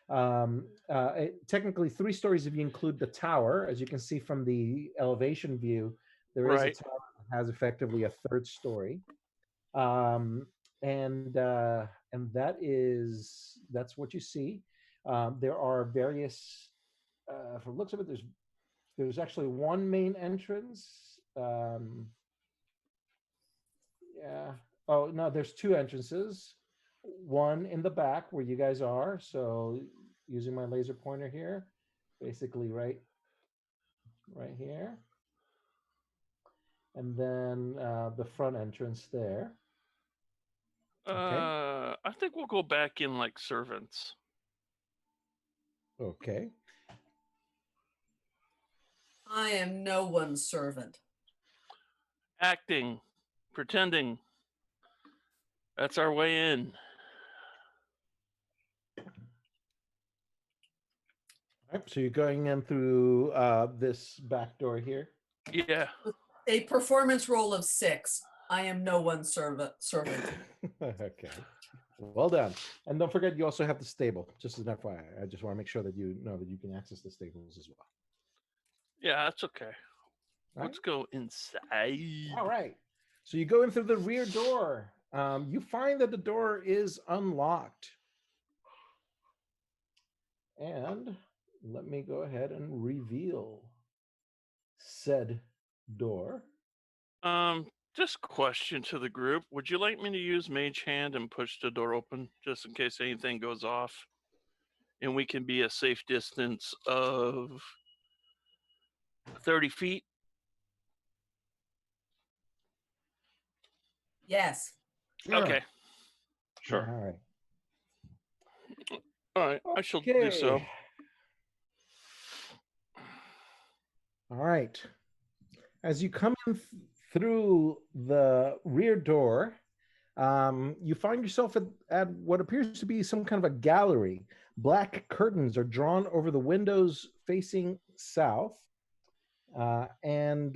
Technically 3 stories if you include the tower. As you can see from the elevation view, there is a tower that has effectively a 3rd story. And that's what you see. There are various, from the looks of it, there's actually one main entrance. Yeah. Oh no, there's 2 entrances. One in the back where you guys are. So using my laser pointer here, basically right here. And then the front entrance there. Okay. I think we'll go back in like servants. Okay. I am no one's servant. Acting, pretending. That's our way in. All right, so you're going in through this back door here. Yeah. A performance roll of 6. I am no one's servant. Okay. Well done. And don't forget, you also have the stable, just as an FYI. I just want to make sure that you know that you can access the stables as well. Yeah, that's okay. Let's go inside. All right. So you go in through the rear door. You find that the door is unlocked. And let me go ahead and reveal said door. Just question to the group. Would you like me to use Mage Hand and push the door open just in case anything goes off? And we can be a safe distance of 30 feet? Yes. Sure. Okay. Sure. All right. All right. I shall do Okay. so. All right. As you come in through the rear door, you find yourself at what appears to be some kind of a gallery. Black curtains are drawn over the windows facing south, and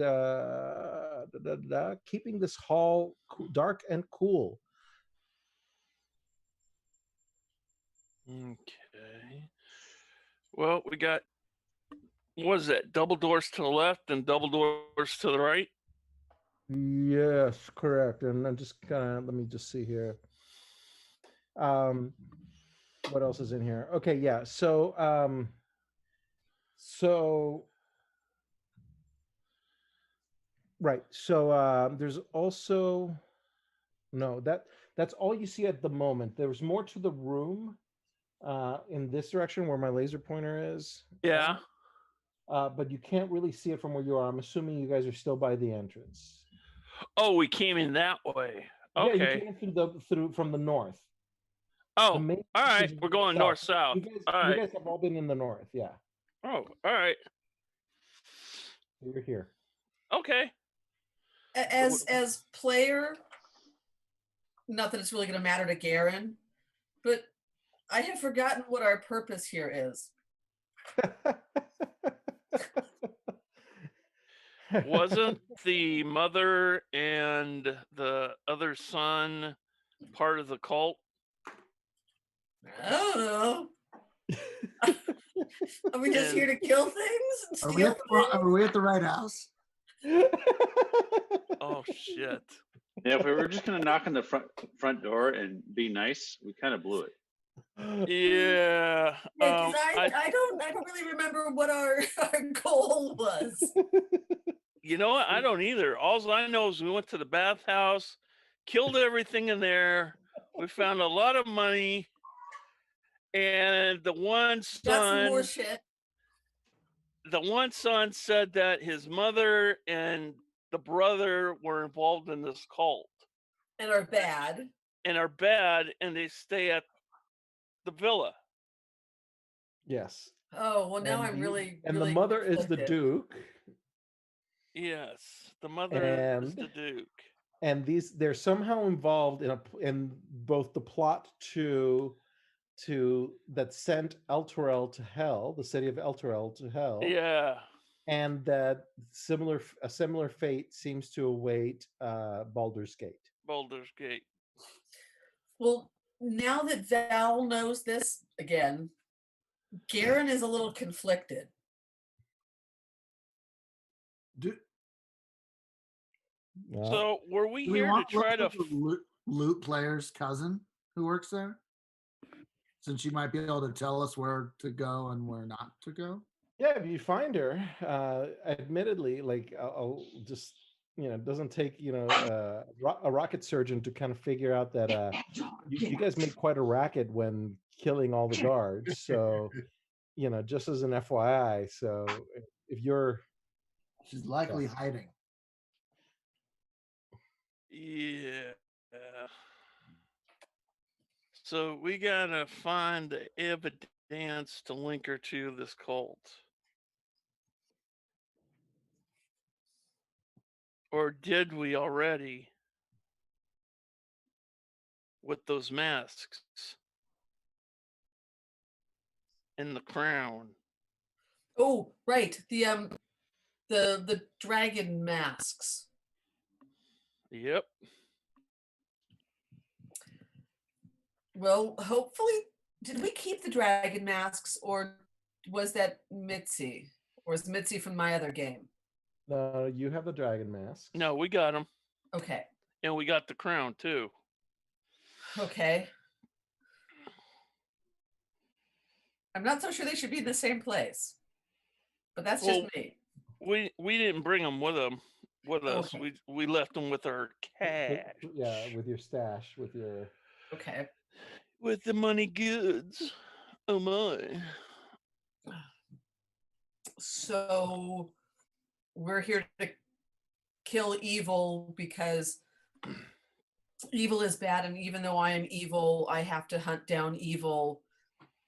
keeping this hall dark and cool. Okay. Well, we got, what is that? Double doors to the left and double doors to the right? Yes, correct. And I'm just gonna let me just see here. What else is in here? Okay, yeah. So right. So there's also no that's all you see at the moment. There's more to the room in this direction where my laser pointer is. Yeah. But you can't really see it from where you are. I'm assuming you guys are still by the entrance. Oh, we came in that way. Yeah, you Okay. came through from the north. Oh, The main all right. entrance is We're in the going south. north-south. All You right. guys have all been in the north. Yeah, Oh, all right. you're here. Okay. As player, not that it's really going to matter to Garen, but I have forgotten what our purpose here is. Wasn't the mother and the other son part of the cult? I don't know. Are we just And- here to kill things? And Are we steal at the, are we at the right house? Oh, shit. Yeah, if we were just gonna knock on the front door and be nice, we kind of blew it. Yeah. Yeah, 'cause I don't really remember what our goal was. You know what? I don't either. All I know is we went to the bathhouse, killed everything in there. We found a lot of money. And the one Got some more son, shit. said that his mother and the brother were involved in this cult And are bad. and are bad, and they stay at the villa. Yes. Oh, well, now And I'm the- really, And really the mother is the conflicted. Duke. Yes, the mother is And the Duke. and they're somehow involved in both the plot to that sent Elturel to hell, the city of Elturel to hell, Yeah. and that a similar fate seems to await Baldur's Gate. Baldur's Gate. Well, now that Val knows this, again, Garen is a little conflicted. Do, Yeah. So were we do we here to want to look try to? for the loot player's cousin who works there? Since she might be able to tell us where to go and where not to go. Yeah, if you find her, admittedly, like I'll just it doesn't take a rocket surgeon to kind of figure out that you guys made quite a racket when killing all the guards. So just as an FYI, so if you're She's likely hiding. Yeah. So we gotta find the evidence to link her to this cult. Or did we already with those masks and the crown? Oh, right. The dragon masks. Yep. Well, hopefully, did we keep the dragon masks, or was that Mitzi? Or is Mitzi from my other game? You have the dragon mask. No, we got him, Okay. and we got the crown too. Okay. I'm not so sure they should be in the same place, but that's just Well, me. We didn't bring them with us. Okay. We left them with our cash. Yeah, with your stash, with your. Okay. With the money goods. Oh my. So we're here to kill evil because evil is bad, and even though I am evil, I have to hunt down evil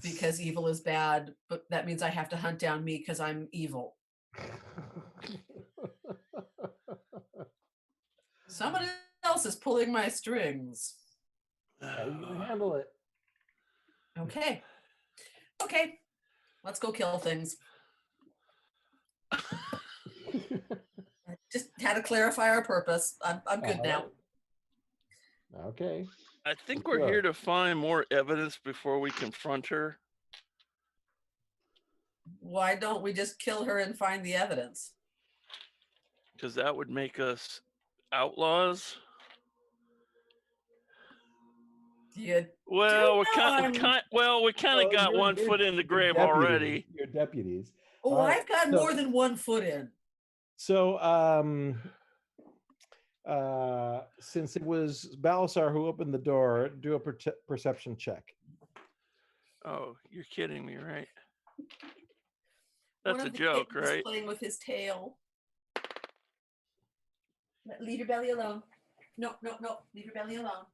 because evil is bad, but that means I have to hunt down me because I'm evil. Someone else is pulling my strings. How are you gonna handle it? Okay. Okay. Let's go kill things. Just had to clarify our purpose. I'm good now. Alright. Okay. I think Let's we're here go. to find more evidence before we confront her. Why don't we just kill her and find the evidence? Because that would make us outlaws. You Well, we know I'm- kind of got one foot in the grave already. Your deputies. Oh, All right, I've got so- more than 1 foot in. So, since it was Balasar who opened the door, do a perception check. Oh, you're kidding me, right? One That's a of the joke, kittens right? playing with his tail. Leave your belly alone. No, no, no. Leave your belly alone.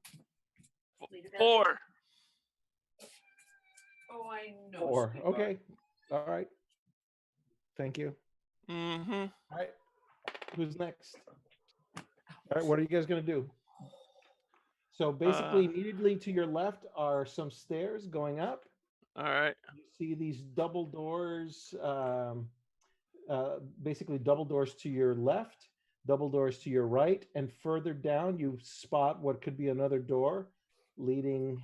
Leave your belly alone. 4. Oh, I know. 4. sweetheart. Okay. All right. Thank you. Mm-hmm. All right. Who's next? All right. What are you guys gonna do? So basically, immediately to your left are some stairs going up. All right. You see these double doors, basically double doors to your left, double doors to your right, and further down you spot what could be another door leading,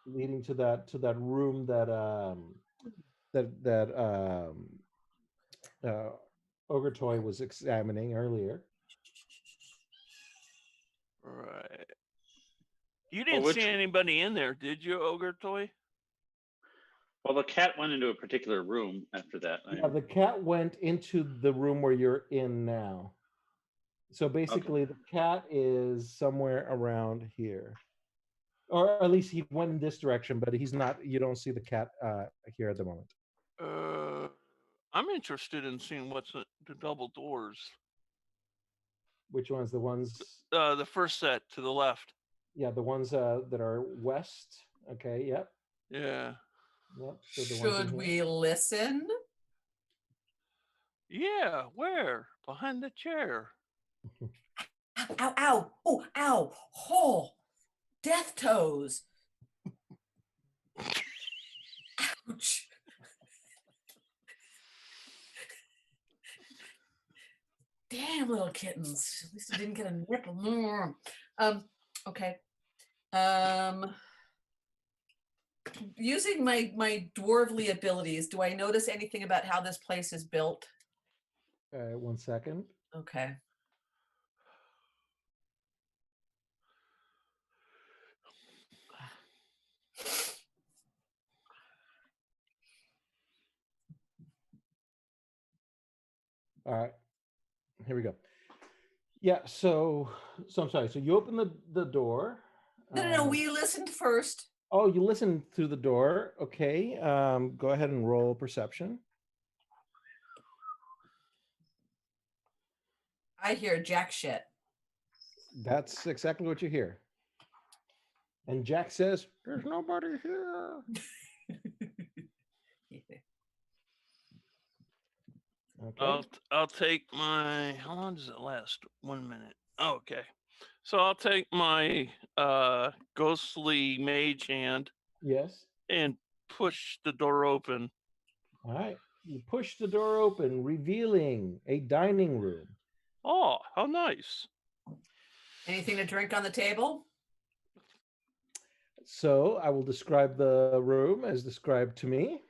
leading to that room that Ogertoy was examining earlier. Right. You didn't which- see anybody in there, did you, Ogre Toy? Well, the cat went into a particular room after that. Yeah, the cat went into the room where you're in now. So basically, the cat is somewhere around here, or at least he went in this direction, but he's not. You don't see the cat here at the moment. I'm interested in seeing what's the double doors. Which ones? The ones? The first set to the left. Yeah, the ones that are west. Okay. Yep. Yeah. Yep. So the ones in Should here. we listen? Yeah. Where? Behind the chair. Ow, ow, ow. Oh, ow. Oh, death toes. Ouch. Damn, little kittens. At least I didn't get a nipple. Okay. Using my dwarvly abilities, do I notice anything about how this place is built? 1 second. Okay. All right. Here we go. Yeah. So I'm sorry. So you open the door. No. We listened first. Oh, you listened through the door. Okay. Go ahead and roll perception. I hear jack shit. That's exactly what you hear. And Jack says, "There's nobody here." Okay. I'll take my. How long does it last? 1 minute. Oh, okay. So I'll take my ghostly mage hand Yes. and push the door open. All right. You push the door open, revealing a dining room. Oh, how nice. Anything to drink on the table? So I will describe the room as described to me.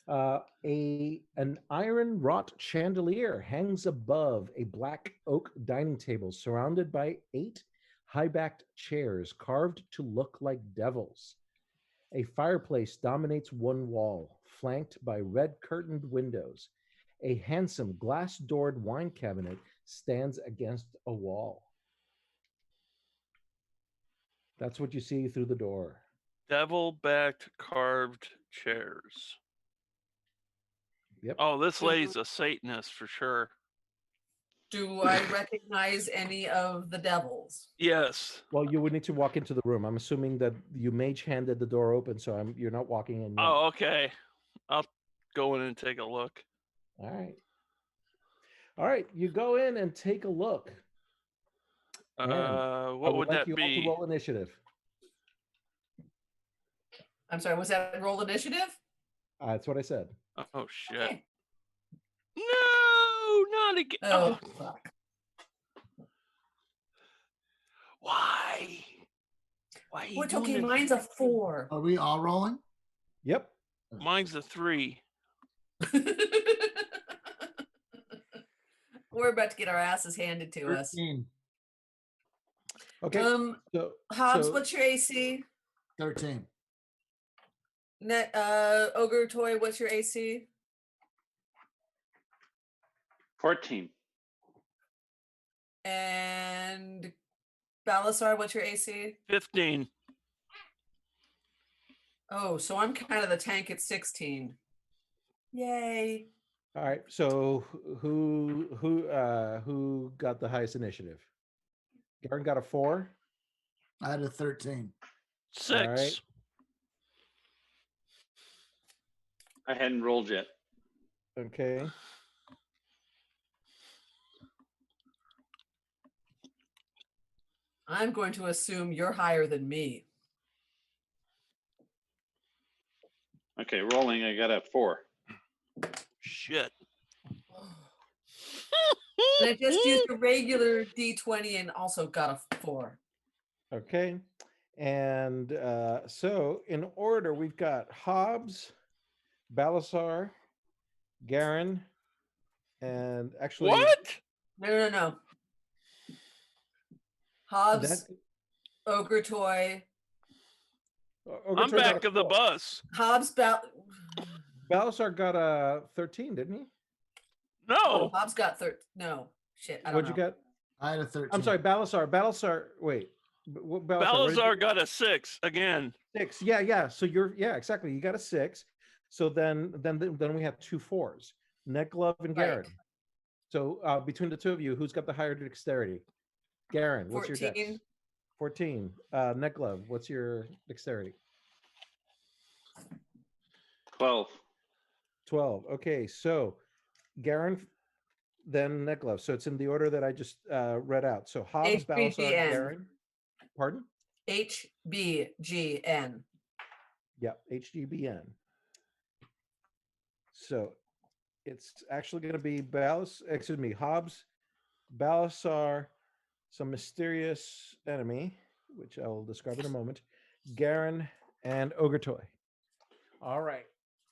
An iron wrought chandelier hangs above a black oak dining table surrounded by 8 high-backed chairs carved to look like devils. A fireplace dominates one wall, flanked by red curtained windows. A handsome glass doored wine cabinet stands against a wall. That's what you see through the door. Devil-backed carved chairs. Yep. Oh, this lady's a Satanist for sure. Do I recognize any of the devils? Yes. Well, you would need to walk into the room. I'm assuming that you mage handed the door open, so you're not walking in yet. Oh, okay. I'll go in and take a look. All right. All right. You go in and take a look. And I What would like that you all be? to roll initiative. I'm sorry, was that roll initiative? That's what I said. Oh shit! Okay. No, not again. Oh, fuck. Why? Why? Are you We're doing talking, this? mine's a 4. Are we all rolling? Yep. Mine's a 3. We're about to get our asses handed to us. 13. Okay. So, Hobbs, so- what's your AC? 13. Ogre Toy, what's your AC? 14. And Balasar, what's your AC? 15. Oh, so I'm kind of the tank at 16. Yay. all right. So who got the highest initiative? Garen got a 4. I had a 13. 6. All right. I hadn't rolled yet. Okay. I'm going to assume you're higher than me. Okay, rolling. I got a 4. Shit. And I just used a regular D20 and also got a 4. Okay. And so in order, we've got Hobbs, Balasar, Garen, and actually What? No. Hobbs, that Ogre Toy, Ogre I'm Toy got back a of the 4. bus. Hobbs, Balasar got a 13, didn't he? Oh, No. Hobbs got no shit. I don't What'd know. you get? I had a 13. I'm sorry, Balasar. Wait, Balasar, what did you Balazar got a 6 again. 6. Yeah. So exactly. You got a 6. So then we have 2 4s. Neklov and Right. Garen. So between the two of you, who's got the higher dexterity? Garen, what's your dex? 14. 14. Neklov, what's your dexterity? 12. 12. Okay, so Garen, then Neklov. So it's in the order that I just read out. So Hobbs, Balasar, HBGN. Garen. Pardon? HBGN. Yeah, HGBN. So it's actually going to be Hobbs, Balasar, some mysterious enemy, which I will describe in a moment, Garen, and Ogre Toy. All right.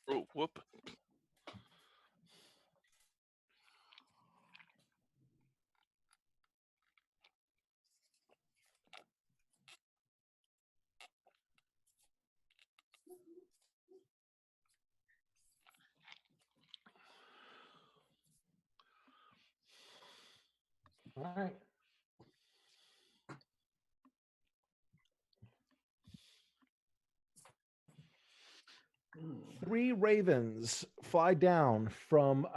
Oh, whoop. All right. Three ravens fly down from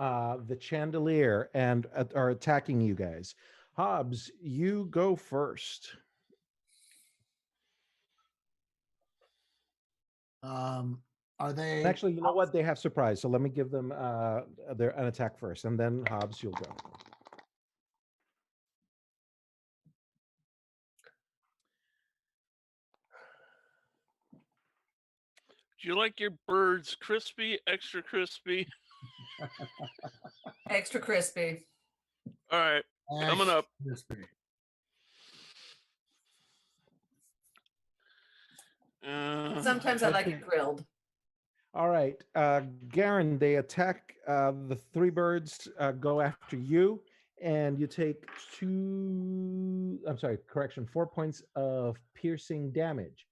the chandelier and are attacking you guys. Hobbs, you go first. Are they And actually, you know what? They have surprise, so let me give them an attack first, and then Hobbs, you'll go. Do you like your birds crispy, extra crispy? Extra crispy. All right, coming up. Crispy. Sometimes I like Okay. it grilled. All right, Garen, they attack. The three birds go after you, and you take two. I'm sorry, correction. 4 points of piercing damage.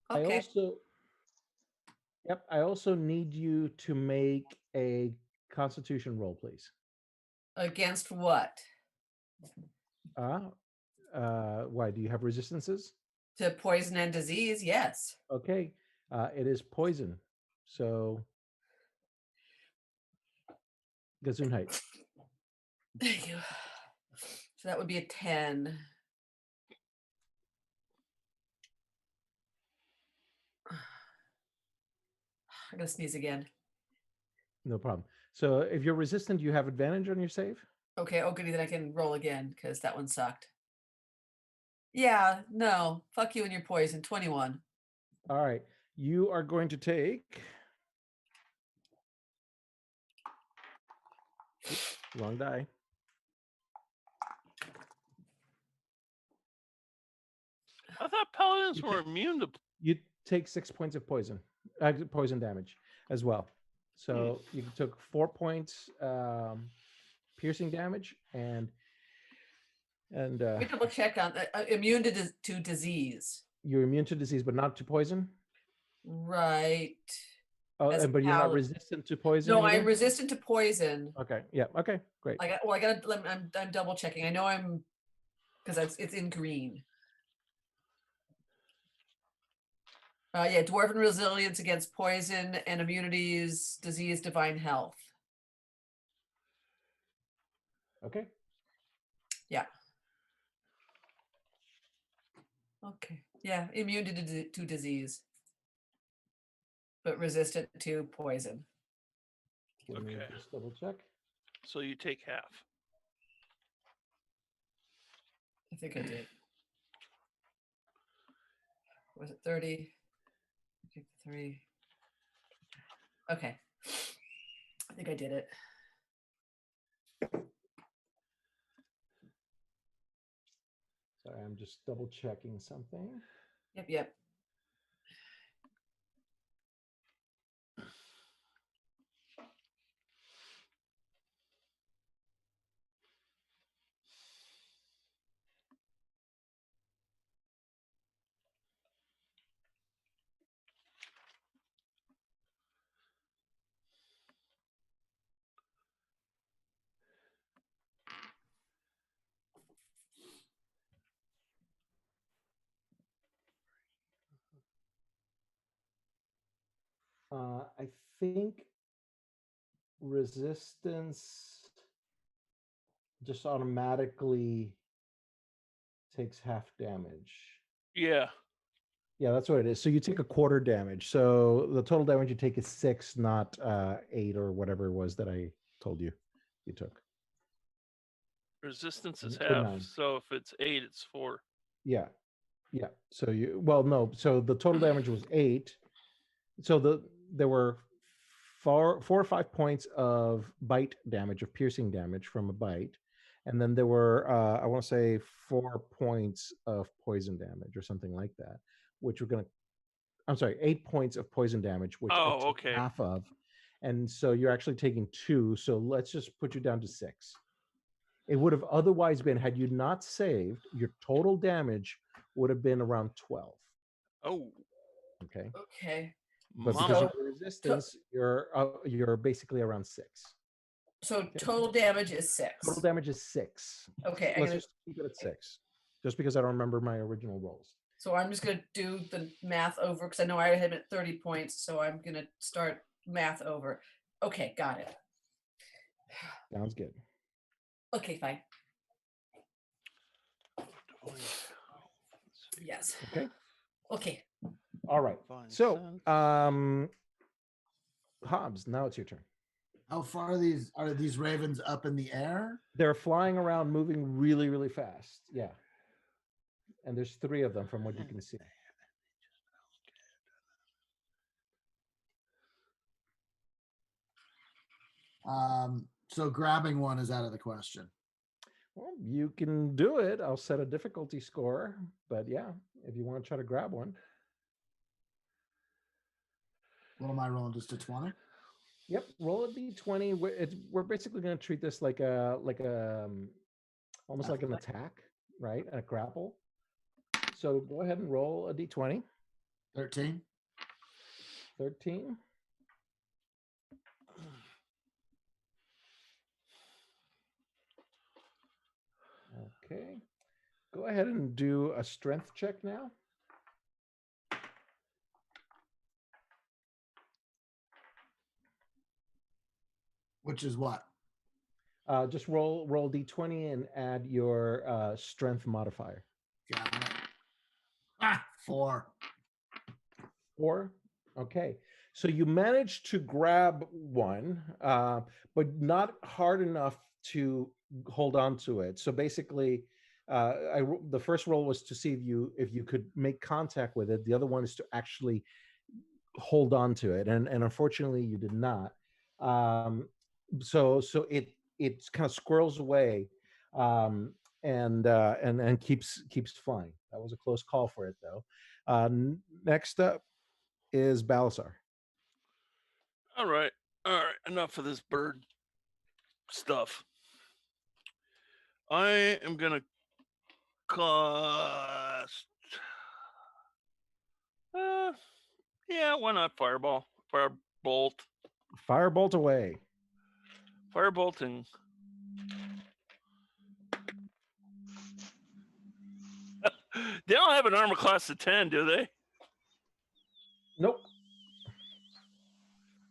I Okay. also, yep. I also need you to make a Constitution roll, please. Against what? Uh, why do you have resistances? To poison and disease? Yes. Okay, it is poison. So, Gesundheit. Thank you. So that would be a 10. I'm gonna sneeze again. No problem. So, if you're resistant, you have advantage on your save. Okay, oh goody, then I can roll again because that one sucked. Yeah, no. Fuck you and your poison. 21. All right, you are going to take. Oops, wrong die. I thought paladins You were take- immune to. You take 6 points of poison damage as well. So you took 4 points piercing damage, and Let me double check on immune to disease. you're immune to disease, but not to poison. Right. Oh, As a but you're not paladin. resistant to poison. No, either? I'm resistant to poison. Okay. Yeah. Okay. Great. I gotta. I'm double checking. I know I'm because it's in green. Yeah, dwarven resilience against poison and immunities, disease, divine health. Okay. Okay. Yeah, immune to disease, but resistant to poison. Let me Okay. just double check. So you take half. I think I did. Was it 30? 3. Okay. I think I did it. Sorry, I'm just double checking something. Yep. I think resistance just automatically takes half damage. Yeah. Yeah, that's what it is. So you take a quarter damage. So the total damage you take is 6, not 8 or whatever it was that I told you you took. Resistance is Or half. 9. So if it's 8, it's 4. Yeah. Yeah. So no. So the total damage was 8. So there were 4 or 5 points of bite damage, of piercing damage from a bite. And then there were, I want to say 4 points of poison damage or something like that, which we're going to, I'm sorry, 8 points of poison damage, which I took Okay. half of. And so you're actually taking 2. So let's just put you down to 6. It would have otherwise been, had you not saved, your total damage would have been around 12. Oh. Okay. Okay. But because Mama. of the resistance, you're basically around 6. So total damage is 6. Total damage is 6. Okay. Let's just keep it at 6, just because I don't remember my original rolls. So I'm just gonna do the math over because I know I had him at 30 points. So I'm gonna start math over. Okay, got it. Sounds good. Okay, fine. Yes. Okay. Okay. All right. So, Hobbs, now it's your turn. How far are these ravens up in the air? They're flying around, moving really, really fast. Yeah. And there's 3 of them from what you can see. So grabbing one is out of the question. Well, you can do it. I'll set a difficulty score, but yeah, if you want to try to grab one. What am I rolling? Just a 20? Yep, roll a d20. We're basically going to treat this like almost like an attack, right? A grapple. So go ahead and roll a d20. 13. 13. Okay. Go ahead and do a strength check now. Which is what? Just roll d20 and add your strength modifier. Got it. Ah, 4. 4. Okay. So you managed to grab one, but not hard enough to hold on to it. So basically, the first roll was to see if you could make contact with it. The other one is to actually hold on to it, and unfortunately, you did not. So it kind of squirrels away, and keeps flying. That was a close call for it, though. Next up is Balasar. All right. Enough of this bird stuff. I am gonna cast. Yeah, why not fireball? Firebolt. Firebolt away. Firebolting. They don't have an armor class of 10, do they? Nope.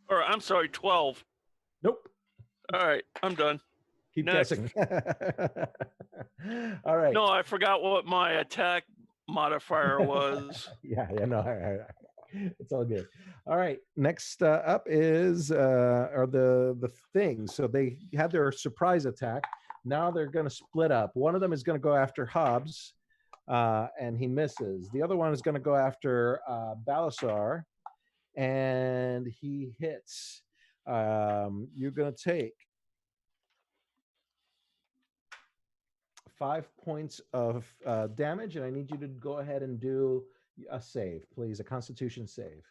Or I'm sorry, 12. Nope. All right, I'm done. Keep Next. guessing. All right. No, I forgot what my attack modifier was. Yeah, no, it's all good. All right, next up is are the things. So they had their surprise attack. Now they're going to split up. One of them is going to go after Hobbs, and he misses. The other one is going to go after Balasar, and he hits. You're going to take 5 points of damage, and I need you to go ahead and do a save, please, a Constitution save.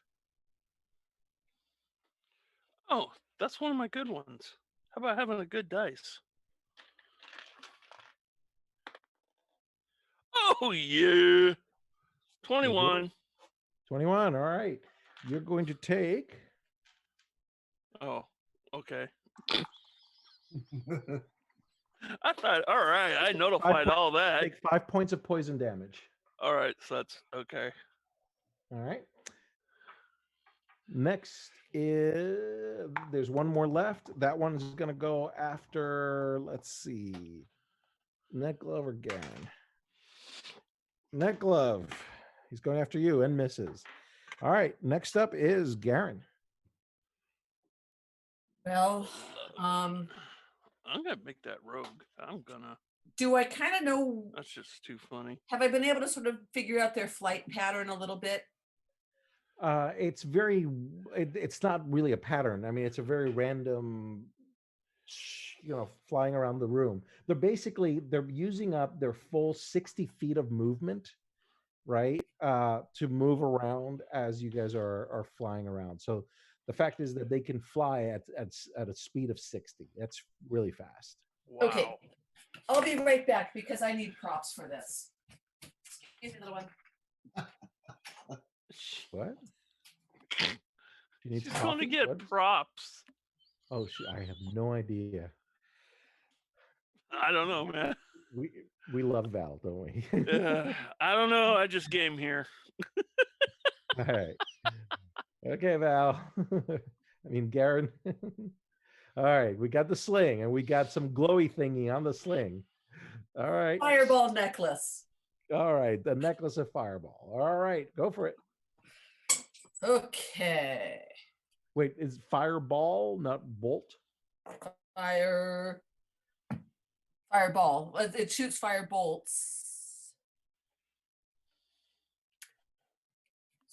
Oh, that's one of my good ones. How about having a good dice? Oh, yeah. 21. 21. All right. You're going to take. Oh, okay. I thought, all right, I notified all that. Take 5 points of poison damage. All right, so that's okay. All right. Next is there's one more left. That one's going to go after, let's see, Neck Glove again. Neck Glove. He's going after you and misses. All right. Next up is Garen. Well, I'm gonna make that rogue. do I kind of know? That's just too funny. Have I been able to sort of figure out their flight pattern a little bit? It's not really a pattern. I mean, it's a very random, flying around the room. They're using up their full 60 feet of movement, right? To move around as you guys are flying around. So the fact is that they can fly at a speed of 60. That's really fast. Wow. Okay, I'll be right back because I need props for this. Excuse me, little one. What? You need She's going to coffee? get What? props. Oh, I have no idea. I don't know, man. We love Val, don't we? I don't know. I just game here. All right. Okay, Val. I mean, Garen. All right, we got the sling, and we got some glowy thingy on the sling. All right. Fireball necklace. All right, the necklace of fireball. All right, go for it. Okay. Wait, is fireball not bolt? Fireball. It shoots fire bolts.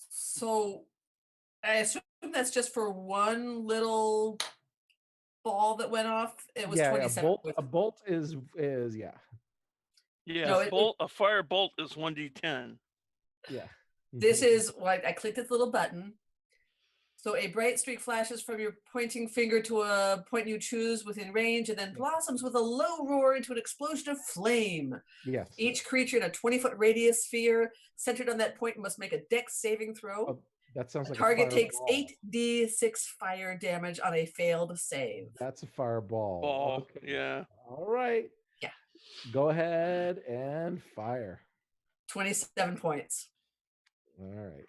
So I assume that's just for one little ball that went off. It was 27. A bolt is yeah. Yeah, No, a fire bolt is 1d10. Yeah. This is what I clicked this little button. So a bright streak flashes from your pointing finger to a point you choose within range and then blossoms with a low roar into an explosion of flame. Yes. Each creature in a 20-foot radius sphere centered on that point must make a dex saving throw. Oh, that sounds like Target a takes fireball. 8d6 fire damage on a failed save. That's a fireball. Ball. Okay. Yeah. All right. Yeah. Go ahead and fire. 27 points. All right.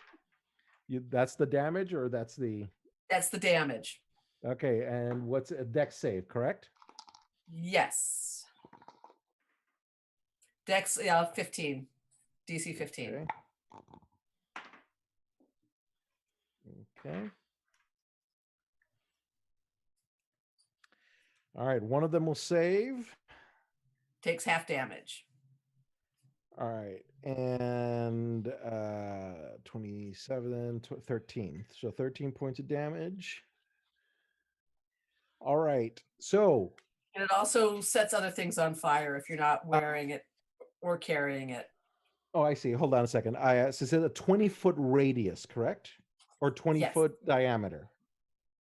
That's the damage, or that's the. That's the damage. Okay, and what's a dex save? Correct. Yes. Dex 15. DC 15. Okay. Okay. All right. One of them will save. Takes half damage. All right. And 27, 13. So 13 points of damage. All right. So. And it also sets other things on fire if you're not wearing it or carrying it. Oh, I see. Hold on a second. So it's a 20-foot radius, correct? Or 20-foot diameter?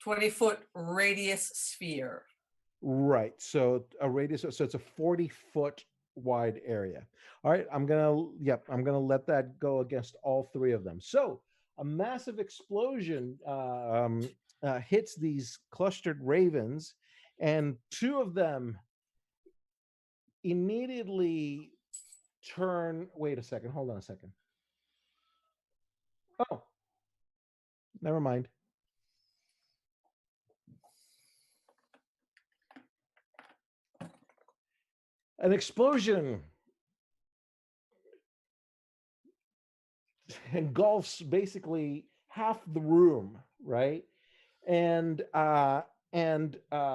20-foot radius sphere. Right. So a radius. So it's a 40-foot wide area. All right. I'm gonna let that go against all three of them. So a massive explosion hits these clustered ravens, and two of them immediately turn. Wait a second. Hold on a second. Oh, never mind. An explosion engulfs basically half the room, right? And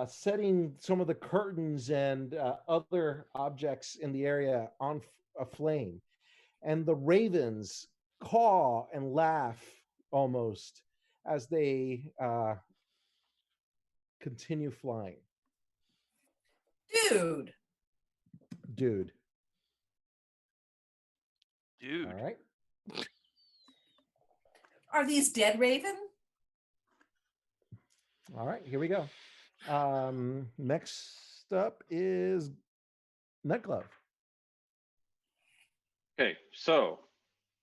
setting some of the curtains and other objects in the area on aflame. And the ravens caw and laugh almost as they continue flying. Dude. Dude. Dude. All right. Are these dead raven? All right, here we go. Next up is Nutglove. Okay, so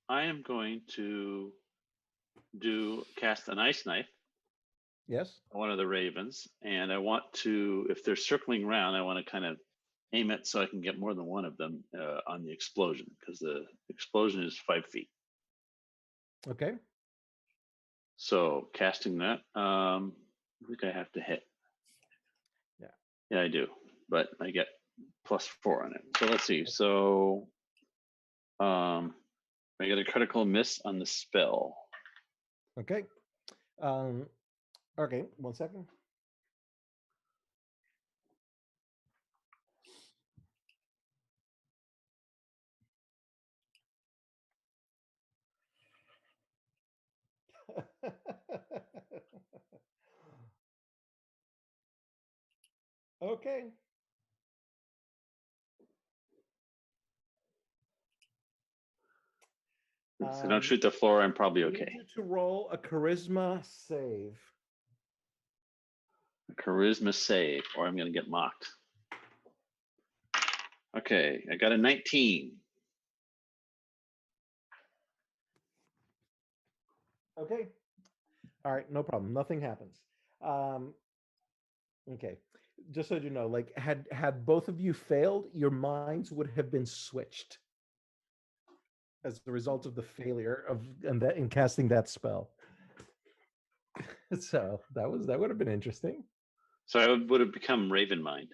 I am going to cast an ice knife Yes. on one of the ravens, and I want to, if they're circling around, I want to kind of aim it so I can get more than one of them on the explosion, because the explosion is 5 feet. Okay. So casting that, I think I have to hit. Yeah, I do, but I get +4 on it. So let's see. So I get a critical miss on the spell. Okay. Okay, 1 second. Okay. If I don't shoot the floor, I'm probably I need okay. you to roll a charisma save. A charisma save, or I'm going to get mocked. Okay, I got a 19. Okay. All right, no problem. Nothing happens. Okay. Just so you know, like had both of you failed, your minds would have been switched as a result of the failure of in casting that spell. So that would have been interesting. So I would have become Raven Mind.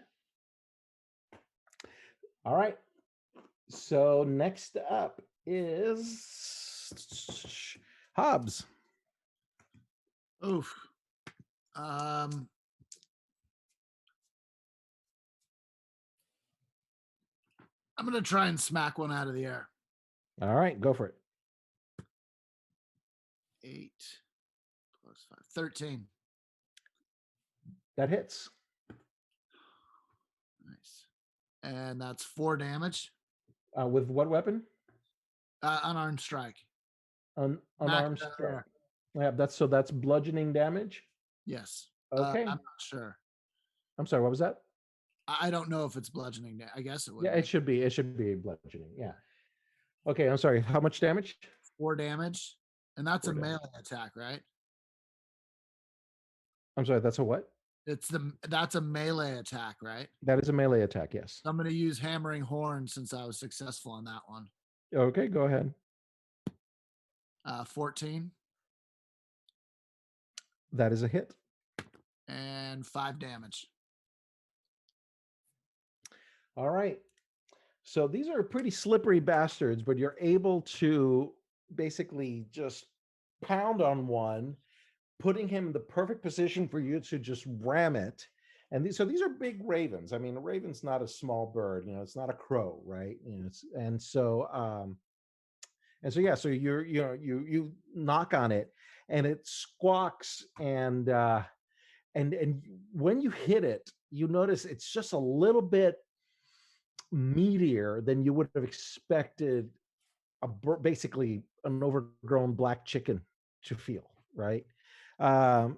All right. So next up is Hobbs. Oof. I'm gonna try and smack one out of the air. All right, go for it. 8 + 5, 13. That hits. Nice. And that's 4 damage. With what weapon? Unarmed strike. Unarmed Smack strike. there. Yeah, that's bludgeoning damage. Yes. Okay. I'm not sure. I'm sorry. What was that? I don't know if it's bludgeoning. I guess it would Yeah, be. it should be. It should be bludgeoning. Yeah. Okay. I'm sorry. How much damage? 4 damage. And that's 4 a damage. melee attack, right? I'm sorry. That's a what? That's a melee attack, right? That is a melee attack. Yes. I'm going to use hammering horn since I was successful on that one. Okay. Go ahead. 14 That is a hit. and 5 damage. All right. So these are pretty slippery bastards, but you're able to basically just pound on one, putting him in the perfect position for you to just ram it. And so these are big ravens. I mean, a raven's not a small bird. It's not a crow, right? And so yeah. So you knock on it, and it squawks, and when you hit it, you notice it's just a little bit meatier than you would have expected basically an overgrown black chicken to feel, right? Yeah,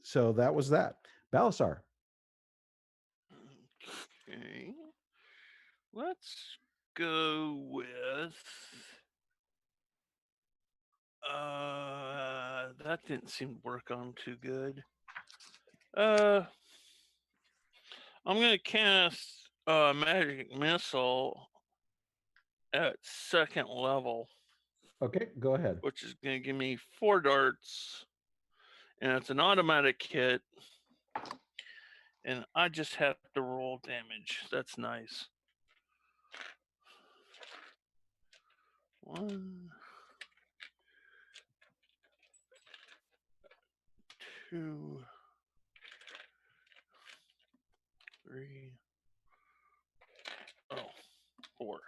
so that was that. Balasar. Okay. Let's go with that didn't seem to work on too good. I'm gonna cast magic missile at 2nd level, Okay, go ahead. which is gonna give me 4 darts, and it's an automatic hit, and I just have to roll damage. That's nice. 1, 2, 3. Oh, 4.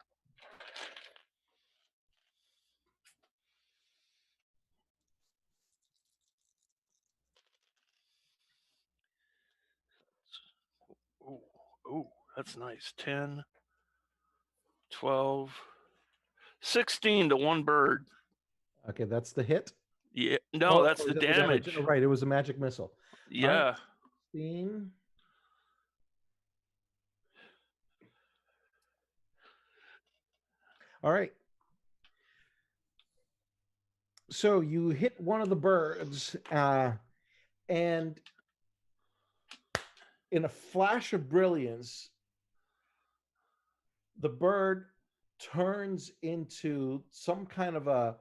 Oh, that's nice. 10, 12, 16 to 1 bird. Okay, that's the hit. Yeah, no, that's the is that damage. Oh, right, it was a magic missile. Yeah. 16. All right. So you hit one of the birds, and in a flash of brilliance, the bird turns into some kind of a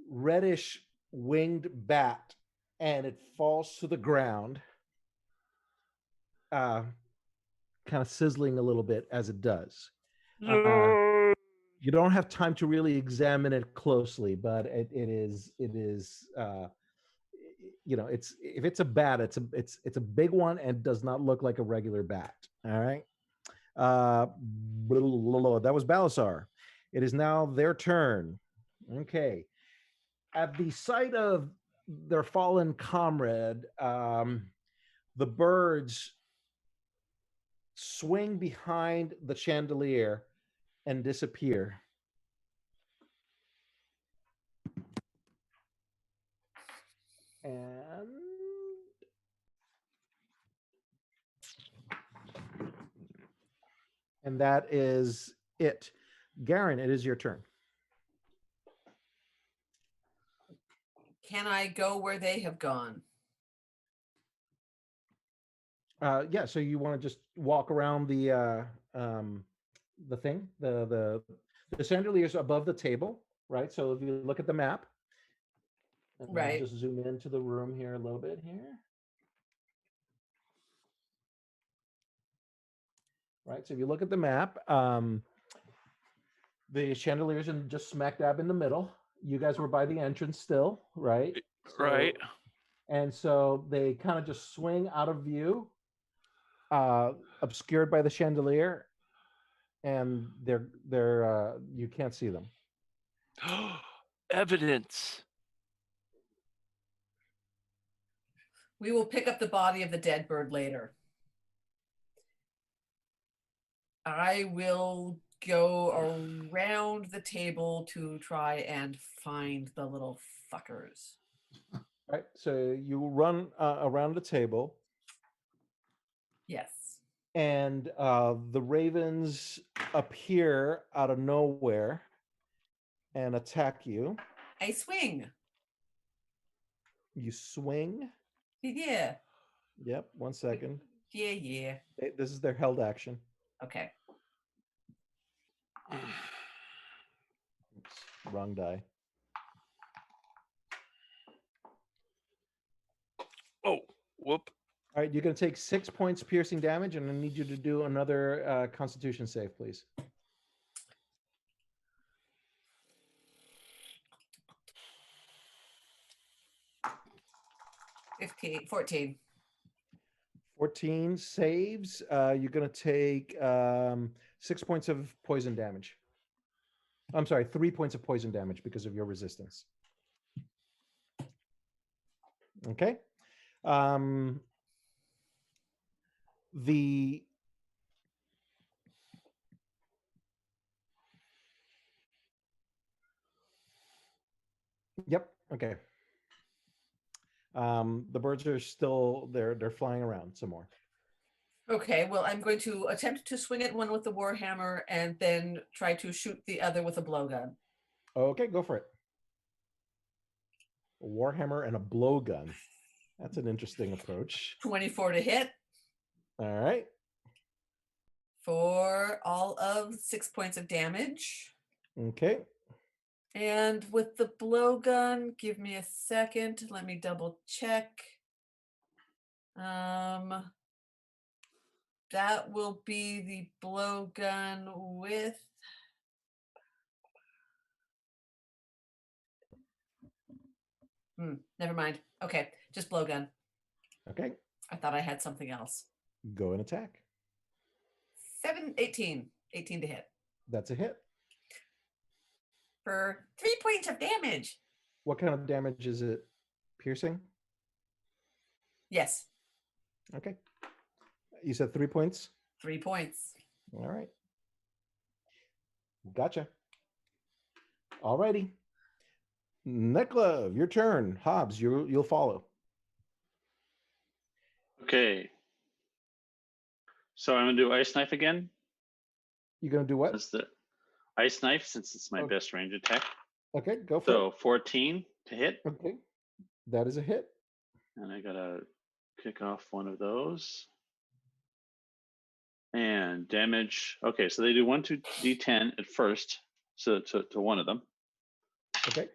reddish winged bat, and it falls to the ground, kind of sizzling a little bit as it does. You don't have time to really examine it closely, but it is it's, if it's a bat, it's a big one and does not look like a regular bat. All right. That was Balasar. It is now their turn. Okay. At the sight of their fallen comrade, the birds swing behind the chandelier and disappear. And that is it. Garen, it is your turn. Can I go where they have gone? Yeah, so you want to just walk around the thing, the chandelier is above the table, right? So if you look at the map, and Right. just zoom into the room here a little bit here. Right, so if you look at the map, the chandelier's in just smack dab in the middle. You guys were by the entrance still, right? Right. And so they kind of just swing out of view, obscured by the chandelier, and they're you can't see them. Evidence. We will pick up the body of the dead bird later. I will go around the table to try and find the little fuckers. Right. So you run around the table, Yes. and the ravens appear out of nowhere and attack you. I swing. You swing. Yeah. Yep. 1 second. Yeah. This is their held action. Okay. Oops, wrong die. Oh, whoop. All right, you're going to take 6 points piercing damage, and I need you to do another Constitution save, please. 14. 14 saves. You're going to take 6 points of poison damage. I'm sorry, 3 points of poison damage because of your resistance. Okay. The Yep. Okay. The birds are still they're flying around some more. Okay, well, I'm going to attempt to swing at one with the warhammer and then try to shoot the other with a blowgun. Okay, go for it. A warhammer and a blowgun. That's an interesting approach. 24 to hit All right. for all of 6 points of damage. Okay. And with the blowgun, give me a second. Let me double check. That will be the blowgun with. Never mind. Okay, just blowgun. Okay. I thought I had something else. Go and attack. 18 to hit That's a hit. for 3 points of damage. What kind of damage is it? Piercing? Yes, Okay. You said 3 points? 3 points. All right. Gotcha. All righty. Necklove, your turn. Hobbs, you'll follow. Okay. So I'm gonna do ice knife again. You gonna do what? That's the ice knife since it's my Oh. best range attack. Okay, go for So 14 to hit, it. Okay. That is a hit. and I gotta kick off one of those. And damage. Okay, so they do 1 to d10 at first, so to one of them. Okay.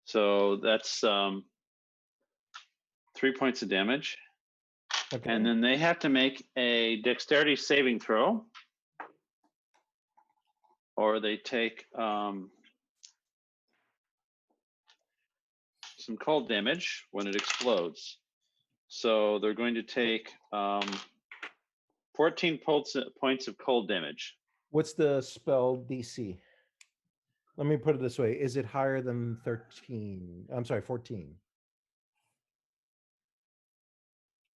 So that's 3 points of damage. Okay. And then they have to make a dexterity saving throw, or they take some cold damage when it explodes. So they're going to take 14 points of cold damage. What's the spell DC? Let me put it this way. Is it higher than 13? I'm sorry, 14.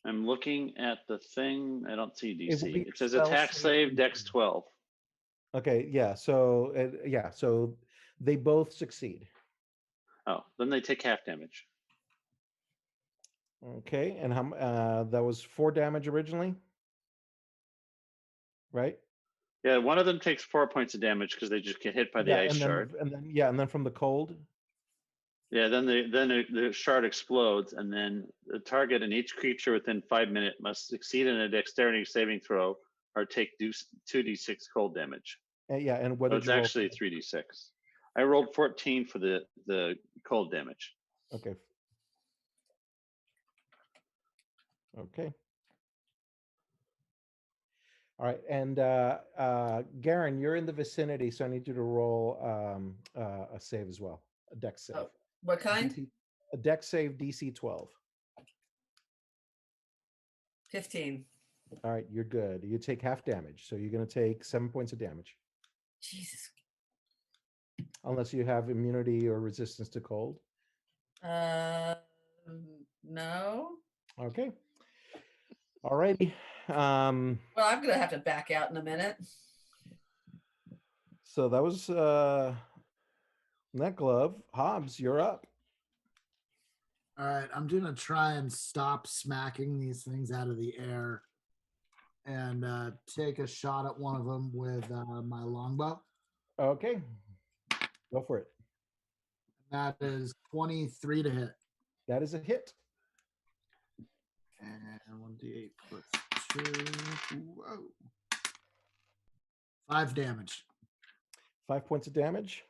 I'm looking at the thing. I don't see It will DC. be It says spell attack save save Dex DC. 12. Okay, yeah. So so they both succeed. Oh, then they take half damage. Okay, and how that was 4 damage originally, right? Yeah, one of them takes 4 points of damage because they just get hit by the ice shard. And then from the cold. Yeah, then the shard explodes, and then the target and each creature within 5 minutes must succeed in a dexterity saving throw or take 2d6 cold damage. Yeah, and what So did it's you roll? actually 3d6. I rolled 14 for the cold damage. Okay. Okay. All right, and Garen, you're in the vicinity, so I need you to roll a save as well, a dex save. Oh, what kind? A dex save DC 12. 15. All right, you're good. You take half damage, so you're going to take 7 points of damage, Jesus. unless you have immunity or resistance to cold. No. Okay. All righty. Well, I'm gonna have to back out in a minute. So that was that glove. Hobbs, you're up. All right, I'm gonna try and stop smacking these things out of the air, and take a shot at one of them with my longbow. Okay. Go for it. That is 23 to hit, That is a hit. and 1d8 plus 2. Whoa. 5 damage. 5 points of damage.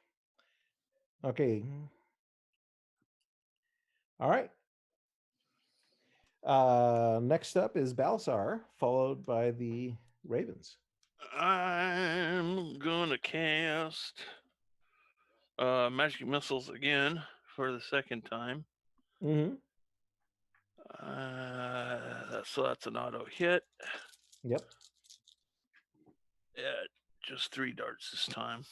Okay. All right. Next up is Balsar, followed by the Ravens. I'm gonna cast magic missiles again for the second time. Mm-hmm. So that's an auto hit. Yep. Yeah, just 3 darts this time.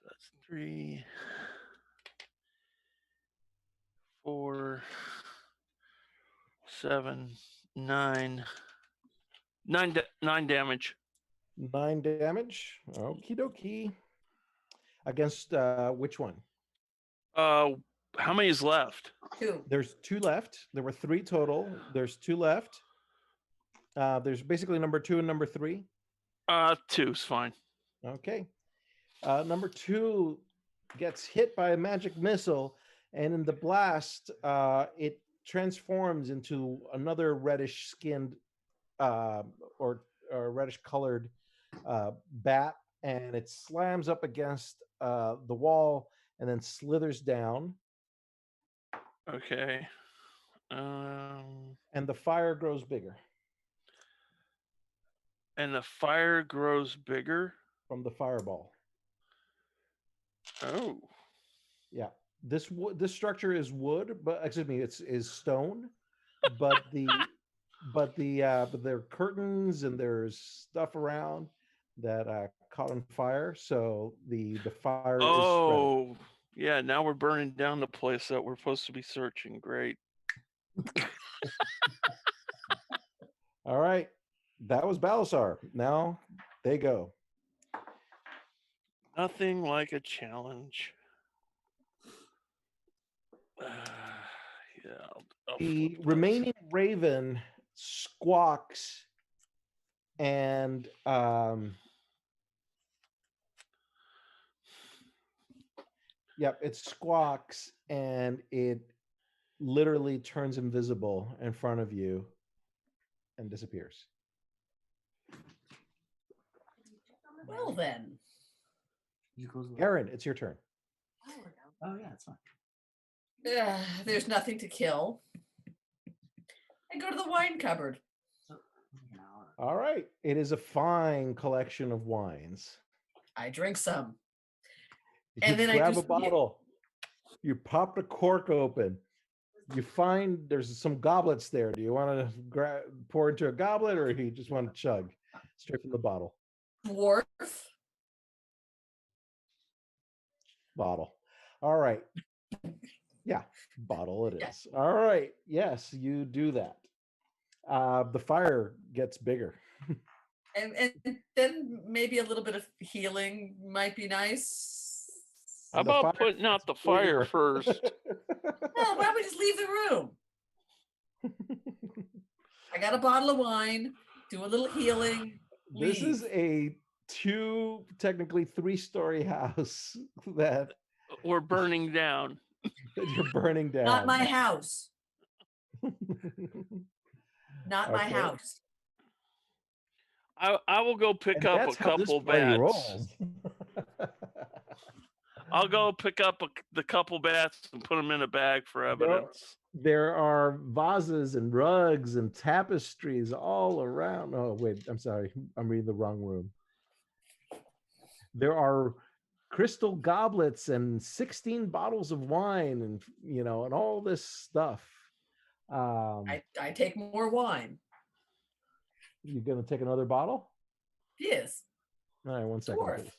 So that's 3, 4, 7, 9. 9 damage. 9 damage. Okie dokie. Against which one? How many is left? 2. There's 2 left. There were 3 total. There's 2 left. There's basically number 2 and number 3. 2's fine. Okay. Number 2 gets hit by a magic missile, and in the blast, it transforms into another reddish skinned or reddish colored bat, and it slams up against the wall and then slithers down, Okay. and the fire grows bigger And the fire grows bigger. from the fireball. Oh. Yeah. This structure is wood, but excuse me, is stone, but but there are curtains and there's stuff around that caught on fire, so the fire is spreading. Oh, yeah. Now we're burning down the place that we're supposed to be searching. Great. All right, that was Balasar. Now they go. Nothing like a challenge. Yeah. I'll The flip that. remaining raven squawks and yep, it squawks and it literally turns invisible in front of you and disappears. Well then. You close the Aaron, it's your turn. Oh yeah, it's fine. There's nothing to kill. I go to the wine cupboard. So, an hour. All right. It is a fine collection of wines. I drink some. You And then I grab do a bottle. You pop the cork open. You find there's some goblets there. Do you want to pour into a goblet, or do you just want to chug straight from the bottle? Dwarf. Bottle. All right. Yeah, bottle it Yeah. is. All right. Yes, you do that. The fire gets bigger. And then maybe a little bit of healing might be nice. How The about fire putting out the gets fire bigger. first? No, why don't we just leave the room? I got a bottle of wine. Do a little healing. This Leave. is a technically 3-story house that We're burning down. you're burning down. Not my house. Not my Okay. house. I will go pick And up that's a how this couple party bats. rolls. I'll go pick up the couple bats and put them in a bag for evidence. There are vases and rugs and tapestries all around. Oh, wait, I'm sorry. I'm reading the wrong room. There are crystal goblets and 16 bottles of wine and, and all this stuff. I take more wine. You're going to take another bottle? Yes. All right, 1 second, Dwarf. please.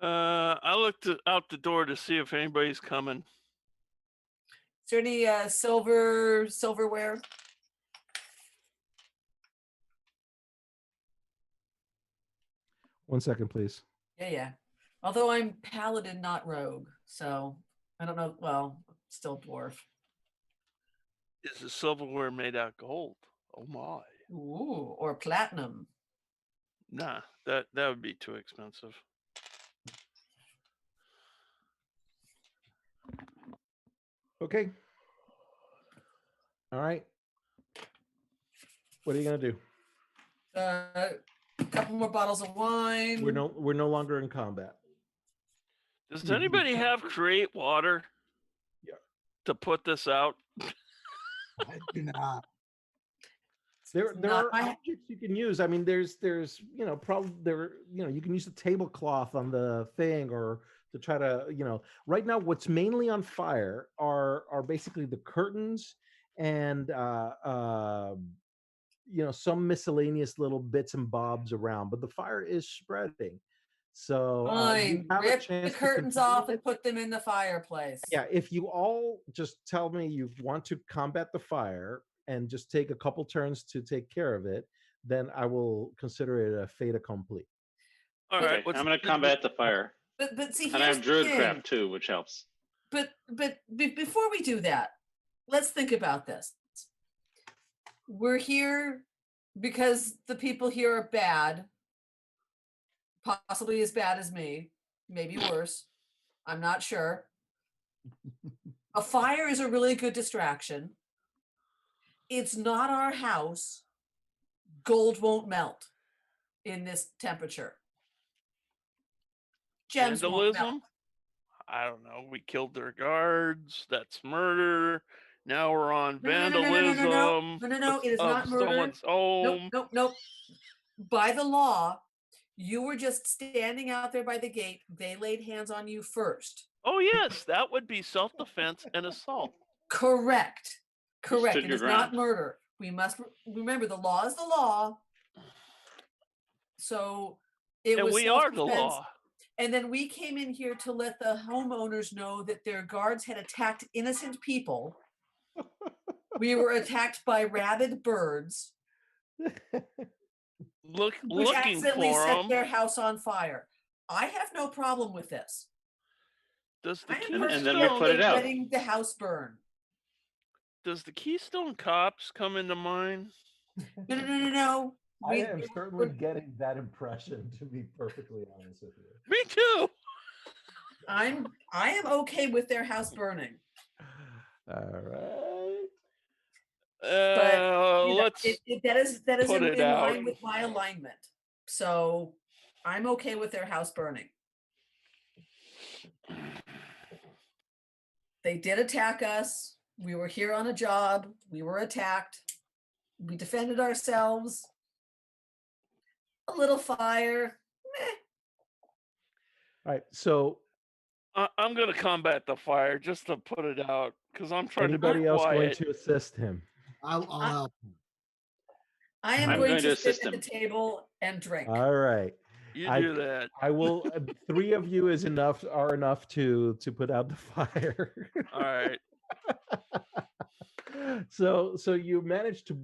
I looked out the door to see if anybody's coming. Is there any silverware? One second, please. Yeah. Although I'm paladin, not rogue, so I don't know. Well, still dwarf. Is the silverware made out of gold? Oh my. Ooh, or platinum. Nah, that would be too expensive. Okay. All right. What are you gonna do? A couple more bottles of wine. We're no longer in combat. Does anybody have create water? Yeah. To put this out? I do not. There not are my- objects you can use. I mean, there's probably you can use a tablecloth on the thing or to try to right now what's mainly on fire are basically the curtains and some miscellaneous little bits and bobs around, but the fire is spreading. So you Fine. have a Rip the chance to curtains control off and it. put them in the fireplace. Yeah, if you all just tell me you want to combat the fire and just take a couple turns to take care of it, then I will consider it a fait accompli. All Okay, right. I'm going to combat the fire. But see, And I here's have the druid thing. craft too, which helps. But before we do that, let's think about this. We're here because the people here are bad, possibly as bad as me, maybe worse. I'm not sure. A fire is a really good distraction. It's not our house. Gold won't melt in this temperature. Gems won't melt. Vandalism? I don't know. We killed their guards. That's murder. Now we're on vandalism. No. It is not murder. Someone's home. Nope. By the law, you were just standing out there by the gate. They laid hands on you first. Oh yes, that would be self-defense and assault. Correct. stood And your it's not ground. murder. We must remember the law is the law. So it And was we are the self-defense. law. And then we came in here to let the homeowners know that their guards had attacked innocent people. We were attacked by rabid birds, which Looking accidentally for set them. their house on fire. I have no problem with this. Does the I am And then we Keystone? put it out. letting the house burn. Does the Keystone Cops come into mind? No. I am certainly getting that impression, to be perfectly honest with you. Me too. I am okay with their house burning. All right. Let's that is put in it out. line with my alignment. So I'm okay with their house burning. They did attack us. We were here on a job. We were attacked. We defended ourselves. A little fire. Meh. All right. So I'm going to combat the fire just to put it out because I'm trying anybody to be else going quiet. to assist him? I'll help. I am I'm going going to to sit assist at the him. table and drink. All right. You I- do that. I will. Three of you are enough to put out the fire. All right. So you manage to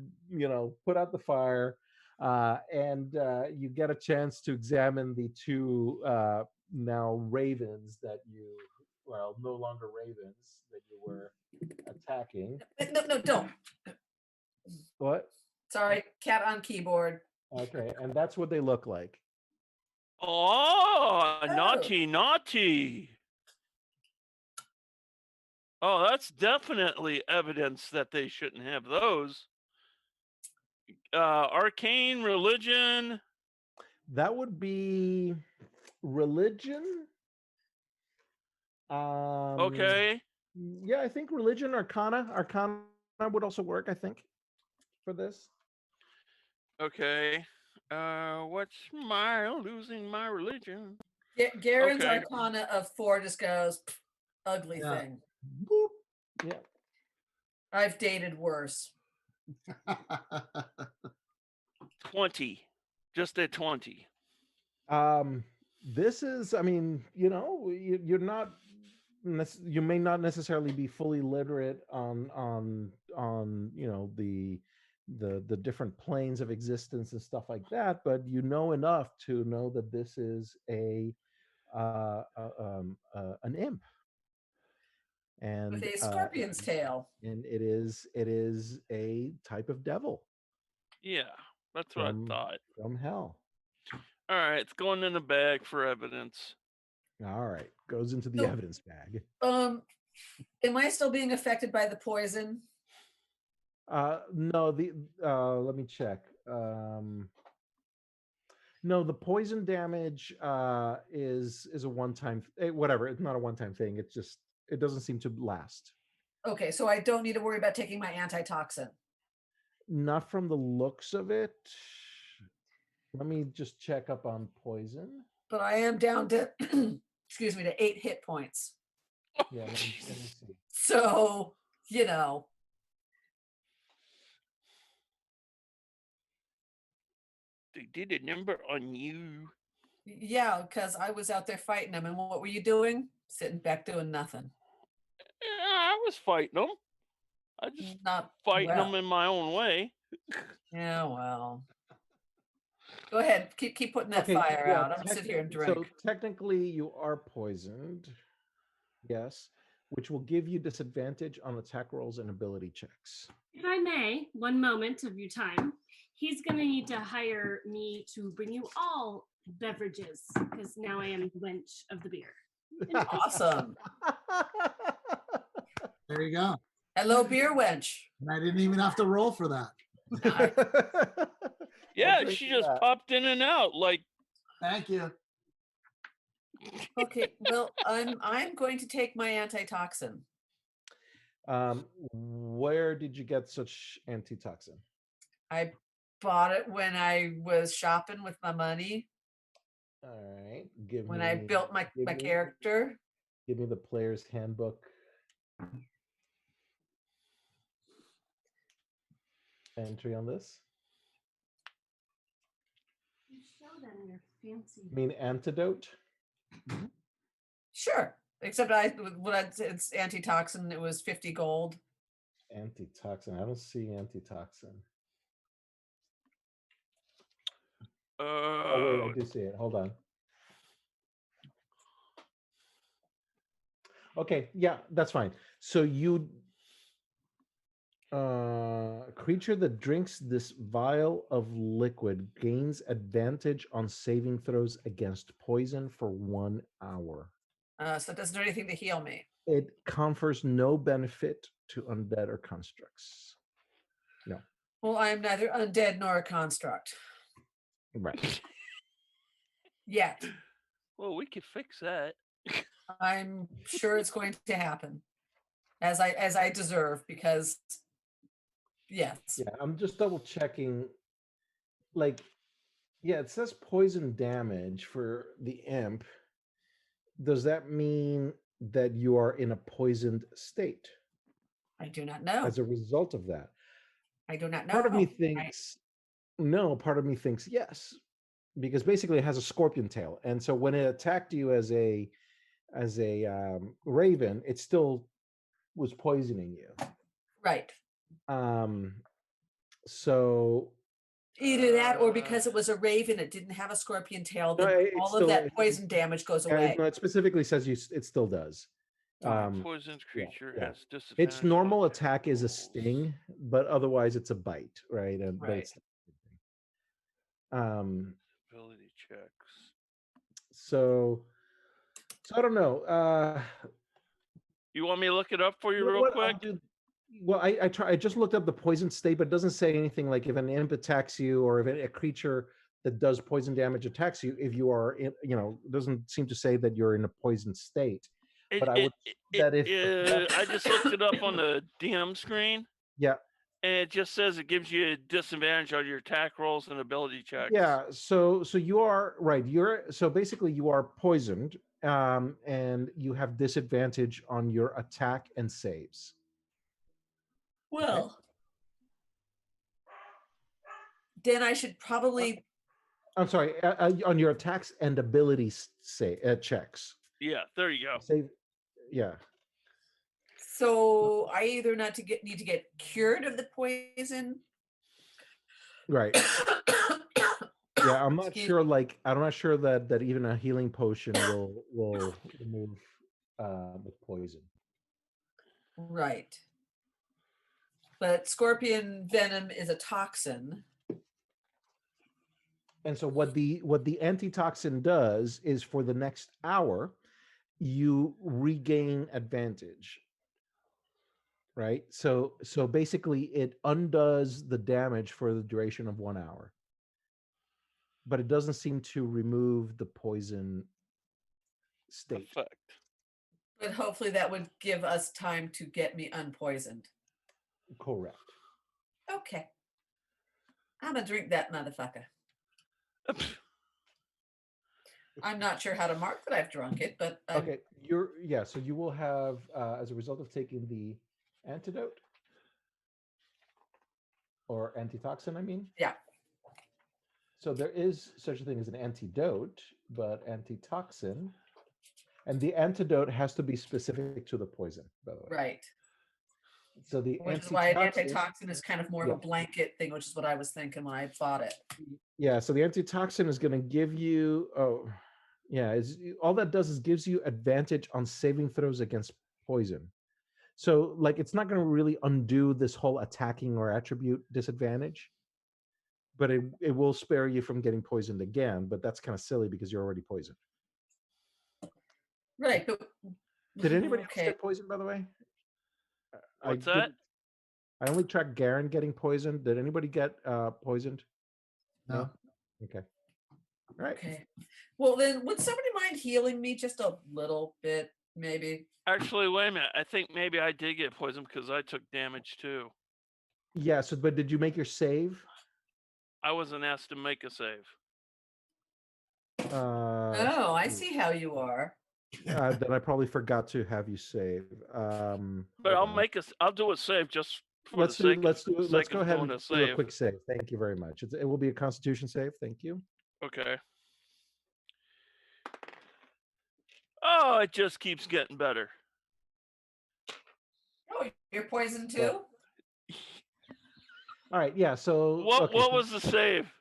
put out the fire, and you get a chance to examine the two now ravens that no longer ravens that you were attacking. No, don't. What? Sorry, cat on keyboard. Okay, and that's what they look like. Oh, naughty. Oh, that's definitely evidence that they shouldn't have those. Arcane religion. That would be religion. Okay. Yeah, I think religion, arcana would also work. I think for this. Okay. What's losing my religion? Garen's Okay. Arcana of 4 just goes ugly Yeah. thing. Boop. Yeah. I've dated worse. 20. Just at 20. This is, I mean, you're not, you may not necessarily be fully literate on the different planes of existence and stuff like that, but you know enough to know that this is an imp, With and a scorpion's tail. and it is a type of devil Yeah, that's what I from thought. from hell. All right, it's going in the bag for evidence. All right, goes into the So- evidence bag. Am I still being affected by the poison? No, let me check. No, the poison damage is a one-time whatever. It's not a one-time thing. It's just it doesn't seem to last. Okay, so I don't need to worry about taking my antitoxin. Not from the looks of it. Let me just check up on poison. But I am down to excuse me, to 8 hit points. Yeah, let me see. So, you know, They did a number on you. yeah, because I was out there fighting them. And what were you doing? Sitting back doing nothing. Yeah, I was fighting them. I just Not fighting well. them in my own way. Yeah, well. Go ahead. Keep putting that Okay, fire yeah, out. I'm gonna sit here and drink. So technically, you are poisoned. Yes, which will give you disadvantage on attack rolls and ability checks. If I may, one moment of your time, he's going to need to hire me to bring you all beverages because now I am the wench of the beer. Awesome. There you go. Hello, beer wench. And I didn't even have to roll for that. Yeah, drink she to just that. popped in and out like Thank you. Okay, well, I'm going to take my antitoxin. Where did you get such antitoxin? I bought it when I was shopping with my money, All right, give when me. I built my give me- character. Give me the player's handbook. Entry on this. You show them your fancy. I mean antidote. Sure. Except it's antitoxin. It was 50 gold. Antitoxin. I don't see antitoxin. uh Oh wait, I do see it. Hold on. Okay, yeah, that's fine. So you creature that drinks this vial of liquid gains advantage on saving throws against poison for 1 hour. So it doesn't do anything to heal me. It confers no benefit to undead or constructs. No. Well, I'm neither undead nor a construct Right. yet. well, we could fix that. I'm sure it's going to happen as I deserve, because yes. Yeah, I'm just double checking. Like, yeah, it says poison damage for the imp. Does that mean that you are in a poisoned state I do not know. as a result of that? I do not know. Part of me I- thinks no, part of me thinks yes, because basically it has a scorpion tail, and so when it attacked you as a raven, it still was poisoning you. right. So Either that, or because it was a raven, it didn't have a scorpion tail, No, then it all still- of that it- poison damage goes yeah, away. no, it specifically says it still does. Poisoned creature yeah. has disadvantage. Its normal on attack is a rolls. sting, but otherwise it's a bite, right? But Right. it's Ability checks. so I don't know. You want me to look it up for you real What I'll quick? do- well, I just looked up the poison state, but it doesn't say anything like if an imp attacks you or if a creature that does poison damage attacks you, if you are in, it doesn't seem to say that you're in a poisoned state. But I would that if I just looked it up on the DM screen. Yeah. And it just says it gives you a disadvantage on your attack rolls and ability checks. Yeah, so you are right. So basically you are poisoned, and you have disadvantage on your attack and saves. Well, then I should probably. I'm sorry, on your attacks and abilities say checks. Yeah, there you go. Save, yeah. So I either need to get cured of the poison. Right. Yeah, I'm not Excuse sure. Like, I'm not sure that even a healing potion will remove the poison. Right. But scorpion venom is a toxin. And so what the antitoxin does is for the next hour, you regain advantage. Right. So basically, it undoes the damage for the duration of 1 hour, but it doesn't seem to remove the poison state. Effect. But hopefully that would give us time to get me unpoisoned. Correct. Okay. I'm gonna drink that motherfucker. I'm not sure how to mark that I've drunk it, but Okay, so you will have as a result of taking the antidote or antitoxin, I mean. Yeah. So there is such a thing as an antidote, but antitoxin, and the antidote has to be specific to the poison, by the way. right. So the Which is why an antitoxin, antitoxin is kind of more of yeah. a blanket thing, which is what I was thinking when I bought it. Yeah, so the antitoxin is going to give you all that does is gives you advantage on saving throws against poison. So like it's not going to really undo this whole attacking or attribute disadvantage, but it will spare you from getting poisoned again, but that's kind of silly because you're already poisoned. Right. But Did anybody else okay. get poisoned, by the way? What's that? I only tracked Garen getting poisoned. Did anybody get poisoned? No. Okay. All right. Okay. Well, then, would somebody mind healing me just a little bit, maybe? Actually, wait a minute. I think maybe I did get poisoned because I took damage too. Yeah. So, but did you make your save? I wasn't asked to make a save. Oh, I see how you are. Then I probably forgot to have you save. But hold on. I'll do a save just for Let's the sake let's sake go of ahead doing and a do a save. quick save. Thank you very much. It will be a Constitution save. Thank you. Okay. Oh, it just keeps getting better. Oh, you're poisoned too? Yeah. All right. Yeah. So What was the save?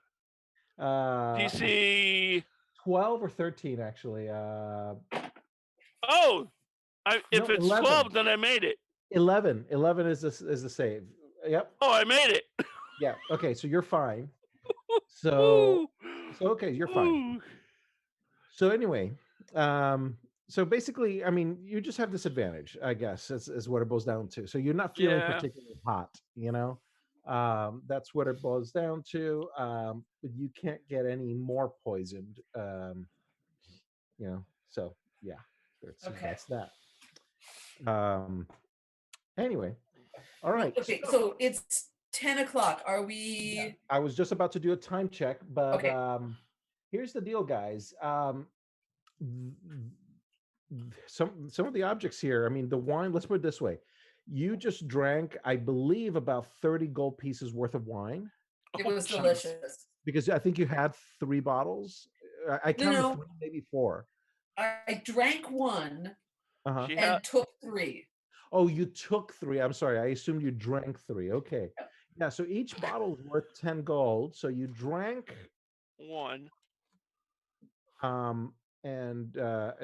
DC DC 12 or 13 actually. Oh, if No, it's 11. 12, then I made it. 11 is the save. Yep. Oh, I made it. Yeah. Okay. So you're fine. So okay, you're fine. Ooh. So anyway, so basically, I mean, you just have this advantage, I guess, is what it boils down to. So you're not feeling Yeah. particularly hot, you know. That's what it boils down to. But you can't get any more poisoned, you know. So yeah, Okay. that's that. Anyway, all right. Okay, so it's 10 o'clock. Are we? Yeah, I was just about to do a time check, but Okay. here's the deal, guys. Some of the objects here, I mean, the wine, let's put it this way. You just drank, I believe, about 30 gold pieces worth of wine. It Oh, was jeez. delicious. Because I think you had 3 bottles. I counted No. 3, maybe 4. I drank one Uh-huh. She and had, took 3. Oh, you took 3. I'm sorry. I assumed you drank 3. Okay. Yeah, so each bottle is worth 10 gold. So you drank one. and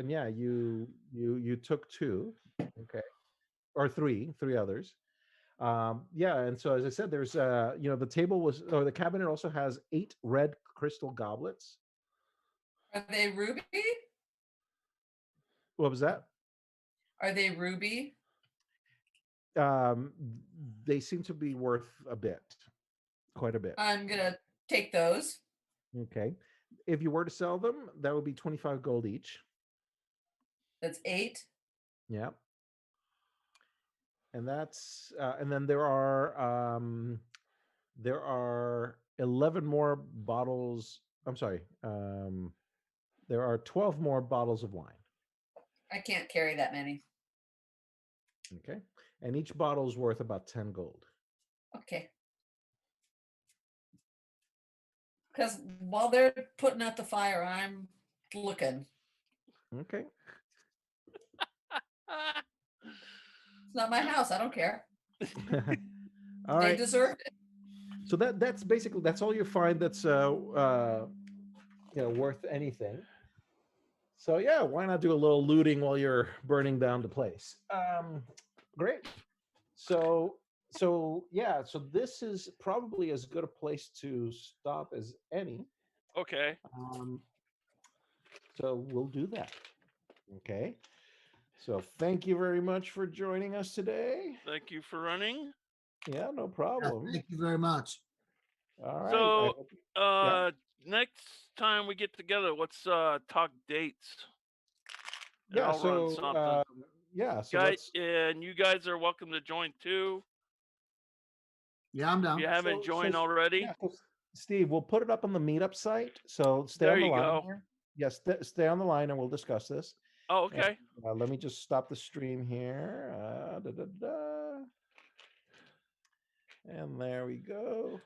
yeah, you took 2. Okay. Or 3 others. Yeah, and so as I said, there's the table or the cabinet also has 8 red crystal goblets. Are they ruby? What was that? Are they ruby? They seem to be worth a bit, quite a bit. I'm gonna take those. Okay. If you were to sell them, that would be 25 gold each. That's 8. Yeah. And that's and then there are 11 more bottles. I'm sorry. There are 12 more bottles of wine. I can't carry that many. Okay. And each bottle is worth about 10 gold. Okay. Because while they're putting out the fire, I'm looking. Okay. It's not my house. I don't care. All They right. deserved it. So that's basically that's all you find that's worth anything. So yeah, why not do a little looting while you're burning down the place? Great. So so this is probably as good a place to stop as any. Okay. So we'll do that. Okay. So thank you very much for joining us today. Thank you for running. Yeah, no Yeah, problem. thank you very much. All right. So, yeah. next time we get together, let's talk dates. And Yeah. I'll run So something. yeah. So Guys, let's. and you guys are welcome to join too. Yeah, I'm If down. you haven't joined already, Yeah, so Steve, we'll put it up on the meetup site. So stay there on the you line go. here. Yes, stay on the line, and we'll discuss this. Oh, And, okay. let me just stop the stream here. And there we go.